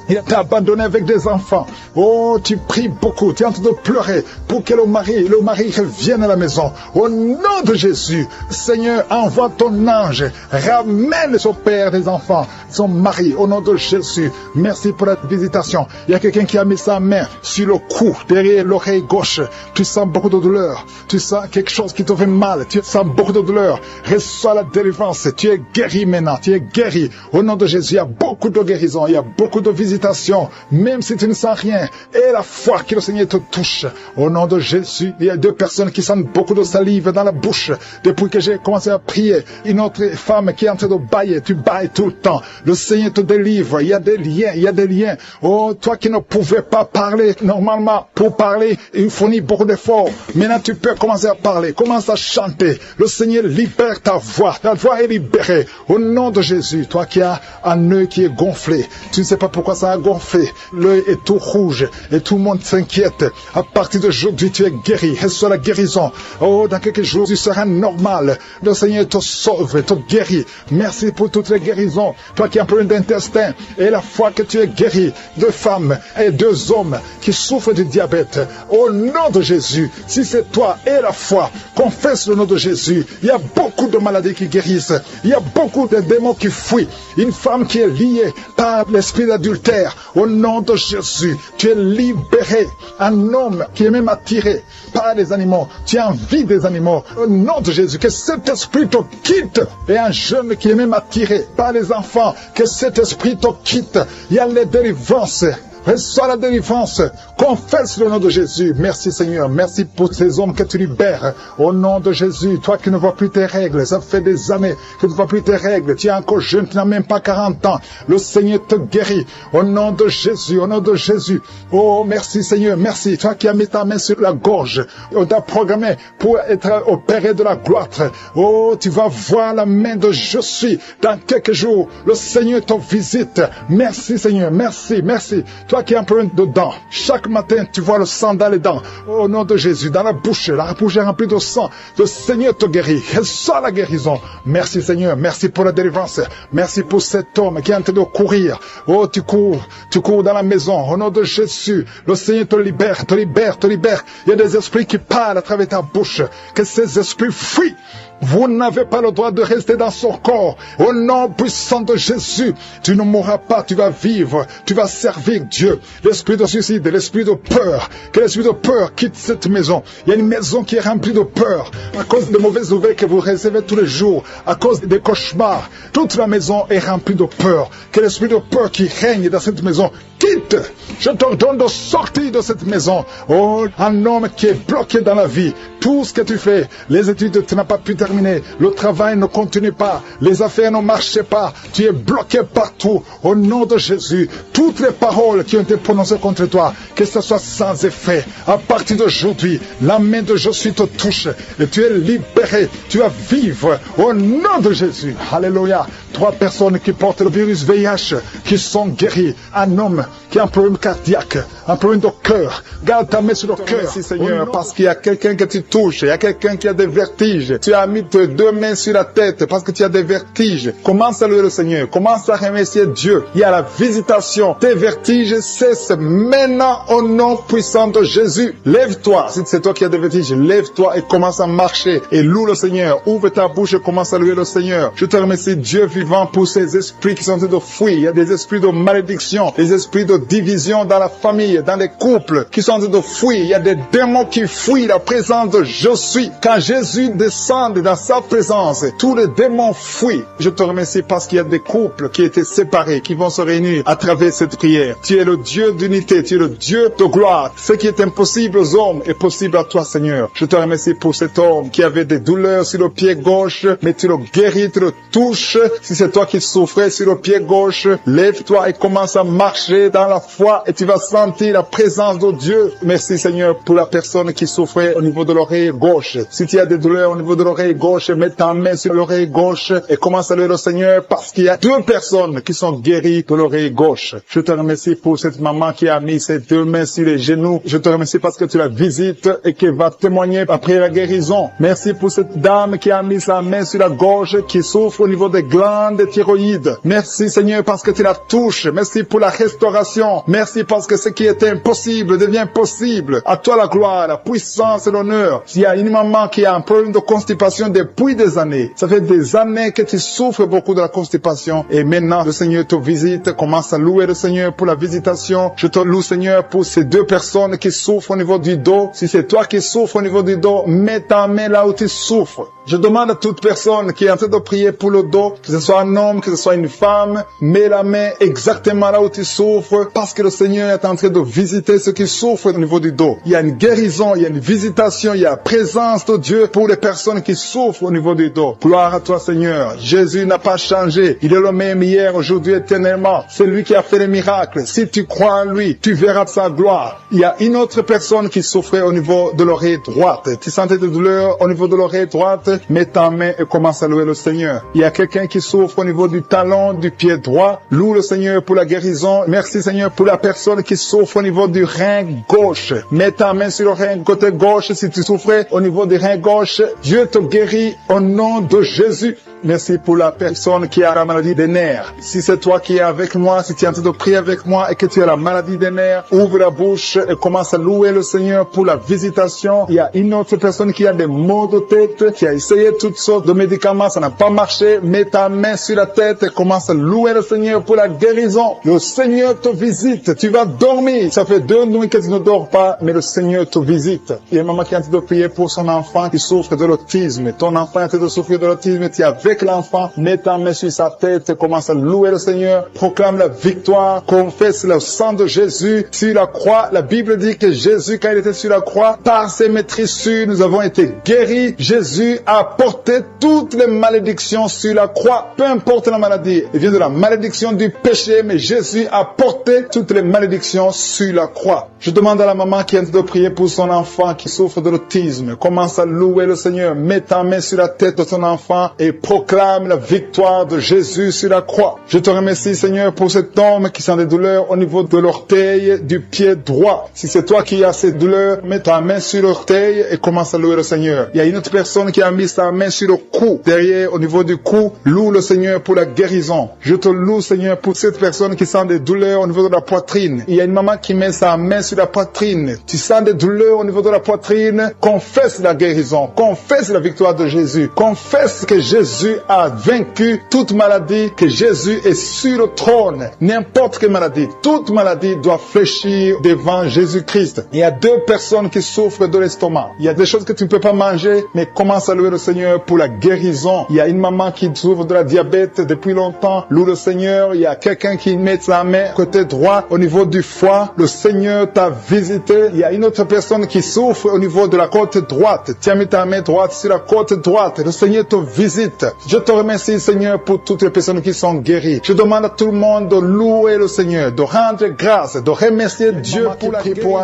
Il t'a abandonné avec des enfants. Oh, tu pries beaucoup, tu es en train de pleurer pour que le mari revienne à la maison. Au nom de Jésus, Seigneur, envoie ton ange, ramène son père des enfants, son mari, au nom de Jésus. Merci pour la visitation. Il y a quelqu'un qui a mis sa main sur le cou, derrière l'oreille gauche. Tu sens beaucoup de douleur. Tu sens quelque chose qui te fait mal. Tu sens beaucoup de douleur. Reçois la délivrance. Tu es guéri maintenant. Tu es guéri. Au nom de Jésus, il y a beaucoup de guérison. Il y a beaucoup de visitation. Même si tu ne sens rien, et la foi que le Seigneur te touche. Au nom de Jésus, il y a 2 personnes qui sentent beaucoup de salive dans la bouche. Depuis que j'ai commencé à prier, une autre femme qui est en train de bailler, tu bailles tout le temps. Le Seigneur te délivre. Il y a des liens, il y a des liens. Oh, toi qui ne pouvais pas parler normalement, pour parler, il fournit beaucoup d'efforts. Maintenant, tu peux commencer à parler, commence à chanter. Le Seigneur libère ta voix est libérée. Au nom de Jésus, toi qui as un nœud qui est gonflé, tu ne sais pas pourquoi ça l'estomac gonflé, l'œil est tout rouge et tout le monde s'inquiète. À partir d'aujourd'hui, tu es guéri. Reçois la guérison. Oh, dans quelques jours, tu seras normal. Le Seigneur te sauve, te guérit. Merci pour toutes les guérisons. Toi qui as un problème d'intestin, et la foi que tu es guéri, 2 femmes et 2 hommes qui souffrent du diabète. Au nom de Jésus, si c'est toi et la foi, confesse le nom de Jésus. Il y a beaucoup de maladies qui guérissent. Il y a beaucoup de démons qui fuient. Une femme qui est liée par l'esprit d'adultère, au nom de Jésus, tu es libéré. Un homme qui est même attiré par les animaux, tu as envie des animaux. Au nom de Jésus, que cet esprit te quitte. Et un jeune qui est même attiré par les enfants, que cet esprit te quitte. Il y a les délivrances. Reçois la délivrance. Confesse le nom de Jésus. Merci Seigneur. Merci pour ces hommes que tu libères. Au nom de Jésus, toi qui ne vois plus tes règles, ça fait des années que tu ne vois plus tes règles. Tu es encore jeune, tu n'as même pas 40 ans. Le Seigneur te guérit. Au nom de Jésus, au nom de Jésus. Oh, merci Seigneur, merci. Toi qui as mis ta main sur la gorge, on t'a programmé pour être opéré de la gloire. Oh, tu vas voir la main de je suis. Dans quelques jours, le Seigneur te visite. Merci Seigneur, merci, merci. Toi qui as un problème de dents, chaque matin tu vois le sang dans les dents. Au nom de Jésus, dans la bouche est remplie de sang. Le Seigneur te guérit. Reçois la guérison. Merci Seigneur, merci pour la délivrance. Merci pour cet homme qui est en train de courir. Oh, tu cours dans la maison. Au nom de Jésus, le Seigneur te libère, te libère, te libère. Il y a des esprits qui parlent à travers ta bouche. Que ces esprits fuient. Vous n'avez pas le droit de rester dans son corps. Au nom puissant de Jésus, tu ne mourras pas, tu vas vivre, tu vas servir Dieu. L'esprit de suicide, l'esprit de peur, que l'esprit de peur quitte cette maison. Il y a une maison qui est remplie de peur, à cause des mauvaises nouvelles que vous recevez tous les jours, à cause des cauchemars. Toute la maison est remplie de peur. Que l'esprit de peur qui règne dans cette maison quitte. Je t'ordonne de sortir de cette maison. Oh, un homme qui est bloqué dans la vie. Tout ce que tu fais, les études, tu n'as pas pu terminer. Le travail ne continue pas. Les affaires ne marchaient pas. Tu es bloqué partout. Au nom de Jésus, toutes les paroles qui ont été prononcées contre toi, que ce soit sans effet. À partir d'aujourd'hui, la main de je suis te touche et tu es libéré. Tu vas vivre au nom de Jésus. Alléluia. 3 personnes qui portent le virus VIH, qui sont guéries. Un homme qui a un problème cardiaque, un problème de cœur. Garde ta main sur le cœur. Merci Seigneur, parce qu'il y a quelqu'un que tu touches, il y a quelqu'un qui a des vertiges. Tu as mis tes 2 mains sur la tête parce que tu as des vertiges. Commence à louer le Seigneur, commence à remercier Dieu. Il y a la visitation. Tes vertiges cessent maintenant au nom puissant de Jésus. Lève-toi. Si c'est toi qui as des vertiges, lève-toi et commence à marcher. Et loue le Seigneur. Ouvre ta bouche et commence à louer le Seigneur. Je te remercie Dieu vivant pour ces esprits qui sont en train de fuir. Il y a des esprits de malédiction, des esprits de division dans la famille, dans les couples qui sont en train de fuir. Il y a des démons qui fuient la présence de je suis. Quand Jésus descend dans sa présence, tous les démons fuient. Je te remercie parce qu'il y a des couples qui étaient séparés, qui vont se réunir à travers cette prière. Tu es le Dieu d'unité, tu es le Dieu de gloire. Ce qui est impossible aux hommes est possible à toi, Seigneur. Je te remercie pour cet homme qui avait des douleurs sur le pied gauche, mais tu le guéris, tu le touches. Si c'est toi qui souffrais sur le pied gauche, lève-toi et commence à marcher dans la foi et tu vas sentir la présence de Dieu. Merci Seigneur pour la personne qui souffrait au niveau de l'oreille gauche. Si tu as des douleurs au niveau de l'oreille gauche, mets ta main sur l'oreille gauche et commence à louer le Seigneur parce qu'il y a 2 personnes qui sont guéries de l'oreille gauche. Je te remercie pour cette maman qui a mis ses 2 mains sur les genoux. Je te remercie parce que tu la visites et qu'elle va témoigner après la guérison. Merci pour cette dame qui a mis sa main sur la gorge, qui souffre au niveau des glandes thyroïdes. Merci Seigneur parce que tu la touches. Merci pour la restauration. Merci parce que ce qui était impossible devient possible. À toi la gloire, la puissance et l'honneur. S'il y a une maman qui a un problème de constipation depuis des années, ça fait des années que tu souffres beaucoup de la constipation et maintenant le Seigneur te visite. Commence à louer le Seigneur pour la visitation. Je te loue Seigneur pour ces 2 personnes qui souffrent au niveau du dos. Si c'est toi qui souffres au niveau du dos, mets ta main là où tu souffres. Je demande à toute personne qui est en train de prier pour le dos, que ce soit un homme, que ce soit une femme, mets la main exactement là où tu souffres, parce que le Seigneur est en train de visiter ceux qui souffrent au niveau du dos. Il y a une guérison, il y a une visitation, il y a la présence de Dieu pour les personnes qui souffrent au niveau du dos. Gloire à toi Seigneur. Jésus n'a pas changé. Il est le même hier, aujourd'hui, éternellement. C'est lui qui a fait les miracles. Si tu crois en lui, tu verras sa gloire. Il y a une autre personne qui souffrait au niveau de l'oreille droite. Tu sentais des douleurs au niveau de l'oreille droite? Mets ta main et commence à louer le Seigneur. Il y a quelqu'un qui souffre au niveau du talon, du pied droit. Loue le Seigneur pour la guérison. Merci Merci Seigneur pour la personne qui souffre au niveau du rein gauche. Mets ta main sur le rein côté gauche. Si tu souffrais au niveau du rein gauche, Dieu te guérit au nom de Jésus. Merci pour la personne qui a la maladie des nerfs. Si c'est toi qui es avec moi, si tu es en train de prier avec moi et que tu as la maladie des nerfs, ouvre la bouche et commence à louer le Seigneur pour la visitation. Il y a une autre personne qui a des maux de tête, qui a essayé toutes sortes de médicaments, ça n'a pas marché. Mets ta main sur la tête et commence à louer le Seigneur pour la guérison. Le Seigneur te visite. Tu vas dormir. Ça fait 2 nuits que tu ne dors pas, mais le Seigneur te visite. Il y a une maman qui est en train de prier pour son enfant qui souffre de l'autisme. Ton enfant est en train de souffrir de l'autisme. Tu es avec l'enfant, mets ta main sur sa tête et commence à louer le Seigneur, proclame la victoire, confesse le sang de Jésus sur la croix. La Bible dit que Jésus, quand il était sur la croix, par ses maîtrissures, nous avons été guéris. Jésus a porté toutes les malédictions sur la croix, peu importe la maladie. Il vient de la malédiction du péché, mais Jésus a porté toutes les malédictions sur la croix. Je demande à la maman qui est en train de prier pour son enfant qui souffre de l'autisme, commence à louer le Seigneur, mets ta main sur la tête de son enfant et proclame la victoire de Jésus sur la croix. Je te remercie Seigneur pour cet homme qui sent des douleurs au niveau de l'orteil du pied droit. Si c'est toi qui as ces douleurs, mets ta main sur l'orteil et commence à louer le Seigneur. Il y a une autre personne qui a mis sa main sur le cou, derrière au niveau du cou, loue le Seigneur pour la guérison. Je te loue Seigneur pour cette personne qui sent des douleurs au niveau de la poitrine. Il y a une maman qui met sa main sur la poitrine. Tu sens des douleurs au niveau de la poitrine, confesse la guérison, confesse la victoire de Jésus, confesse que Jésus a vaincu toute maladie, que Jésus est sur le trône. N'importe quelle maladie, toute maladie doit fléchir devant Jésus-Christ. Il y a 2 personnes qui souffrent de l'estomac. Il y a des choses que tu ne peux pas manger, mais commence à louer le Seigneur pour la guérison. Il y a une maman qui souffre de la diabète depuis longtemps. Loue le Seigneur. Il y a quelqu'un qui met sa main côté droit au niveau du foie. Le Seigneur t'a visité. Il y a une autre personne qui souffre au niveau de la côte droite. Tu as mis ta main droite sur la côte droite. Le Seigneur te visite. Je te remercie Seigneur pour toutes les personnes qui sont guéries. Je demande à tout le monde de louer le Seigneur, de rendre grâce, de remercier Dieu pour la guérison. Pour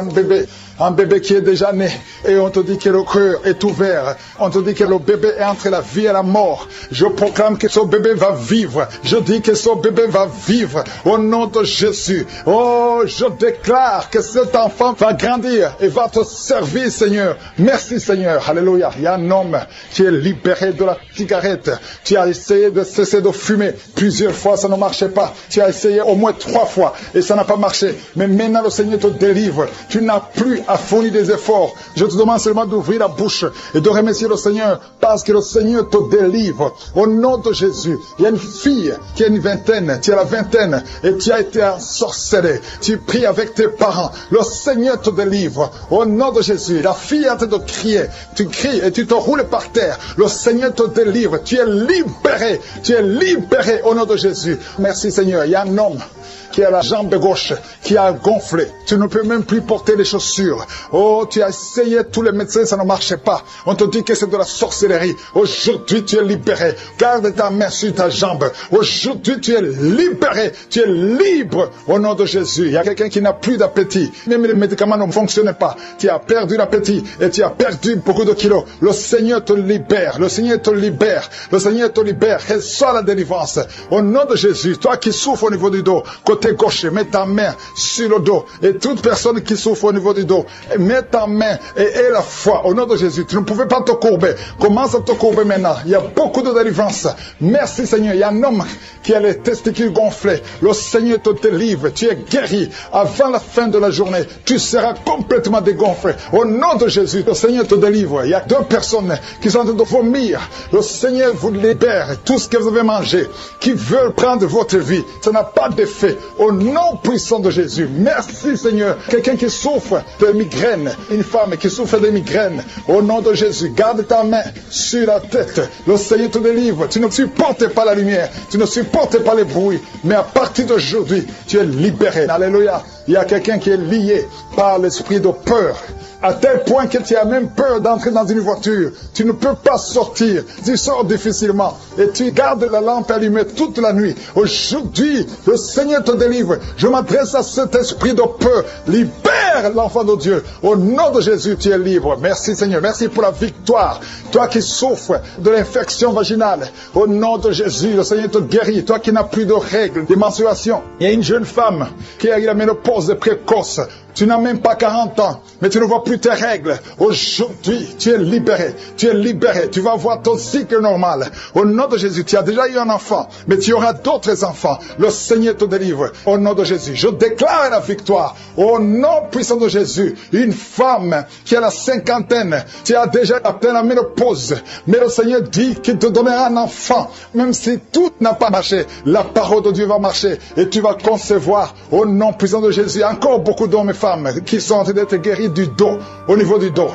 un bébé qui est déjà né, et on te dit que le cœur est ouvert, on te dit que le bébé est entre la vie et la mort. Je proclame que ce bébé va vivre, je dis que ce bébé va vivre, au nom de Jésus. Oh, je déclare que cet enfant va grandir et va te servir Seigneur. Merci Seigneur, alléluia. Il y a un homme qui est libéré de la cigarette. Tu as essayé de cesser de fumer plusieurs fois, ça ne marchait pas. Tu as essayé au moins 3 fois et ça n'a pas marché. Mais maintenant le Seigneur te délivre. Tu n'as plus à fournir des efforts. Je te demande seulement d'ouvrir la bouche et de remercier le Seigneur parce que le Seigneur te délivre. Au nom de Jésus, il y a une fille qui a une vingtaine, tu as la vingtaine et tu as été ensorcelé. Tu pries avec tes parents. Le Seigneur te délivre. Au nom de Jésus, la fille est en train de crier. Tu cries et tu te roules par terre. Le Seigneur te délivre. Tu es libéré. Tu es libéré au nom de Jésus. Merci Seigneur. Il y a un homme qui a la jambe gauche, qui a gonflé. Tu ne peux même plus porter les chaussures. Oh, tu as essayé tous les médecins, ça ne marchait pas. On te dit que c'est de la sorcellerie. Aujourd'hui, tu es libéré. Garde ta main sur ta jambe. Aujourd'hui, tu es libéré. Tu es libre au nom de Jésus. Il y a quelqu'un qui n'a plus d'appétit. Même les médicaments ne fonctionnaient pas. Tu as perdu l'appétit et tu as perdu beaucoup de kilos. Le Seigneur te libère. Le Seigneur te libère. Le Seigneur te libère. Reçois la délivrance. Au nom de Jésus, toi qui souffres au niveau du dos, côté gauche, mets ta main sur le dos. Et toute personne qui souffre au niveau du dos, mets ta main et aie la foi. Au nom de Jésus, tu ne pouvais pas te courber. Commence à te courber maintenant. Il y a beaucoup de délivrance. Merci Seigneur. Il y a un homme qui a les testicules gonflés. Le Seigneur te délivre. Tu es guéri. Avant la fin de la journée, tu seras complètement dégonflé. Au nom de Jésus, le Seigneur te délivre. Il y a 2 personnes qui sont en train de vomir. Le Seigneur vous libère. Tout ce que vous avez mangé, qui veulent prendre votre vie, ça n'a pas d'effet. Au nom puissant de Jésus. Merci Seigneur. Quelqu'un qui souffre de migraine, une femme qui souffre de migraine, au nom de Jésus, garde ta main sur la tête. Le Seigneur te délivre. Tu ne supportes pas la lumière, tu ne supportes pas les bruits, mais à partir d'aujourd'hui, tu es libéré. Alléluia. Il y a quelqu'un qui est lié par l'esprit de peur, à tel point que tu as même peur d'entrer dans une voiture. Tu ne peux pas sortir. Tu sors difficilement. Et tu gardes la lampe allumée toute la nuit. Aujourd'hui, le Seigneur te délivre. Je m'adresse à cet esprit de peur. Libère l'enfant de Dieu. Au nom de Jésus, tu es libre. Merci Seigneur. Merci pour la victoire. Toi qui souffres de l'infection vaginale. Au nom de Jésus, le Seigneur te guérit. Toi qui n'as plus de règles, de menstruation. Il y a une jeune femme qui a eu la ménopause précoce. Tu n'as même pas 40 ans, mais tu ne vois plus tes règles. Aujourd'hui, tu es libéré. Tu es libéré. Tu vas voir ton cycle normal. Au nom de Jésus, tu as déjà eu un enfant, mais tu auras d'autres enfants. Le Seigneur te délivre. Au nom de Jésus, je déclare la victoire. Au nom puissant de Jésus, une femme qui a la cinquantaine, tu as déjà atteint la ménopause, mais le Seigneur dit qu'il te donnera un enfant. Même si tout n'a pas marché, la parole de Dieu va marcher et tu vas concevoir. Au nom puissant de Jésus, encore beaucoup d'hommes et femmes qui sont en train d'être guéris du dos, au niveau du dos.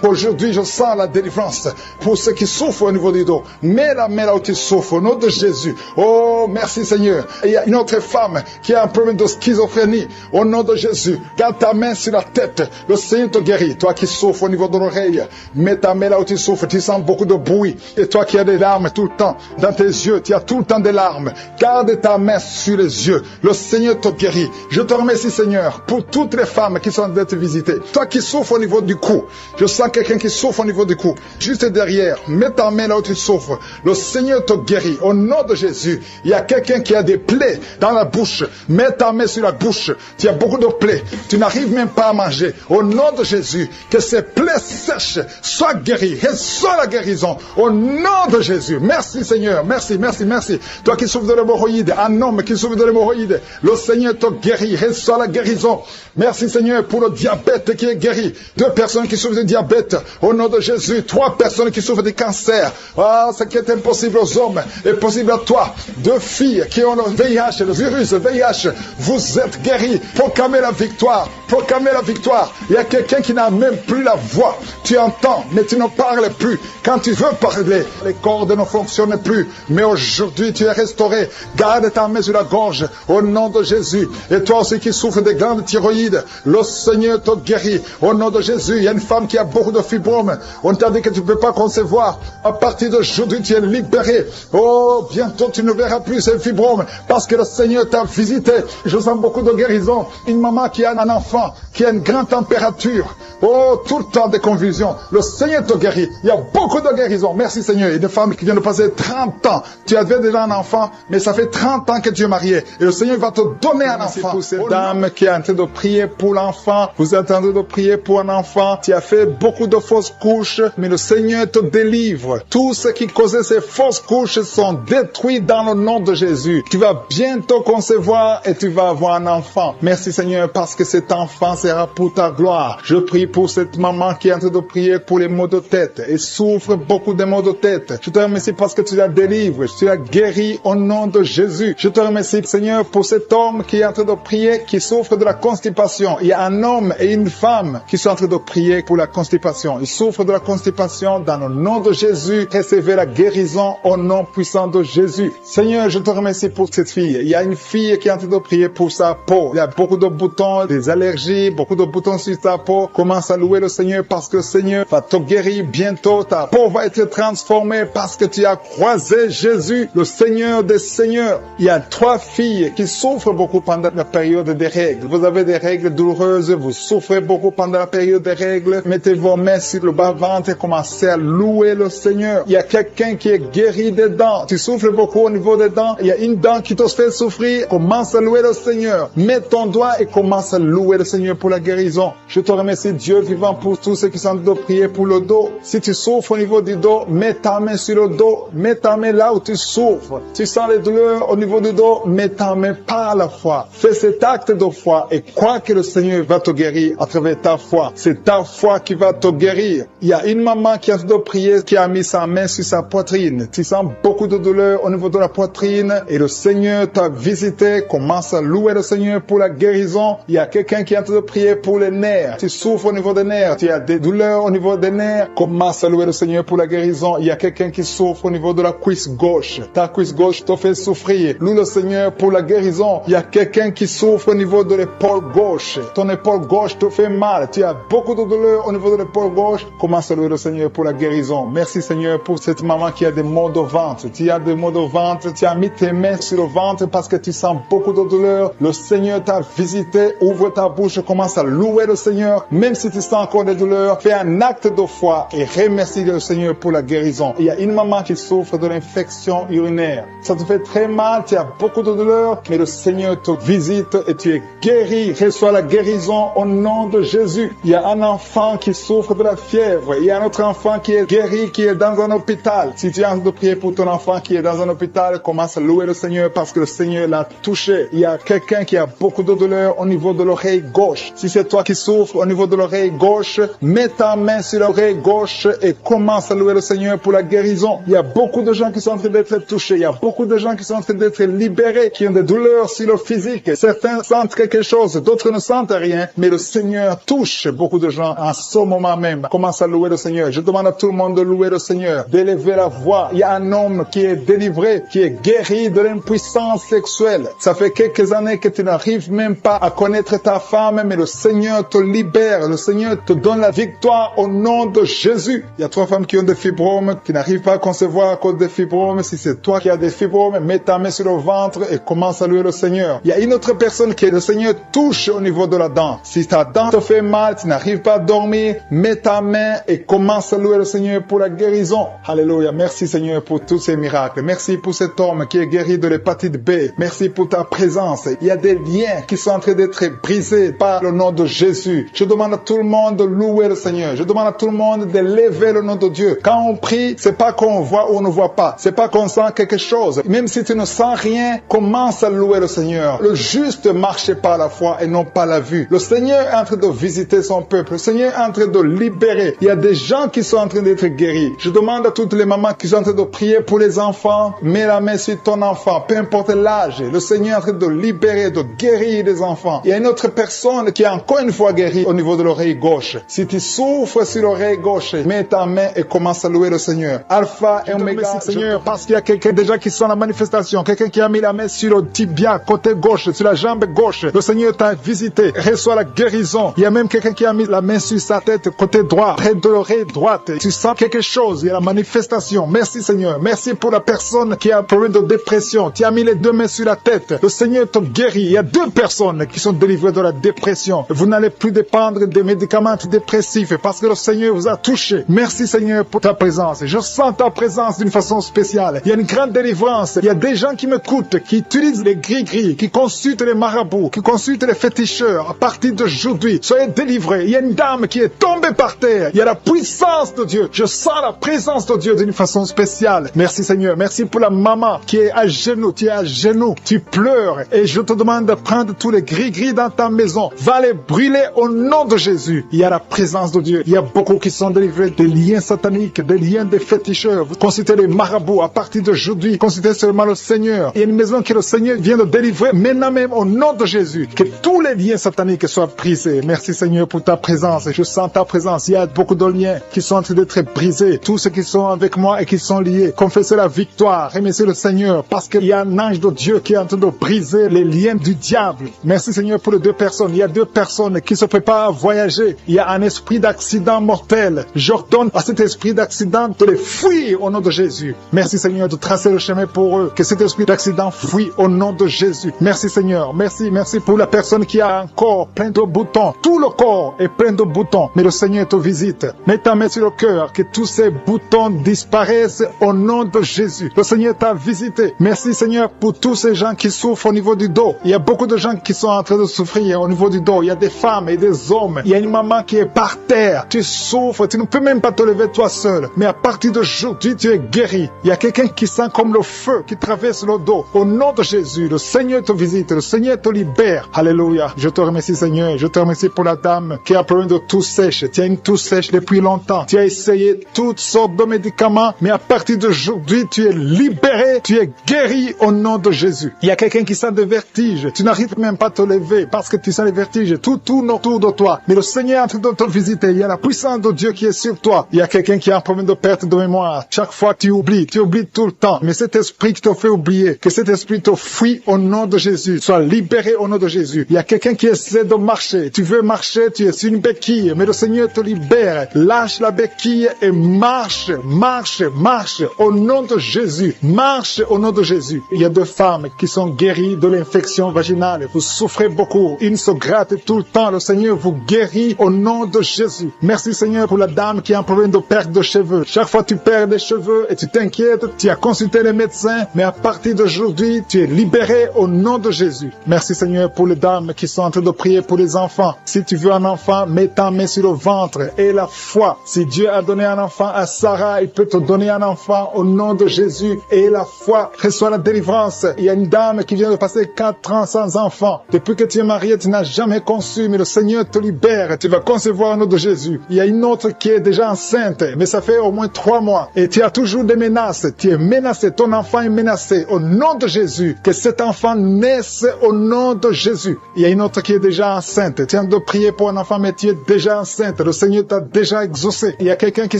Aujourd'hui, je sens la délivrance pour ceux qui souffrent au niveau du dos. Mets la main là où tu souffres, au nom de Jésus. Oh, merci Seigneur. Et il y a une autre femme qui a un problème de schizophrénie. Au nom de Jésus, garde ta main sur la tête. Le Seigneur te guérit. Toi qui souffres au niveau de l'oreille, mets ta main là où tu souffres. Tu sens beaucoup de bruit. Et toi qui as des larmes tout le temps dans tes yeux, tu as tout le temps des larmes. Garde ta main sur les yeux. Le Seigneur te guérit. Je te remercie Seigneur pour toutes les femmes qui sont en train d'être visitées. Toi qui souffres au niveau du cou, je sens quelqu'un qui souffre au niveau du cou, juste derrière, mets ta main là où tu souffres. Le Seigneur te guérit. Au nom de Jésus, il y a quelqu'un qui a des plaies dans la bouche. Mets ta main sur la bouche. Tu as beaucoup de plaies. Tu n'arrives même pas à manger. Au nom de Jésus, que ces plaies sèches soient guéries. Reçois la guérison. Au nom de Jésus. Merci Seigneur. Merci, merci, merci. Toi qui souffres de l'hémorroïde, un homme qui souffre de l'hémorroïde, le Seigneur te guérit. Reçois la guérison. Merci Seigneur pour le diabète qui est guéri. 2 personnes qui souffrent de diabète. Au nom de Jésus, 3 personnes qui souffrent de cancer. Ah, ce qui est impossible aux hommes est possible à toi. 2 filles qui ont le VIH, le virus, le VIH. Vous êtes guéris. Proclamez la victoire. Proclamez la victoire. Il y a quelqu'un qui n'a même plus la voix. Tu entends, mais tu ne parles plus. Quand tu veux parler, les cordes ne fonctionnent plus. Mais aujourd'hui, tu es restauré. Garde ta main sur la gorge. Au nom de Jésus. Et toi aussi qui souffres des glandes thyroïdes, le Seigneur te guérit. Au nom de Jésus, il y a une femme qui a beaucoup de fibromes. On t'a dit que tu ne peux pas concevoir. À partir d'aujourd'hui, tu es libéré. Oh, bientôt tu ne verras plus ces fibromes parce que le Seigneur t'a visité. Je sens beaucoup de guérison. Une maman qui a un enfant qui a une grande température. Oh, tout le temps des convulsions. Le Seigneur te guérit. Il y a beaucoup de guérison. Merci Seigneur. Il y a une femme qui vient de passer 30 ans. Tu avais déjà un enfant, mais ça fait 30 ans que tu es marié. Et le Seigneur va te donner un enfant. Pour cette dame qui est en train de prier pour l'enfant. Vous êtes en train de prier pour un enfant. Tu as fait beaucoup de fausses couches, mais le Seigneur te délivre. Tout ce qui causait ces fausses couches sont détruits dans le nom de Jésus. Tu vas bientôt concevoir et tu vas avoir un enfant. Merci Seigneur parce que cet enfant sera pour ta gloire. Je prie pour cette maman qui est en train de prier pour les maux de tête et souffre beaucoup de maux de tête. Je te remercie parce que tu la délivres. Tu la guéris au nom de Jésus. Je te remercie Seigneur pour cet homme qui est en train de prier, qui souffre de la constipation. Il y a un homme et une femme qui sont en train de prier pour la constipation. Ils souffrent de la constipation. Dans le nom de Jésus, recevez la guérison au nom puissant de Jésus. Seigneur, je te remercie pour cette fille. Il y a une fille qui est en train de prier pour sa peau. Il y a beaucoup de boutons, des allergies, beaucoup de boutons sur sa peau. Commence à louer le Seigneur parce que le Seigneur va te guérir bientôt. Ta peau va être transformée parce que tu as croisé Jésus, le Seigneur des Seigneurs. Il y a 3 filles qui souffrent beaucoup pendant la période des règles. Vous avez des règles douloureuses, vous souffrez beaucoup pendant la période des règles. Mettez vos mains sur le bas-ventre et commencez à louer le Seigneur. Il y a quelqu'un qui est guéri des dents. Tu souffres beaucoup au niveau des dents. Il y a une dent qui te fait souffrir. Commence à louer le Seigneur. Mets ton doigt et commence à louer le Seigneur pour la guérison. Je te remercie Dieu vivant pour tous ceux qui sont de prier pour le dos. Si tu souffres au niveau du dos, mets ta main sur le dos. Mets ta main là où tu souffres. Tu sens les douleurs au niveau du dos, mets ta main par la foi. Fais cet acte de foi et crois que le Seigneur va te guérir à travers ta foi. C'est ta foi qui va Seigneur te guérir. Il y a une maman qui a de prier, qui a mis sa main sur sa poitrine. Tu sens beaucoup de douleur au niveau de la poitrine et le Seigneur t'a visité. Commence à louer le Seigneur pour la guérison. Il y a quelqu'un qui est en train de prier pour les nerfs. Tu souffres au niveau des nerfs. Tu as des douleurs au niveau des nerfs. Commence à louer le Seigneur pour la guérison. Il y a quelqu'un qui souffre au niveau de la cuisse gauche. Ta cuisse gauche te fait souffrir. Loue le Seigneur pour la guérison. Il y a quelqu'un qui souffre au niveau de l'épaule gauche. Ton épaule gauche te fait mal. Tu as beaucoup de douleur au niveau de l'épaule gauche. Commence à louer le Seigneur pour la guérison. Merci Seigneur pour cette maman qui a des maux de ventre. Tu as des maux de ventre. Tu as mis tes mains sur le ventre parce que tu sens beaucoup de douleur. Le Seigneur t'a visité. Ouvre ta bouche. Commence à louer le Seigneur. Même si tu sens encore des douleurs, fais un acte de foi et remercie le Seigneur pour la guérison. Il y a une maman qui souffre de l'infection urinaire. Ça te fait très mal. Tu as beaucoup de douleur. Mais le Seigneur te visite et tu es guéri. Reçois la guérison au nom de Jésus. Il y a un enfant qui souffre de la fièvre. Il y a un autre enfant qui est guéri, qui est dans un hôpital. Si tu as envie de prier pour ton enfant qui est dans un hôpital, commence à louer le Seigneur parce que le Seigneur l'a touché. Il y a quelqu'un qui a beaucoup de douleur au niveau de l'oreille gauche. Si c'est toi qui souffres au niveau de l'oreille gauche, mets ta main sur l'oreille gauche et commence à louer le Seigneur pour la guérison. Il y a beaucoup de gens qui sont en train d'être touchés. Il y a beaucoup de gens qui sont en train d'être libérés, qui ont des douleurs sur le physique. Certains sentent quelque chose, d'autres ne sentent rien, mais le Seigneur touche beaucoup de gens en ce moment même. Commence à louer le Seigneur. Je demande à tout le monde de louer le Seigneur, d'élever la voix. Il y a un homme qui est délivré, qui est guéri de l'impuissance sexuelle. Ça fait quelques années que tu n'arrives même pas à connaître ta femme, mais le Seigneur te libère. Le Seigneur te donne la victoire au nom de Jésus. Il y a 3 femmes qui ont des fibromes, qui n'arrivent pas à concevoir à cause des fibromes. Si c'est toi qui as des fibromes, mets ta main sur le ventre et commence à louer le Seigneur. Il y a une autre personne qui le Seigneur touche au niveau de la dent. Si ta dent te fait mal, tu n'arrives pas à dormir, mets ta main et commence à louer le Seigneur pour la guérison. Alléluia. Merci Seigneur pour tous ces miracles. Merci pour cet homme qui est guéri de l'hépatite B. Merci pour ta présence. Il y a des liens qui sont en train d'être brisés par le nom de Jésus. Je demande à tout le monde de louer le Seigneur. Je demande à tout le monde de lever le nom de Dieu. Quand on prie, c'est pas qu'on voit ou on ne voit pas. C'est pas qu'on sent quelque chose. Même si tu ne sens rien, commence à louer le Seigneur. Le juste marche par la foi et non pas la vue. Le Seigneur est en train de visiter son peuple. Le Seigneur est en train de libérer. Il y a des gens qui sont en train d'être guéris. Je demande à toutes les mamans qui sont en train de prier pour les enfants. Mets la main sur ton enfant, peu importe l'âge. Le Seigneur est en train de libérer, de guérir les enfants. Il y a une autre personne qui est encore une fois guérie au niveau de l'oreille gauche. Si tu souffres sur l'oreille gauche, mets ta main et commence à louer le Seigneur. Alpha et Oméga, Seigneur, parce qu'il y a quelqu'un déjà qui sont en la manifestation. Quelqu'un qui a mis la main sur le tibia, côté gauche, sur la jambe gauche. Le Seigneur t'a visité. Reçois la guérison. Il y a même quelqu'un qui a mis la main sur sa tête, côté droit, près de l'oreille droite. Tu sens quelque chose. Il y a la manifestation. Merci Seigneur. Merci pour la personne qui a un problème de dépression. Tu as mis les 2 mains sur la tête. Le Seigneur te guérit. Il y a 2 personnes qui sont délivrées de la dépression. Vous n'allez plus dépendre des médicaments dépressifs parce que le Seigneur vous a touché. Merci Seigneur pour ta présence. Je sens ta présence d'une façon spéciale. Il y a une grande délivrance. Il y a des gens qui m'écoutent, qui utilisent les gris-gris, qui consultent les marabouts, qui consultent les féticheurs. À partir d'aujourd'hui, soyez délivrés. Il y a une dame qui est tombée par terre. Il y a la puissance de Dieu. Je sens la présence de Dieu d'une façon spéciale. Merci Seigneur. Merci pour la maman qui est à genoux. Tu es à genoux. Tu pleures. Et je te demande de prendre tous les gris-gris dans ta maison. Va les brûler au nom de Jésus. Il y a la présence de Dieu. Il y a beaucoup qui sont délivrés des liens sataniques, des liens des féticheurs. Vous consultez les marabouts. À partir d'aujourd'hui, consultez seulement le Seigneur. Il y a une maison que le Seigneur vient de délivrer maintenant même au nom de Jésus. Que tous les liens sataniques soient brisés. Merci Seigneur pour ta présence. Je sens ta présence. Il y a beaucoup de liens qui sont en train d'être brisés. Tous ceux qui sont avec moi et qui sont liés, confessez la victoire. Remerciez le Seigneur parce qu'il y a un ange de Dieu qui est en train de briser les liens du diable. Merci Seigneur pour les 2 personnes. Il y a 2 personnes qui se préparent à voyager. Il y a un esprit d'accident mortel. J'ordonne à cet esprit d'accident de les fuir au nom de Jésus. Merci Seigneur de tracer le chemin pour eux. Que cet esprit d'accident fuit au nom de Jésus. Merci Seigneur. Merci pour la personne qui a un corps plein de boutons. Tout le corps est plein de boutons. Mais le Seigneur te visite. Mets ta main sur le cœur. Que tous ces boutons disparaissent au nom de Jésus. Le Seigneur t'a visité. Merci Seigneur pour tous ces gens qui souffrent au niveau du dos. Il y a beaucoup de gens qui sont en train de souffrir au niveau du dos. Il y a des femmes et des hommes. Il y a une maman qui est par terre. Tu souffres. Tu ne peux même pas te lever toi seul. Mais à partir d'aujourd'hui, tu es guéri. Il y a quelqu'un qui sent comme le feu qui traverse le dos. Au nom de Jésus, le Seigneur te visite. Le Seigneur te libère. Alléluia. Je te remercie Seigneur. Je te remercie pour la dame qui a un problème de toux sèche. malade, tu as une toux sèche depuis longtemps, tu as essayé toutes sortes de médicaments, mais à partir d'aujourd'hui, tu es libéré, tu es guéri au nom de Jésus. Il y a quelqu'un qui sent des vertiges, tu n'arrives même pas à te lever parce que tu sens les vertiges, tout tourne autour de toi. Mais le Seigneur est en train de te visiter, il y a la puissance de Dieu qui est sur toi. Il y a quelqu'un qui a un problème de perte de mémoire. Chaque fois tu oublies tout le temps. Mais cet esprit qui te fait oublier, que cet esprit te fuit au nom de Jésus, sois libéré au nom de Jésus. Il y a quelqu'un qui essaie de marcher, tu veux marcher, tu es sur une béquille, mais le Seigneur te libère. Lâche la béquille et marche, marche, marche au nom de Jésus. Marche au nom de Jésus. Il y a deux femmes qui sont guéries de l'infection vaginale. Vous souffrez beaucoup. Une se gratte tout le temps. Le Seigneur vous guérit au nom de Jésus. Merci Seigneur pour la dame qui a un problème de perte de cheveux. Chaque fois tu perds des cheveux et tu t'inquiètes, tu as consulté les médecins, mais à partir d'aujourd'hui, tu es libéré au nom de Jésus. Merci Seigneur pour les dames qui sont en train de prier pour les enfants. Si tu veux un enfant, mets ta main sur le ventre et la foi. Si Dieu a donné un enfant à Sarah, il peut te donner un enfant au nom de Jésus et la foi. Reçois la délivrance. Il y a une dame qui vient de passer 4 ans sans enfant. Depuis que tu es marié, tu n'as jamais conçu, mais le Seigneur te libère. Tu vas concevoir au nom de Jésus. Il y a une autre qui est déjà enceinte, mais ça fait au moins 3 mois. Et tu as toujours des menaces. Tu es menacé. Ton enfant est menacé. Au nom de Jésus, que cet enfant naisse au nom de Jésus. Il y a une autre qui est déjà enceinte. Tu viens de prier pour un enfant, mais tu es déjà enceinte. Le Seigneur t'a déjà exaucé. Il y a quelqu'un qui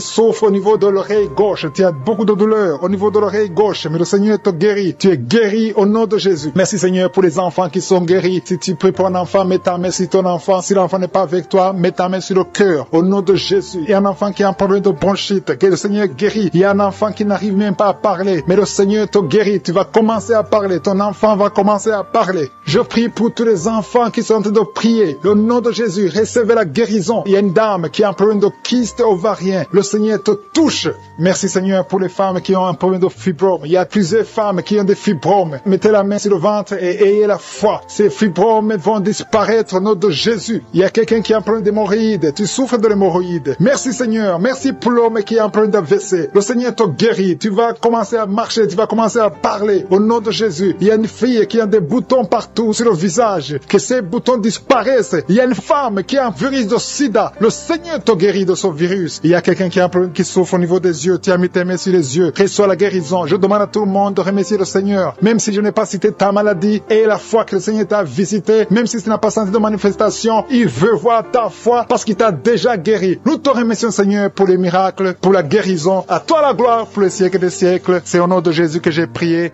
souffre au niveau de l'oreille gauche. Tu as beaucoup de douleur au niveau de l'oreille gauche, mais le Seigneur te guérit. Tu es guéri au nom de Jésus. Merci Seigneur pour les enfants qui sont guéris. Si tu pries pour un enfant, mets ta main sur ton enfant. Si l'enfant n'est pas avec toi, mets ta main sur le cœur au nom de Jésus. Il y a un enfant qui a un problème de bronchite, que le Seigneur guérit. Il y a un enfant qui n'arrive même pas à parler, mais le Seigneur te guérit. Tu vas commencer à parler. Ton enfant va commencer à parler. Je prie pour tous les enfants qui sont en train de prier. Au nom de Jésus, recevez la guérison. Il y a une dame qui a un problème de kyste ovarien. Le Seigneur te touche. Merci Seigneur pour les femmes qui ont un problème de fibrome. Il y a plusieurs femmes qui ont des fibromes. Mettez la main sur le ventre et ayez la foi. Ces fibromes vont disparaître au nom de Jésus. Il y a quelqu'un qui a un problème d'hémorroïdes. Tu souffres de l'hémorroïde. Merci Seigneur. Merci pour l'homme qui a un problème d'AVC. Le Seigneur te guérit. Tu vas commencer à marcher. Tu vas commencer à parler au nom de Jésus. Il y a une fille qui a des boutons partout sur le visage. Que ces boutons disparaissent. Il y a une femme qui a un virus de sida. Le Seigneur te guérit de ce virus. Il y a quelqu'un qui a un problème qui souffre au niveau des yeux. Tu as mis tes mains sur les yeux. Reçois la guérison. Je demande à tout le monde de remercier le Seigneur. Même si je n'ai pas cité ta maladie et la foi que le Seigneur t'a visité, même si tu n'as pas senti de manifestation, il veut voir ta foi parce qu'il t'a déjà guéri. Nous te remercions Seigneur pour les miracles, pour la guérison. À toi la gloire pour les siècles des siècles. C'est au nom de Jésus que j'ai prié.